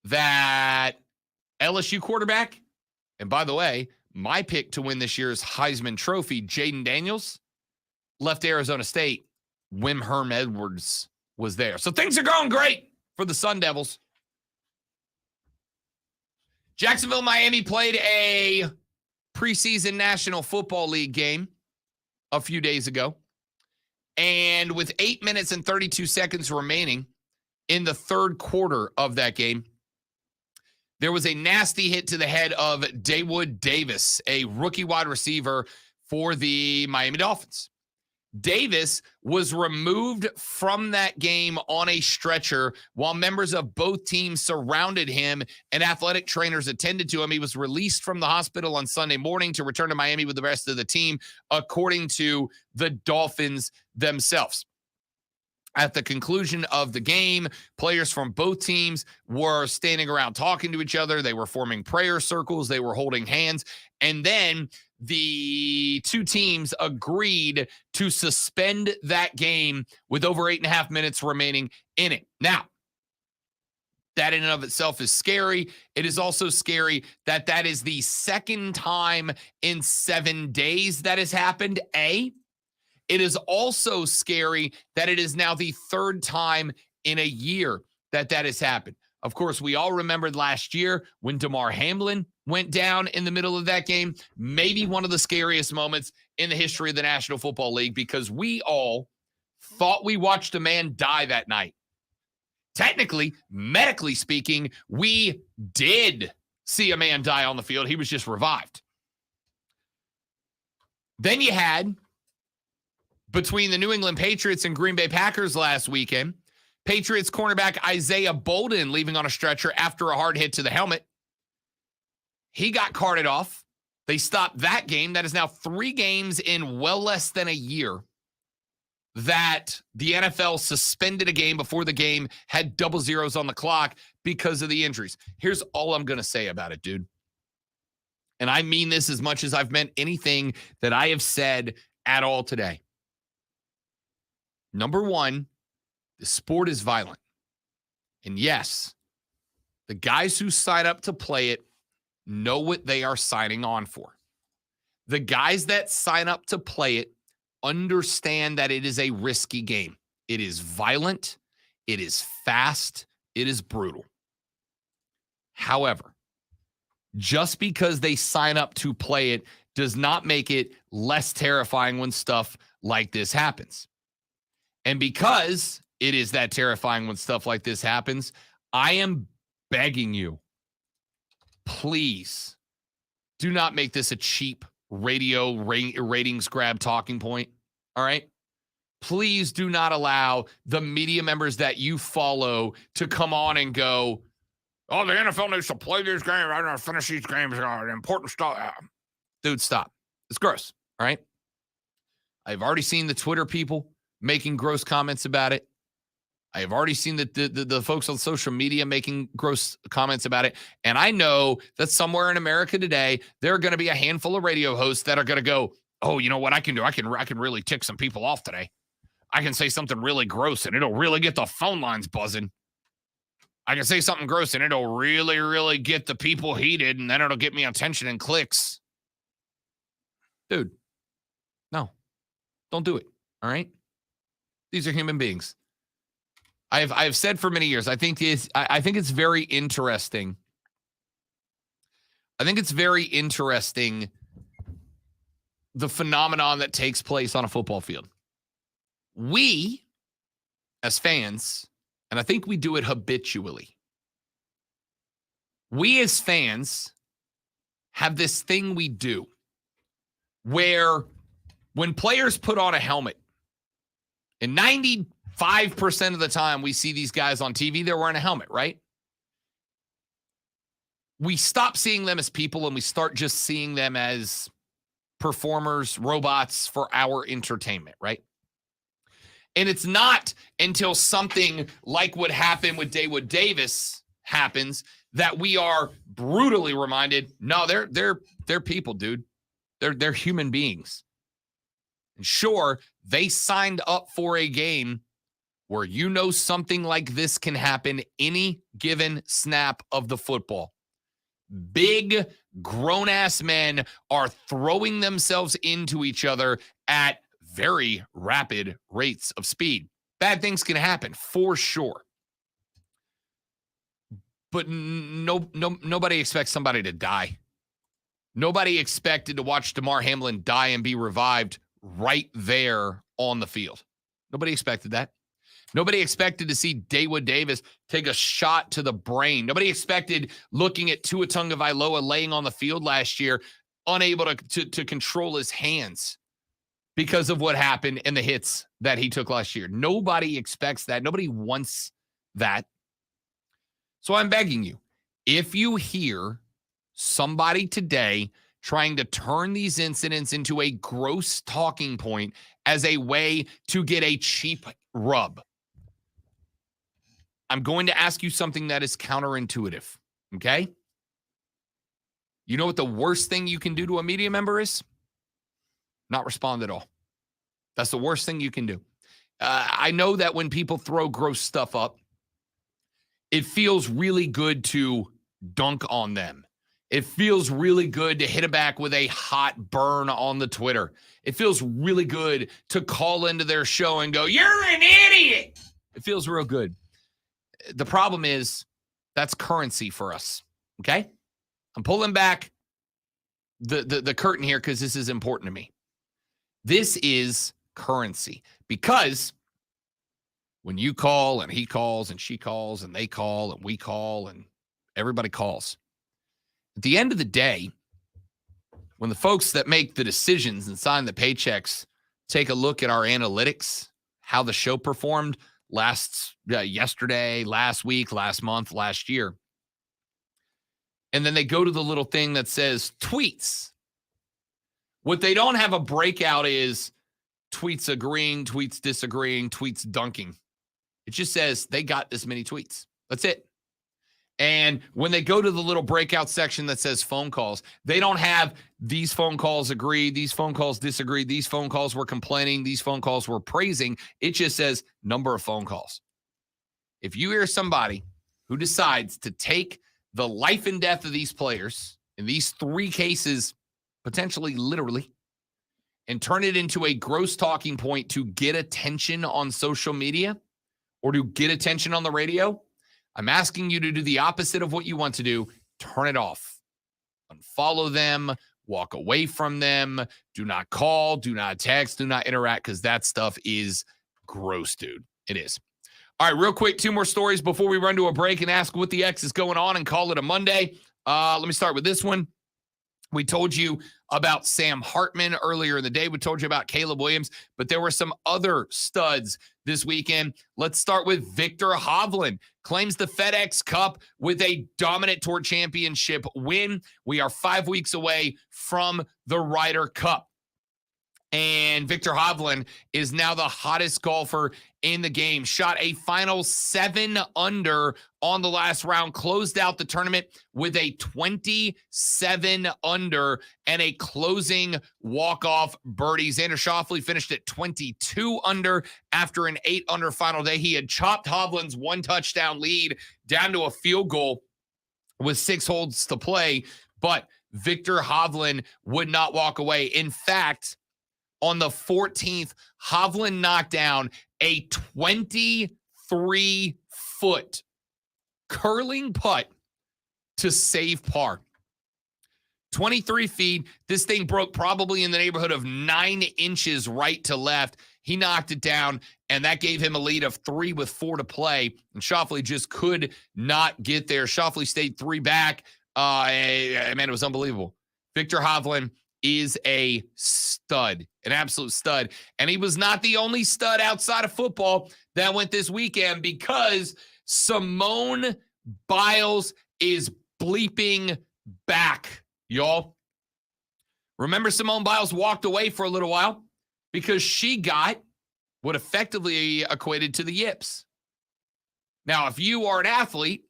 E: that LSU quarterback, and by the way, my pick to win this year's Heisman Trophy, Jaden Daniels, left Arizona State when Herm Edwards was there. So things are going great for the Sun Devils. Jacksonville, Miami played a preseason National Football League game a few days ago. And with 8 minutes and 32 seconds remaining in the third quarter of that game, there was a nasty hit to the head of Dawood Davis, a rookie wide receiver for the Miami Dolphins. Davis was removed from that game on a stretcher while members of both teams surrounded him and athletic trainers attended to him. He was released from the hospital on Sunday morning to return to Miami with the rest of the team, according to the Dolphins themselves. At the conclusion of the game, players from both teams were standing around talking to each other. They were forming prayer circles. They were holding hands. And then the two teams agreed to suspend that game with over 8.5 minutes remaining in it. Now, that in and of itself is scary. It is also scary that that is the second time in 7 days that has happened, A. It is also scary that it is now the third time in a year that that has happened. Of course, we all remembered last year when Damar Hamlin went down in the middle of that game, maybe one of the scariest moments in the history of the National Football League, because we all thought we watched a man die that night. Technically, medically speaking, we did see a man die on the field. He was just revived. Then you had, between the New England Patriots and Green Bay Packers last weekend, Patriots cornerback Isaiah Bolden leaving on a stretcher after a hard hit to the helmet. He got carted off. They stopped that game. That is now 3 games in well less than a year that the NFL suspended a game before the game had double zeros on the clock because of the injuries. Here's all I'm going to say about it, dude. And I mean this as much as I've meant anything that I have said at all today. Number one, the sport is violent. And yes, the guys who sign up to play it know what they are signing on for. The guys that sign up to play it understand that it is a risky game. It is violent. It is fast. It is brutal. However, just because they sign up to play it does not make it less terrifying when stuff like this happens. And because it is that terrifying when stuff like this happens, I am begging you, please do not make this a cheap radio ratings grab talking point. All right? Please do not allow the media members that you follow to come on and go, oh, the NFL needs to play these games. I don't know, finish these games. Important stuff. Dude, stop. It's gross. All right? I've already seen the Twitter people making gross comments about it. I have already seen the folks on social media making gross comments about it. And I know that somewhere in America today, there are going to be a handful of radio hosts that are going to go, oh, you know what I can do? I can really tick some people off today. I can say something really gross and it'll really get the phone lines buzzing. I can say something gross and it'll really, really get the people heated, and then it'll get me attention and clicks. Dude, no, don't do it. All right? These are human beings. I have said for many years, I think it's very interesting. I think it's very interesting, the phenomenon that takes place on a football field. We, as fans, and I think we do it habitually, we as fans have this thing we do where when players put on a helmet, and 95% of the time we see these guys on TV, they're wearing a helmet, right? We stop seeing them as people and we start just seeing them as performers, robots for our entertainment, right? And it's not until something like what happened with Dawood Davis happens that we are brutally reminded, no, they're people, dude. They're human beings. And sure, they signed up for a game where you know something like this can happen any given snap of the football. Big, grown-ass men are throwing themselves into each other at very rapid rates of speed. Bad things can happen, for sure. But nobody expects somebody to die. Nobody expected to watch Damar Hamlin die and be revived right there on the field. Nobody expected that. Nobody expected to see Daewood Davis take a shot to the brain. Nobody expected looking at Tua Tagovailoa laying on the field last year, unable to control his hands because of what happened and the hits that he took last year. Nobody expects that. Nobody wants that. So I'm begging you, if you hear somebody today trying to turn these incidents into a gross talking point as a way to get a cheap rub, I'm going to ask you something that is counterintuitive, okay? You know what the worst thing you can do to a media member is? Not respond at all. That's the worst thing you can do. I know that when people throw gross stuff up, it feels really good to dunk on them. It feels really good to hit it back with a hot burn on the Twitter. It feels really good to call into their show and go, "You're an idiot." It feels real good. The problem is that's currency for us, okay? I'm pulling back the curtain here because this is important to me. This is currency because when you call and he calls and she calls and they call and we call and everybody calls, at the end of the day, when the folks that make the decisions and sign the paychecks take a look at our analytics, how the show performed yesterday, last week, last month, last year, and then they go to the little thing that says tweets. What they don't have a breakout is tweets agreeing, tweets disagreeing, tweets dunking. It just says they got this many tweets. That's it. And when they go to the little breakout section that says phone calls, they don't have these phone calls agree, these phone calls disagree, these phone calls were complaining, these phone calls were praising. It just says number of phone calls. If you hear somebody who decides to take the life and death of these players, in these three cases, potentially literally, and turn it into a gross talking point to get attention on social media or to get attention on the radio, I'm asking you to do the opposite of what you want to do. Turn it off. Unfollow them. Walk away from them. Do not call. Do not text. Do not interact because that stuff is gross, dude. It is. All right, real quick, two more stories before we run to a break and ask what the X is going on and call it a Monday. Let me start with this one. We told you about Sam Hartman earlier in the day. We told you about Caleb Williams, but there were some other studs this weekend. Let's start with Viktor Hovland. Claims the FedEx Cup with a dominant Tour Championship win. We are 5 weeks away from the Ryder Cup. And Viktor Hovland is now the hottest golfer in the game. Shot a final 7 under on the last round. Closed out the tournament with a 27 under and a closing walk-off birdie. Xander Schauffele finished at 22 under after an 8 under final day. He had chopped Hovland's 1 touchdown lead down to a field goal with 6 holes to play, but Viktor Hovland would not walk away. In fact, on the 14th, Hovland knocked down a 23-foot curling putt to save par. 23 feet. This thing broke probably in the neighborhood of 9 inches right to left. He knocked it down, and that gave him a lead of 3 with 4 to play. And Schauffele just could not get there. Schauffele stayed 3 back. Man, it was unbelievable. Viktor Hovland is a stud, an absolute stud. And he was not the only stud outside of football that went this weekend because Simone Biles is bleeping back, y'all. Remember, Simone Biles walked away for a little while because she got what effectively equated to the yips. Now, if you are an athlete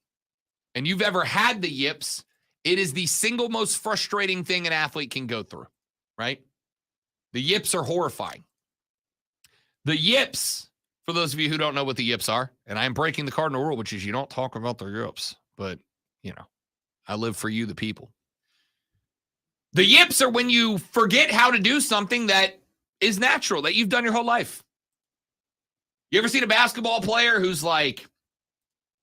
E: and you've ever had the yips, it is the single most frustrating thing an athlete can go through, right? The yips are horrifying. The yips For those of you who don't know what the yips are, and I'm breaking the cardinal rule, which is you don't talk about the yips, but, I live for you, the people. The yips are when you forget how to do something that is natural, that you've done your whole life. You ever seen a basketball player who's like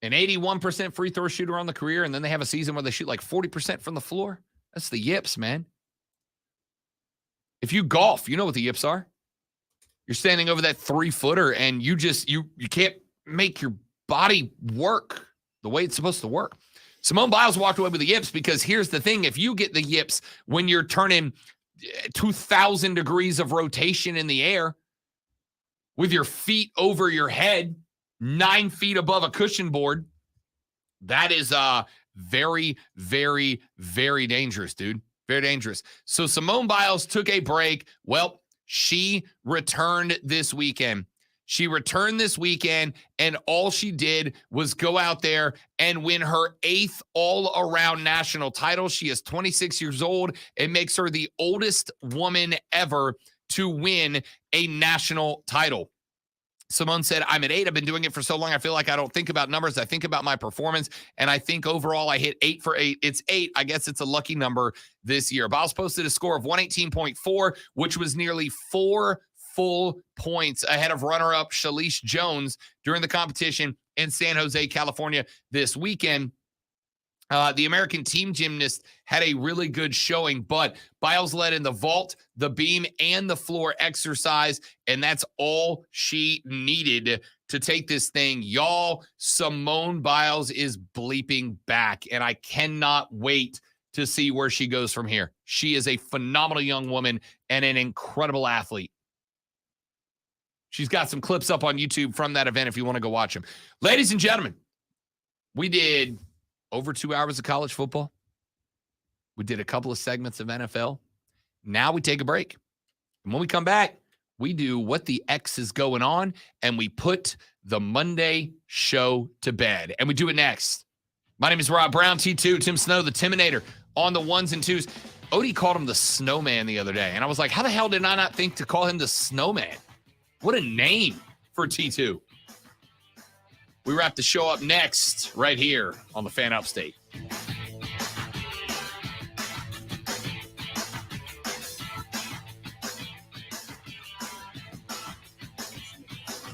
E: an 81% free throw shooter on the career, and then they have a season where they shoot like 40% from the floor? That's the yips, man. If you golf, you know what the yips are. You're standing over that 3-footer and you can't make your body work the way it's supposed to work. Simone Biles walked away with the yips because here's the thing. If you get the yips when you're turning 2,000 degrees of rotation in the air with your feet over your head, 9 feet above a cushion board, that is very, very, very dangerous, dude. Very dangerous. So Simone Biles took a break. Well, she returned this weekend. And all she did was go out there and win her 8th all-around national title. She is 26 years old. It makes her the oldest woman ever to win a national title. Simone said, I'm at 8. I've been doing it for so long. I feel like I don't think about numbers. I think about my performance. And I think overall I hit 8 for 8. It's 8. I guess it's a lucky number this year. Biles posted a score of 118.4, which was nearly 4 full points ahead of runner-up Shalish Jones during the competition in San Jose, California this weekend. The American team gymnast had a really good showing, but Biles led in the vault, the beam, and the floor exercise, and that's all she needed to take this thing. Y'all, Simone Biles is bleeping back, and I cannot wait to see where she goes from here. She is a phenomenal young woman and an incredible athlete. She's got some clips up on YouTube from that event if you want to go watch them. Ladies and gentlemen, we did over 2 hours of college football. We did a couple of segments of NFL. Now we take a break. And when we come back, we do What the X is Going On, and we put the Monday show to bed. And we do it next. My name is Rob Brown, T2, Tim Snow, the Timinator, on the ones and twos. Odie called him the Snowman the other day, and I was like, how the hell did I not think to call him the Snowman? What a name for T2. We wrap the show up next right here on the Fan Upstate.
A: Did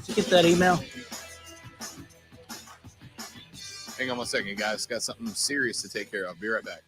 A: you get that email?
E: Hang on one second, guys. Got something serious to take care of. Be right back.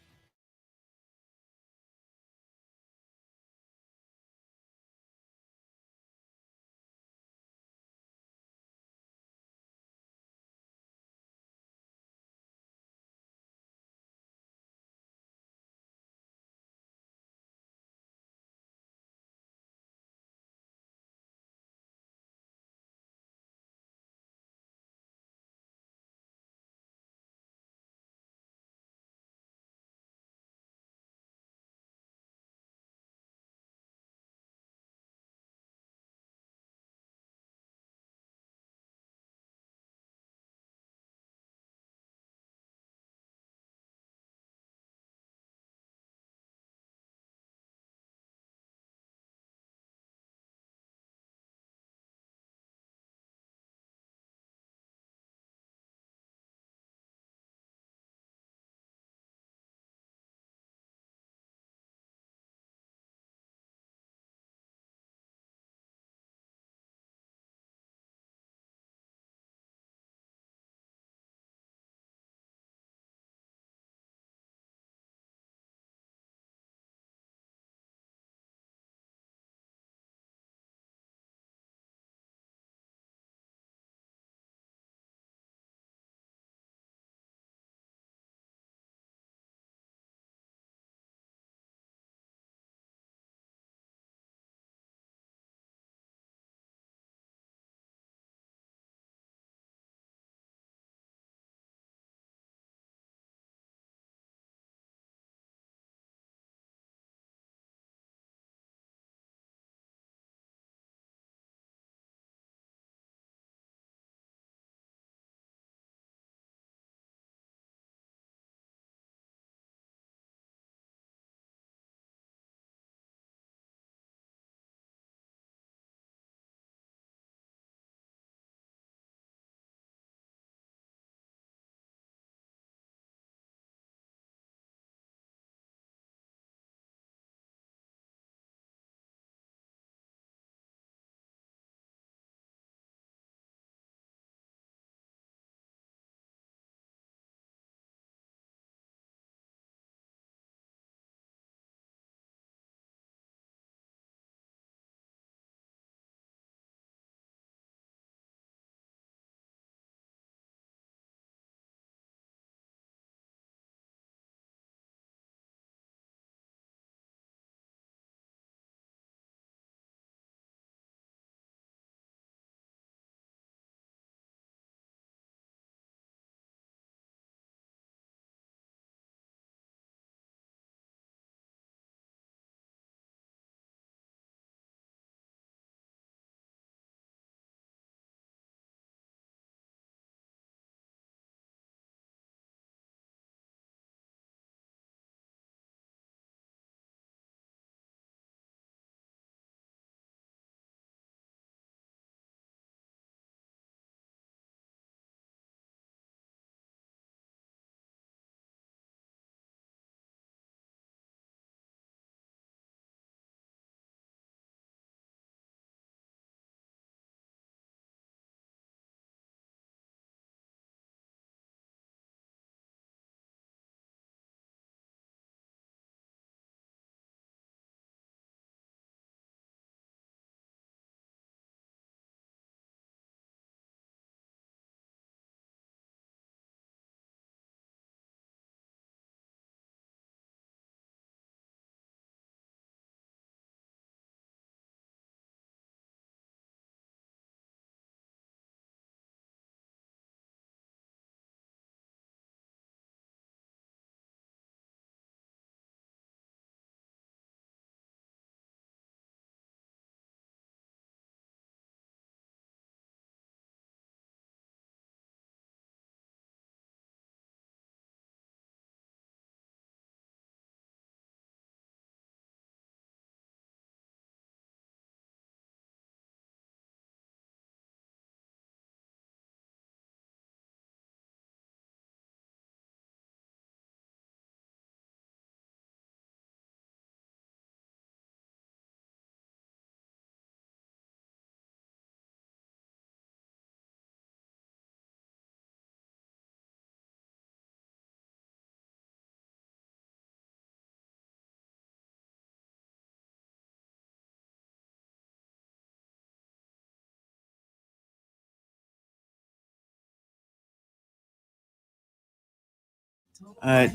A: All right.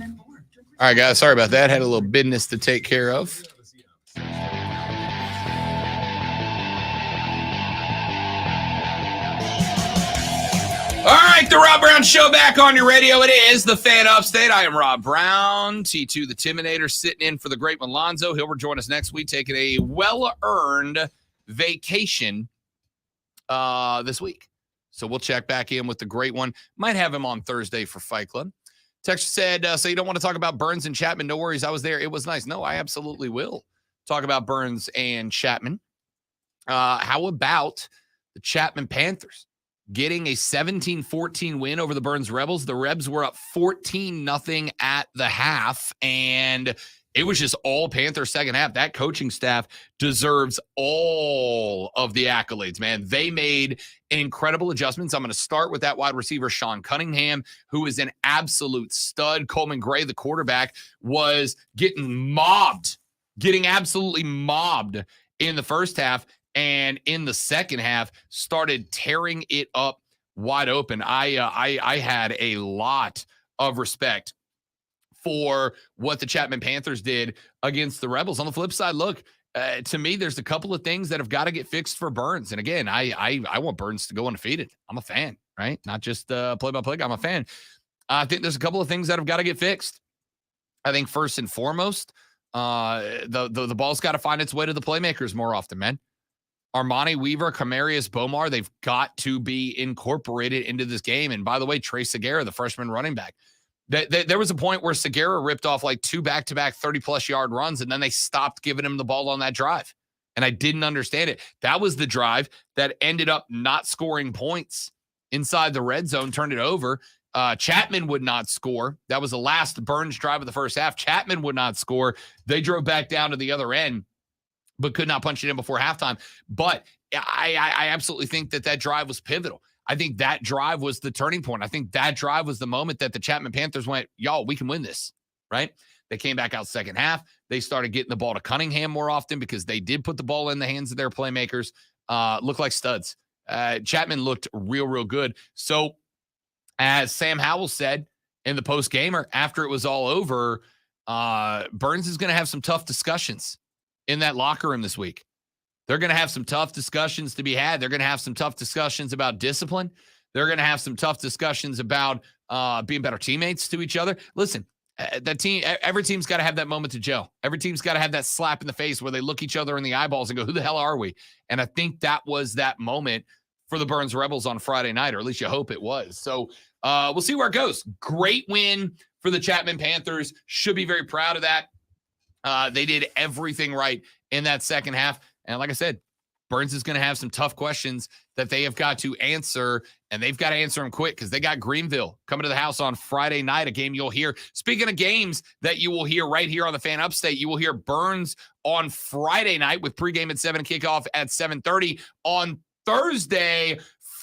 E: All right, guys. Sorry about that. Had a little business to take care of. All right, the Rob Brown Show back on your radio. It is the Fan Upstate. I am Rob Brown. T2 the Timinator sitting in for the great Lonzo. He'll rejoin us next week, taking a well-earned vacation this week. So we'll check back in with the great one. Might have him on Thursday for Fight Club. Text said, so you don't want to talk about Burns and Chapman? No worries. I was there. It was nice. No, I absolutely will talk about Burns and Chapman. How about the Chapman Panthers getting a 17-14 win over the Burns Rebels? The Rebs were up 14-0 at the half, and it was just all Panther second half. That coaching staff deserves all of the accolades, man. They made incredible adjustments. I'm going to start with that wide receiver, Sean Cunningham, who is an absolute stud. Coleman Gray, the quarterback, was getting absolutely mobbed in the first half, and in the second half started tearing it up wide open. I had a lot of respect for what the Chapman Panthers did against the Rebels. On the flip side, look, to me, there's a couple of things that have got to get fixed for Burns. And again, I want Burns to go undefeated. I'm a fan, right? Not just play-by-play guy. I'm a fan. I think there's a couple of things that have got to get fixed. I think first and foremost, the ball's got to find its way to the playmakers more often, man. Armani Weaver, Kamarius Bomar, they've got to be incorporated into this game. And by the way, Trey Segura, the freshman running back, there was a point where Segura ripped off like 2 back-to-back 30-plus yard runs, and then they stopped giving him the ball on that drive. And I didn't understand it. That was the drive that ended up not scoring points inside the red zone, turned it over. Chapman would not score. That was the last Burns drive of the first half. Chapman would not score. They drove back down to the other end, but could not punch it in before halftime. But I absolutely think that drive was pivotal. I think that drive was the turning point. I think that drive was the moment that the Chapman Panthers went, y'all, we can win this, right? They came back out second half. They started getting the ball to Cunningham more often because they did put the ball in the hands of their playmakers. Looked like studs. Chapman looked real good. So as Sam Howell said in the post-gamer, after it was all over, Burns is going to have some tough discussions in that locker room this week. They're going to have some tough discussions to be had. They're going to have some tough discussions about discipline. They're going to have some tough discussions about being better teammates to each other. Listen, every team's got to have that moment to gel. Every team's got to have that slap in the face where they look each other in the eyeballs and go, who the hell are we? And I think that was that moment for the Burns Rebels on Friday night, or at least you hope it was. So we'll see where it goes. Great win for the Chapman Panthers. Should be very proud of that. They did everything right in that second half. And like I said, Burns is going to have some tough questions that they have got to answer, and they've got to answer them quick because they got Greenville coming to the house on Friday night, a game you'll hear. Speaking of games that you will hear right here on the Fan Upstate, you will hear Burns on Friday night with pregame at 7, kickoff at 7:30. On Thursday,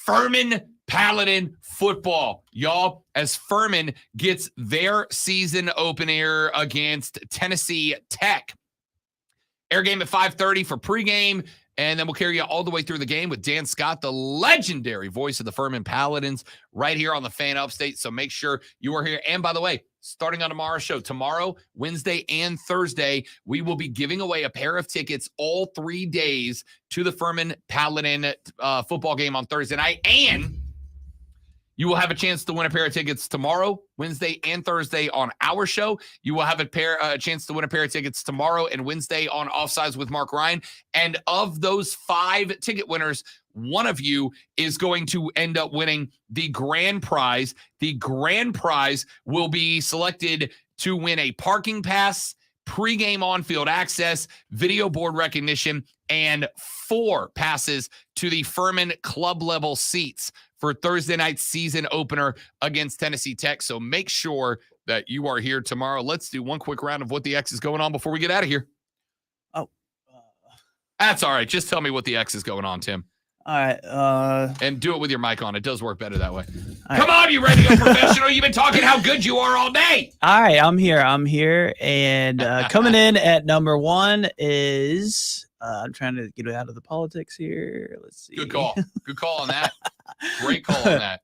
E: Furman Paladin football, y'all, as Furman gets their season opener against Tennessee Tech. Air game at 5:30 for pregame, and then we'll carry you all the way through the game with Dan Scott, the legendary voice of the Furman Paladins, right here on the Fan Upstate. So make sure you are here. And by the way, starting on tomorrow's show, tomorrow, Wednesday, and Thursday, we will be giving away a pair of tickets all 3 days to the Furman Paladin football game on Thursday night. And you will have a chance to win a pair of tickets tomorrow, Wednesday, and Thursday on our show. You will have a chance to win a pair of tickets tomorrow and Wednesday on Offsides with Mark Ryan. And of those 5 ticket winners, one of you is going to end up winning the grand prize. The grand prize will be selected to win a parking pass, pregame on-field access, video board recognition, and 4 passes to the Furman club level seats for Thursday night's season opener against Tennessee Tech. So make sure that you are here tomorrow. Let's do one quick round of what the X is going on before we get out of here.
A: Oh.
E: That's all right. Just tell me what the X is going on, Tim.
A: All right.
E: And do it with your mic on. It does work better that way.
A: All
E: Come
A: right.
E: on, you ready to go professional? You've been talking how good you are all day.
A: All right, I'm here. And coming in at number 1 is I'm trying to get out of the politics here. Let's see.
E: Good call. Good call on that. Great call on that.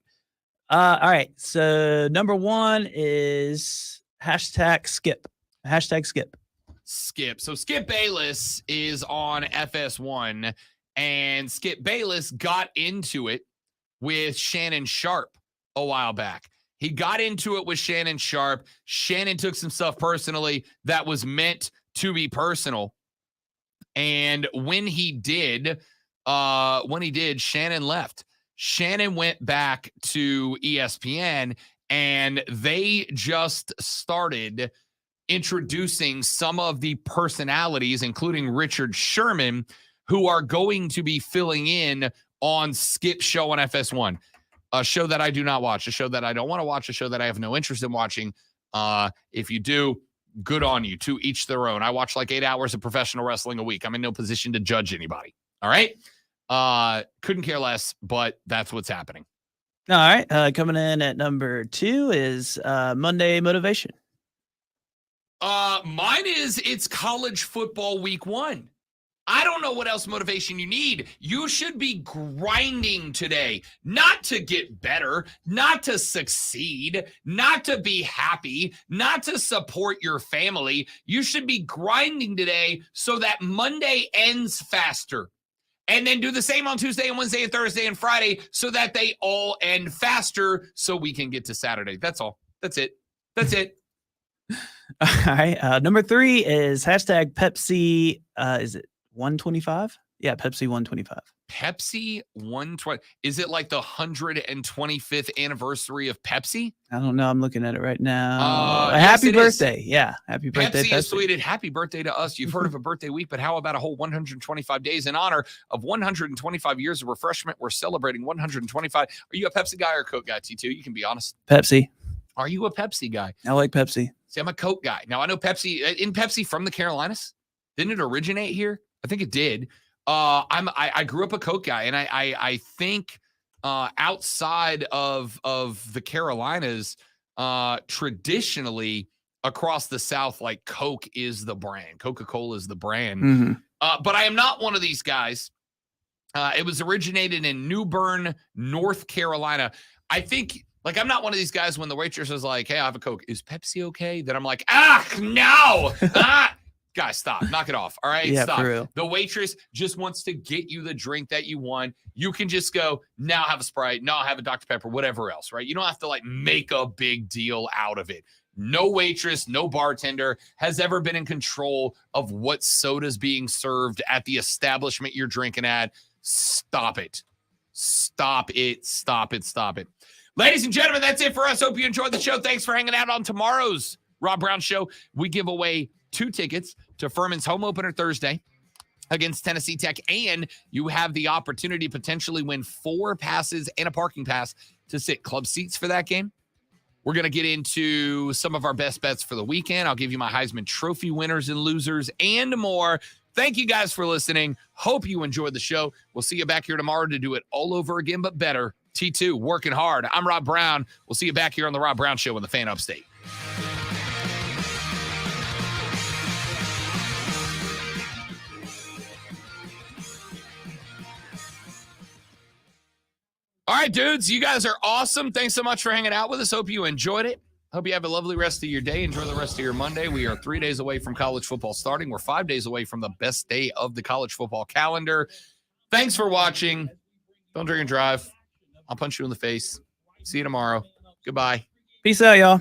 A: All right. So number 1 is hashtag skip. Hashtag skip.
E: Skip. So Skip Bayless is on FS1, and Skip Bayless got into it with Shannon Sharp a while back. He got into it with Shannon Sharp. Shannon took some stuff personally that was meant to be personal. And when he did, Shannon left. Shannon went back to ESPN, and they just started introducing some of the personalities, including Richard Sherman, who are going to be filling in on Skip's show on FS1, a show that I do not watch, a show that I don't want to watch, a show that I have no interest in watching. If you do, good on you. To each their own. I watch like 8 hours of professional wrestling a week. I'm in no position to judge anybody. All right. Couldn't care less, but that's what's happening.
A: All right. Coming in at number 2 is Monday Motivation.
E: Mine is it's college football week 1. I don't know what else motivation you need. You should be grinding today, not to get better, not to succeed, not to be happy, not to support your family. You should be grinding today so that Monday ends faster. And then do the same on Tuesday and Wednesday and Thursday and Friday so that they all end faster so we can get to Saturday. That's all. That's it. That's it.
A: All right. Number 3 is hashtag Pepsi. Is it 125? Yeah, Pepsi 125.
E: Pepsi 120. Is it like the 125th anniversary of Pepsi?
A: I don't know. I'm looking at it right now.
E: Yes,
A: Happy
E: it
A: birthday.
E: is.
A: Yeah. Happy birthday.
E: Pepsi has tweeted, happy birthday to us. You've heard of a birthday week, but how about a whole 125 days in honor of 125 years of refreshment? We're celebrating 125. Are you a Pepsi guy or a Coke guy, T2? You can be honest.
A: Pepsi.
E: Are you a Pepsi guy?
A: I like Pepsi.
E: See, I'm a Coke guy. Now, I know Pepsi. Isn't Pepsi from the Carolinas? Didn't it originate here? I think it did. I grew up a Coke guy, and I think outside of the Carolinas, traditionally across the South, like Coke is the brand. Coca-Cola is the brand.
A: Mm-hmm.
E: But I am not one of these guys. It was originated in New Bern, North Carolina. I think, like, I'm not one of these guys when the waitress is like, hey, I have a Coke. Is Pepsi okay? Then I'm like, no. Guys, stop. Knock it off. All right?
A: Yeah,
E: Stop.
A: for real.
E: The waitress just wants to get you the drink that you want. You can just go, now have a Sprite, now have a Dr. Pepper, whatever else, right? You don't have to, like, make a big deal out of it. No waitress, no bartender has ever been in control of what soda's being served at the establishment you're drinking at. Stop it. Stop it. Stop it. Stop it. Ladies and gentlemen, that's it for us. Hope you enjoyed the show. Thanks for hanging out on tomorrow's Rob Brown Show. We give away 2 tickets to Furman's home opener Thursday against Tennessee Tech, and you have the opportunity to potentially win 4 passes and a parking pass to sit club seats for that game. We're going to get into some of our best bets for the weekend. I'll give you my Heisman Trophy winners and losers and more. Thank you guys for listening. Hope you enjoyed the show. We'll see you back here tomorrow to do it all over again, but better. T2, working hard. I'm Rob Brown. We'll see you back here on the Rob Brown Show in the Fan Upstate. All right, dudes, you guys are awesome. Thanks so much for hanging out with us. Hope you enjoyed it. Hope you have a lovely rest of your day. Enjoy the rest of your Monday. We are 3 days away from college football starting. We're 5 days away from the best day of the college football calendar. Thanks for watching. Don't drink and drive. I'll punch you in the face. See you tomorrow. Goodbye.
A: Peace out, y'all.